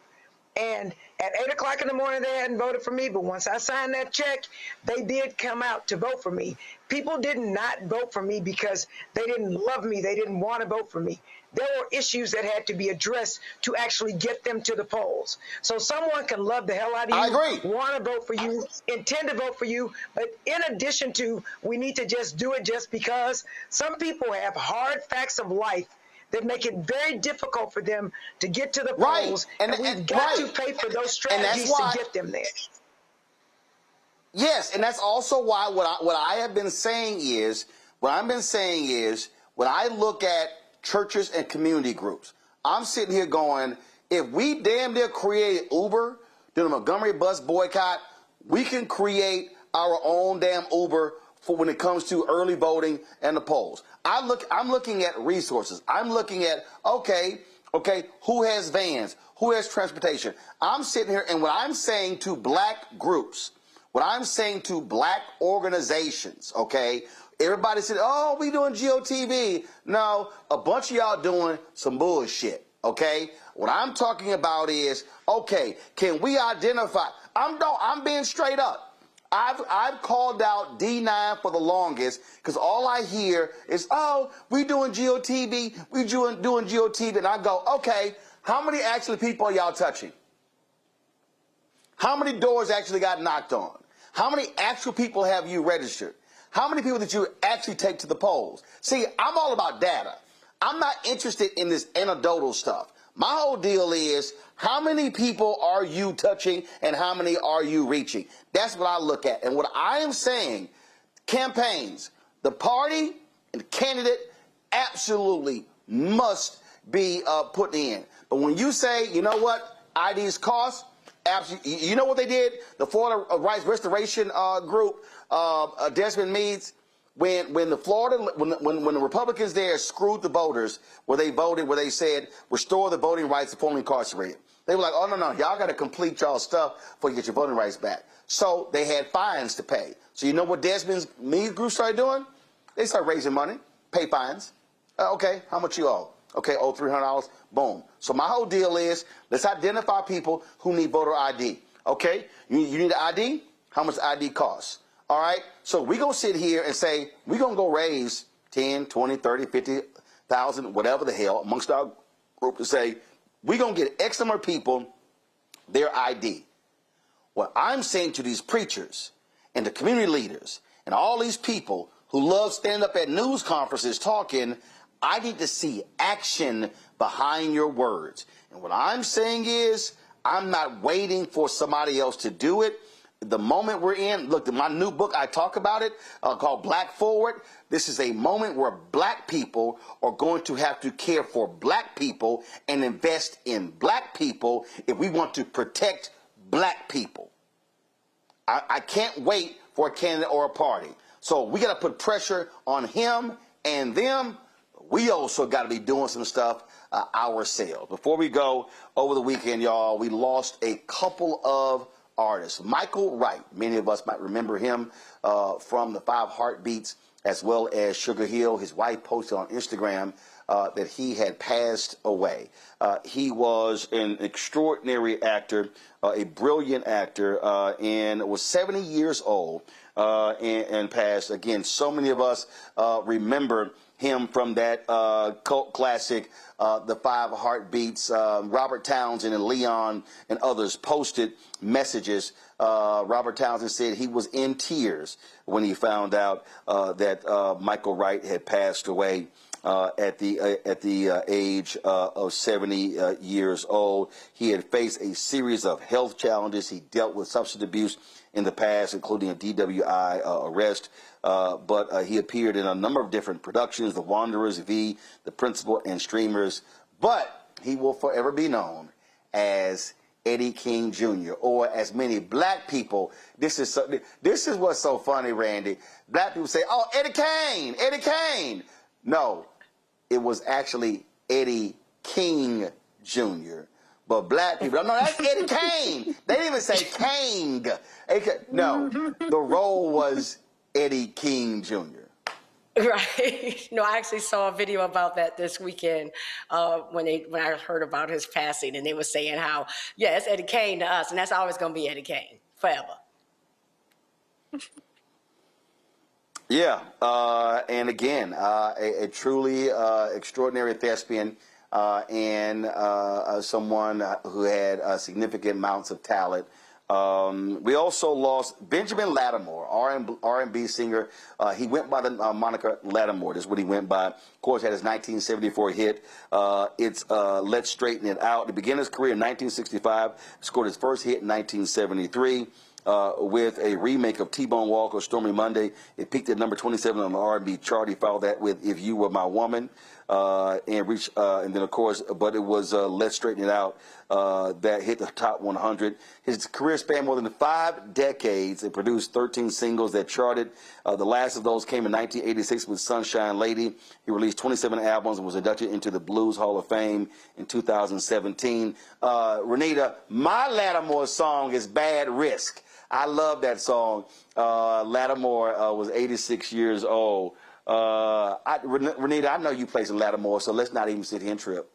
And at 8 o'clock in the morning, they hadn't voted for me. But once I signed that check, they did come out to vote for me. People did not vote for me because they didn't love me. They didn't want to vote for me. There were issues that had to be addressed to actually get them to the polls. So someone can love the hell out of you, I agree, want to vote for you, intend to vote for you. But in addition to, we need to just do it just because. Some people have hard facts of life that make it very difficult for them to get to the polls, and we've got to pay for those strategies to get them there. Yes, and that's also why what I have been saying is, when I look at churches and community groups, I'm sitting here going, if we damn near create Uber, do the Montgomery bus boycott, we can create our own damn Uber for when it comes to early voting and the polls. I'm looking at resources. I'm looking at, okay, who has vans? Who has transportation? I'm sitting here, and what I'm saying to black groups, what I'm saying to black organizations, okay, everybody said, oh, we doing GOTV. No, a bunch of y'all doing some bullshit, okay? What I'm talking about is, okay, can we identify? I'm being straight up. I've called out D9 for the longest because all I hear is, oh, we doing GOTV, we doing GOTV, and I go, okay, how many actually people are y'all touching? How many doors actually got knocked on? How many actual people have you registered? How many people did you actually take to the polls? See, I'm all about data. I'm not interested in this anecdotal stuff. My whole deal is, how many people are you touching and how many are you reaching? That's what I look at. And what I am saying, campaigns, the party and the candidate absolutely must be put in. But when you say, you know what, IDs cost, absolutely. You know what they did? The Florida Rights Restoration Group, Desmond Meads, when the Republicans there screwed the voters, where they voted, where they said restore the voting rights of formerly incarcerated. They were like, oh, no, y'all got to complete y'all stuff before you get your voting rights back. So they had fines to pay. So you know what Desmond Meads group started doing? They started raising money, pay fines. Okay, how much you owe? Okay, owe $300. Boom. So my whole deal is, let's identify people who need voter ID. Okay, you need an ID? How much ID costs? All right, so we're going to sit here and say, we're going to go raise 10, 20, 30, 50,000, whatever the hell, amongst our group to say, we're going to get X number of people their ID. What I'm saying to these preachers and the community leaders and all these people who love standing up at news conferences talking, I need to see action behind your words. And what I'm saying is, I'm not waiting for somebody else to do it. the moment we're in, look, my new book, I talk about it, called Black Forward. This is a moment where black people are going to have to care for black people and invest in black people if we want to protect black people. I can't wait for a candidate or a party. So we got to put pressure on him and them. We also got to be doing some stuff ourselves. Before we go, over the weekend, y'all, we lost a couple of artists. Michael Wright, many of us might remember him from the 5 Heartbeats, as well as Sugar Hill. His wife posted on Instagram that he had passed away. He was an extraordinary actor, a brilliant actor, and was 70 years old and passed. Again, so many of us remember him from that cult classic, The 5 Heartbeats. Robert Townsend and Leon and others posted messages. Robert Townsend said he was in tears when he found out that Michael Wright had passed away at the age of 70 years old. He had faced a series of health challenges. He dealt with substance abuse in the past, including a DWI arrest. But he appeared in a number of different productions, The Wanderers, V, The Principal, and Streamers. But he will forever be known as Eddie King Jr., or as many black people. This is what's so funny, Randy. Black people say, "Oh, Eddie Kane, Eddie Kane." No, it was actually Eddie King Jr. But black people, no, that's Eddie Kane. They didn't even say Kang. No, the role was Eddie King Jr. Right. No, I actually saw a video about that this weekend when I heard about his passing, and they were saying how, yeah, it's Eddie Kane to us, and that's always going to be Eddie Kane forever. Yeah, and again, a truly extraordinary thespian and someone who had significant amounts of talent. We also lost Benjamin Lattimore, R&B singer. He went by the moniker Lattimore. That's what he went by. Of course, had his 1974 hit. It's Let's Straighten It Out. He began his career in 1965, scored his first hit in 1973. With a remake of T-Bone Walker's Stormy Monday. It peaked at number 27 on the R&B chart. He followed that with If You Were My Woman, and reached, and then of course, but it was Let's Straighten It Out that hit the top 100. His career spanned more than 5 decades and produced 13 singles that charted. The last of those came in 1986 with Sunshine Lady. He released 27 albums and was inducted into the Blues Hall of Fame in 2017. Renita, my Lattimore song is Bad Risk. I love that song. Lattimore was 86 years old. Renita, I know you play some Lattimore, so let's not even sit here and trip.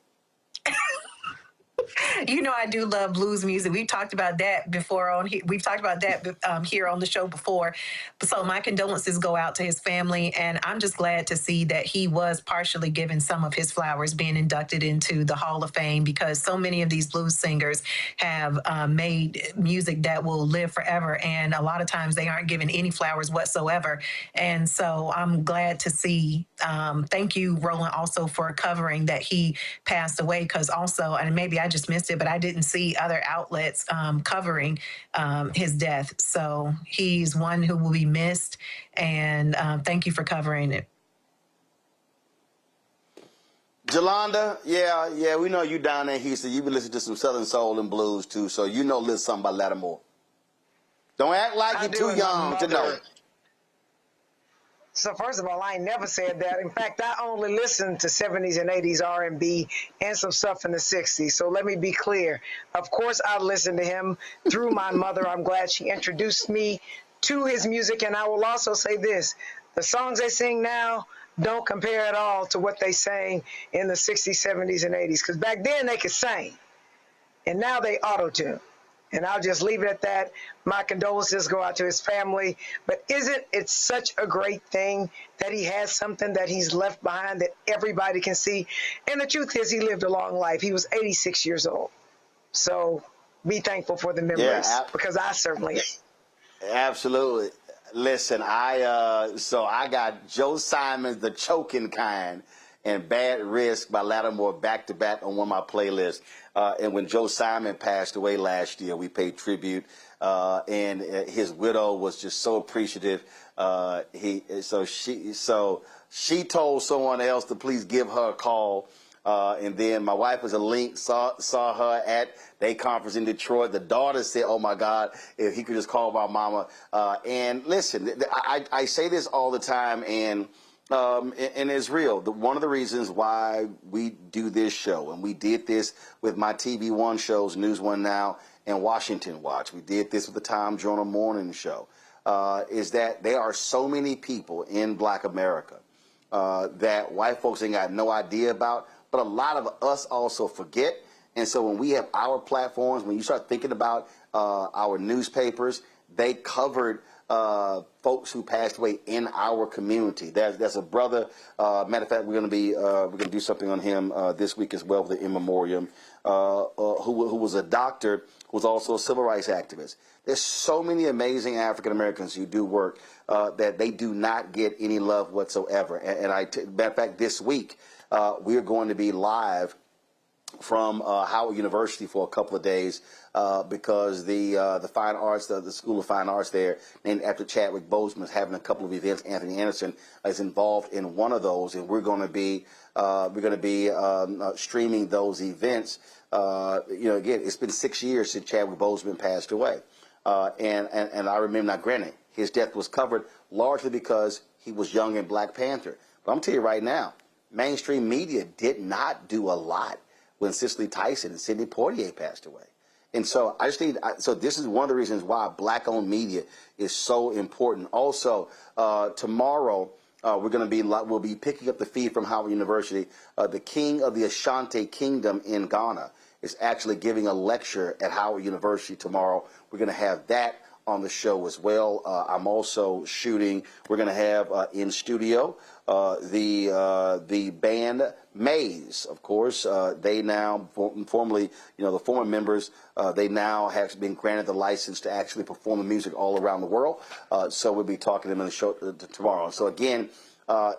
You know I do love blues music. We've talked about that before on here. We've talked about that here on the show before. So my condolences go out to his family, and I'm just glad to see that he was partially given some of his flowers being inducted into the Hall of Fame, because so many of these blues singers have made music that will live forever, and a lot of times they aren't given any flowers whatsoever. And so I'm glad to see. Thank you, Roland, also for covering that he passed away, because also, and maybe I just missed it, but I didn't see other outlets covering his death. So he's one who will be missed, and thank you for covering it. Jolanda, yeah, we know you down there in Houston. You've been listening to some Southern Soul and Blues too, so you know a little something about Lattimore. Don't act like you're too young to know. So first of all, I ain't never said that. In fact, I only listened to 70s and 80s R&B and some stuff in the 60s. So let me be clear. Of course, I listened to him through my mother. I'm glad she introduced me to his music. And I will also say this. The songs they sing now don't compare at all to what they sang in the 60s, 70s, and 80s. Because back then they could sing. And now they auto-tune. And I'll just leave it at that. My condolences go out to his family. But isn't it such a great thing that he has something that he's left behind that everybody can see? And the truth is, he lived a long life. He was 86 years old. So be thankful for the memories, because I certainly am. Absolutely. Listen, so I got Joe Simon's The Choking Kind. and Bad Risk by Lattimore back-to-back on one of my playlists. And when Joe Simon passed away last year, we paid tribute, and his widow was just so appreciative. She told someone else to please give her a call. And then my wife was a link, saw her at their conference in Detroit. The daughter said, oh, my God, if he could just call my mama. And listen, I say this all the time, and it's real. One of the reasons why we do this show, and we did this with my TV One shows, News One Now and Washington Watch. We did this with the Tom Jonah Morning Show, is that there are so many people in Black America that white folks ain't got no idea about. But a lot of us also forget. And so when we have our platforms, when you start thinking about our newspapers, they covered folks who passed away in our community. There's a brother. Matter of fact, we're gonna do something on him this week as well, with the in memoriam, who was a doctor, who was also a civil rights activist. There's so many amazing African Americans who do work that they do not get any love whatsoever. Matter of fact, this week, we're going to be live from Howard University for a couple of days because the Fine Arts, the School of Fine Arts there, named after Chadwick Boseman, is having a couple of events. Anthony Anderson is involved in one of those, and we're going to be streaming those events. Again, it's been 6 years since Chadwick Boseman passed away, and I remember. Now, granted, his death was covered largely because he was young in Black Panther. But I'm telling you right now, mainstream media did not do a lot when Cicely Tyson and Sidney Poitier passed away. And so so this is one of the reasons why Black-owned media is so important. Also, tomorrow, we'll be picking up the feed from Howard University. The king of the Ashanti Kingdom in Ghana is actually giving a lecture at Howard University tomorrow. We're going to have that on the show as well. I'm also shooting. We're going to have in studio the band Maze. Of course, they now formerly, the former members, they now have been granted the license to actually perform the music all around the world. So we'll be talking to them in the show tomorrow. So again,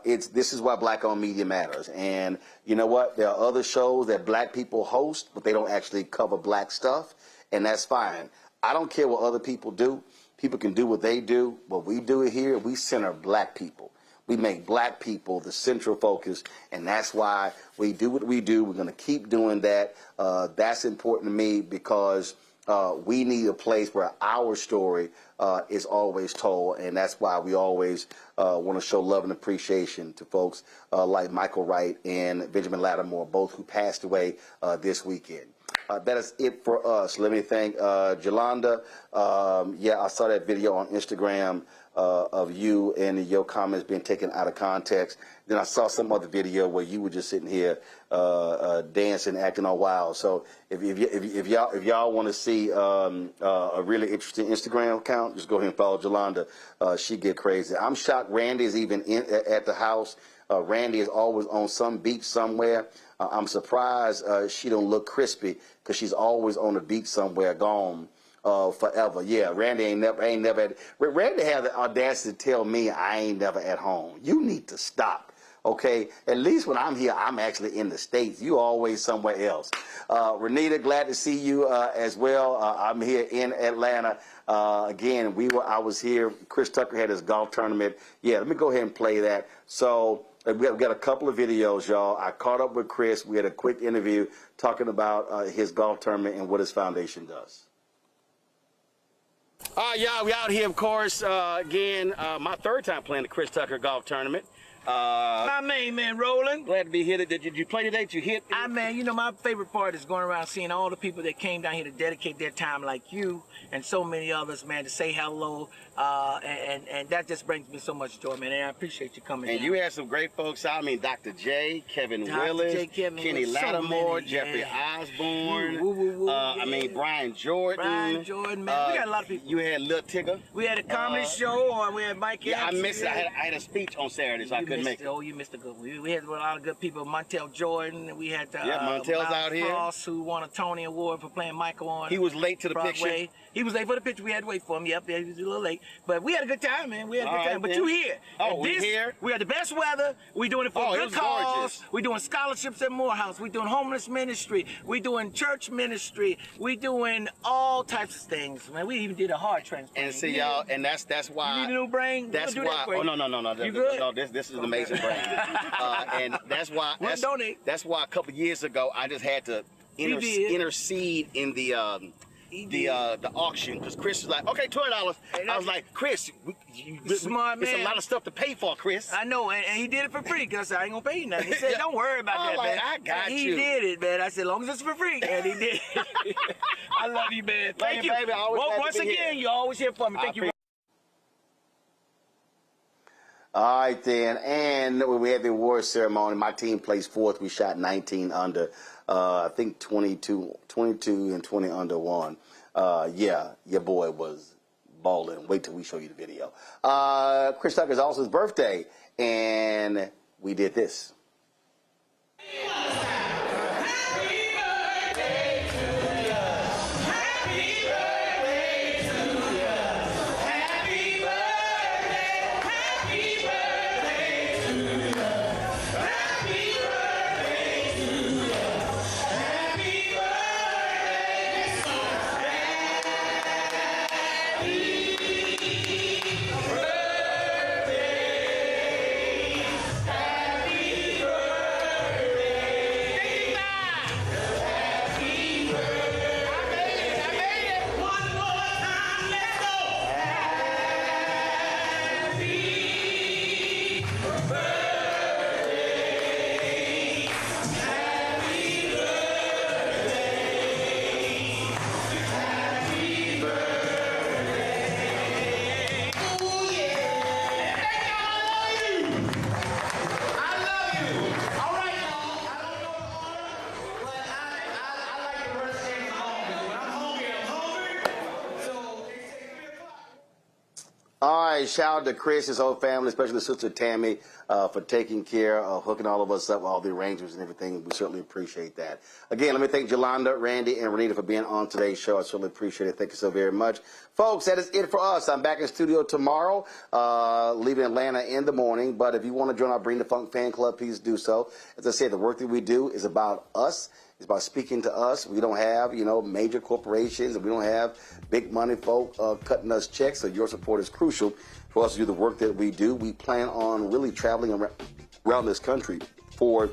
this is why Black-owned media matters. And you know what? There are other shows that Black people host, but they don't actually cover Black stuff, and that's fine. I don't care what other people do. People can do what they do. What we do here, we center Black people. We make Black people the central focus, and that's why we do what we do. We're going to keep doing that. That's important to me because we need a place where our story is always told, and that's why we always want to show love and appreciation to folks like Michael Wright and Benjamin Lattimore, both who passed away this weekend. That is it for us. Let me thank Jolanda. I saw that video on Instagram of you and your comments being taken out of context. Then I saw some other video where you were just sitting here dancing, acting all wild. So if y'all want to see a really interesting Instagram account, just go ahead and follow Jolanda. She get crazy. I'm shocked Randy is even at the house. Randy is always on some beach somewhere. I'm surprised she don't look crispy because she's always on the beach somewhere, gone forever. Yeah, Randy ain't never. Randy had the audacity to tell me I ain't never at home. You need to stop. Okay, at least when I'm here, I'm actually in the States. You always somewhere else. Renita, glad to see you as well. I'm here in Atlanta. Again, I was here. Chris Tucker had his golf tournament. Yeah, let me go ahead and play that. So we've got a couple of videos, y'all. I caught up with Chris. We had a quick interview talking about his golf tournament and what his foundation does. Y'all, we out here, of course, again, my third time playing the Chris Tucker golf tournament. My main man, Roland. Glad to be here. Did you play today? Did you hit? My favorite part is going around seeing all the people that came down here to dedicate their time, like you and so many others, man, to say hello. And that just brings me so much joy, man. And I appreciate you coming. And down. you had some great folks out. I mean, Dr. J, Kevin Willis, Kenny Lattimore, Jeffrey Osborne. Brian Jordan. Brian Jordan, man. We got a lot of people. You we had Lil Tigger. We had a comedy show, or we had Mike. Yeah, I missed it. I had a speech on Saturday, so I couldn't make it. Oh, you missed a good one. We had a lot of good people. Montel Jordan. We had Montel's Miles out here. Frost, who won a Tony Award for playing Michael on. He was late to the Broadway. picture. He was late for the picture. We had to wait for him. Yep, he was a little late, but we had a good time, man. We had a good time. But you here? Oh, we here. We had the best weather. We doing it for a good cause. We doing scholarships at Morehouse. We doing homeless ministry. We doing church ministry. We doing all types of things, man. We even did a heart transplant. And see y'all, and that's why. You need a new brain? That's why. Oh no. You good? No, this is an amazing brain. And that's why. That's why a couple years ago I just had to intercede in the auction, because Chris was like, okay, $20. I was like, Chris, smart man. It's a lot of stuff to pay for, Chris. I know, and he did it for free, because I ain't gonna pay you nothing. He said, don't worry about that, man. I got you. He did it, man. I said, as long as it's for free, and he did. I love you, man. Thank you. Baby. Once again, you always here for me. Thank you. All right, then. And we had the award ceremony. My team placed fourth. We shot 19 under. I think 22 and 20 under one. Yeah, your boy was balling. Wait till we show you the video. Chris Tucker's also his birthday, and we did this. All right, shout out to Chris, his whole family, especially sister Tammy, for taking care of hooking all of us up with all the arrangements and everything. We certainly appreciate that. Again, let me thank Jolanda, Randy, and Renita for being on today's show. I certainly appreciate it. Thank you so very much. Folks, that is it for us. I'm back in studio tomorrow, leaving Atlanta in the morning. But if you want to join our Bring the Funk fan club, please do so. As I said, the work that we do is about us. It's about speaking to us. We don't have, major corporations, and we don't have big money folk cutting us checks. So your support is crucial for us to do the work that we do. We plan on really traveling around this country for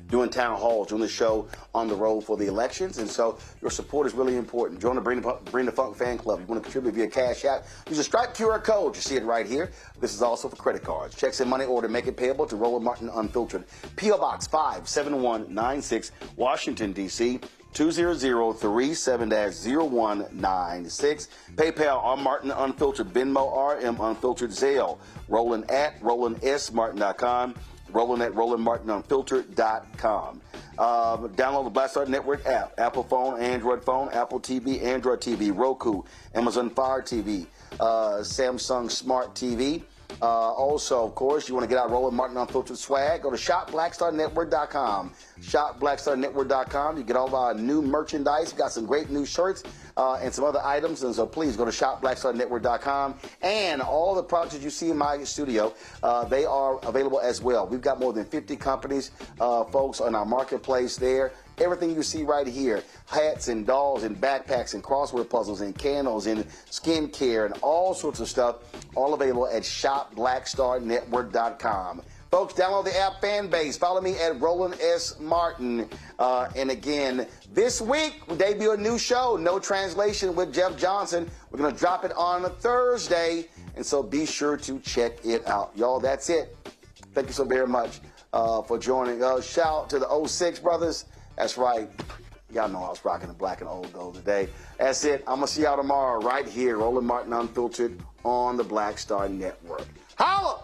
doing town halls, doing the show on the road for the elections. And so your support is really important. Join the Bring the Funk fan club. You want to contribute via Cash App, use a Stripe QR code. You see it right here. This is also for credit cards. Checks and money order, make it payable to Roland Martin Unfiltered. P.O. Box 57196, Washington, D.C. 20037-0196. PayPal, R. Martin Unfiltered. Venmo, RM Unfiltered. Zelle, Roland at RolandSMartin.com. Roland at RolandMartinUnfiltered.com. Download the Black Star Network app. Apple phone, Android phone, Apple TV, Android TV, Roku, Amazon Fire TV, Samsung Smart TV. Also, of course, you want to get our Roland Martin Unfiltered swag, go to shopblackstarnetwork.com. Shopblackstarnetwork.com. You get all of our new merchandise. We've got some great new shirts and some other items. And so please go to shopblackstarnetwork.com. And all the products that you see in my studio, they are available as well. We've got more than 50 companies, folks, on our marketplace there. Everything you see right here, hats and dolls and backpacks and crossword puzzles and candles and skincare and all sorts of stuff, all available at shopblackstarnetwork.com. Folks, download the app Fanbase. Follow me at Roland S. Martin. And again, this week, we debut a new show, No Translation with Jeff Johnson. We're going to drop it on a Thursday, and so be sure to check it out. Y'all, that's it. Thank you so very much for joining us. Shout out to the 06 brothers. That's right. Y'all know I was rocking the black and old gold today. That's it. I'm going to see y'all tomorrow right here, Roland Martin Unfiltered on the Black Star Network. Holla!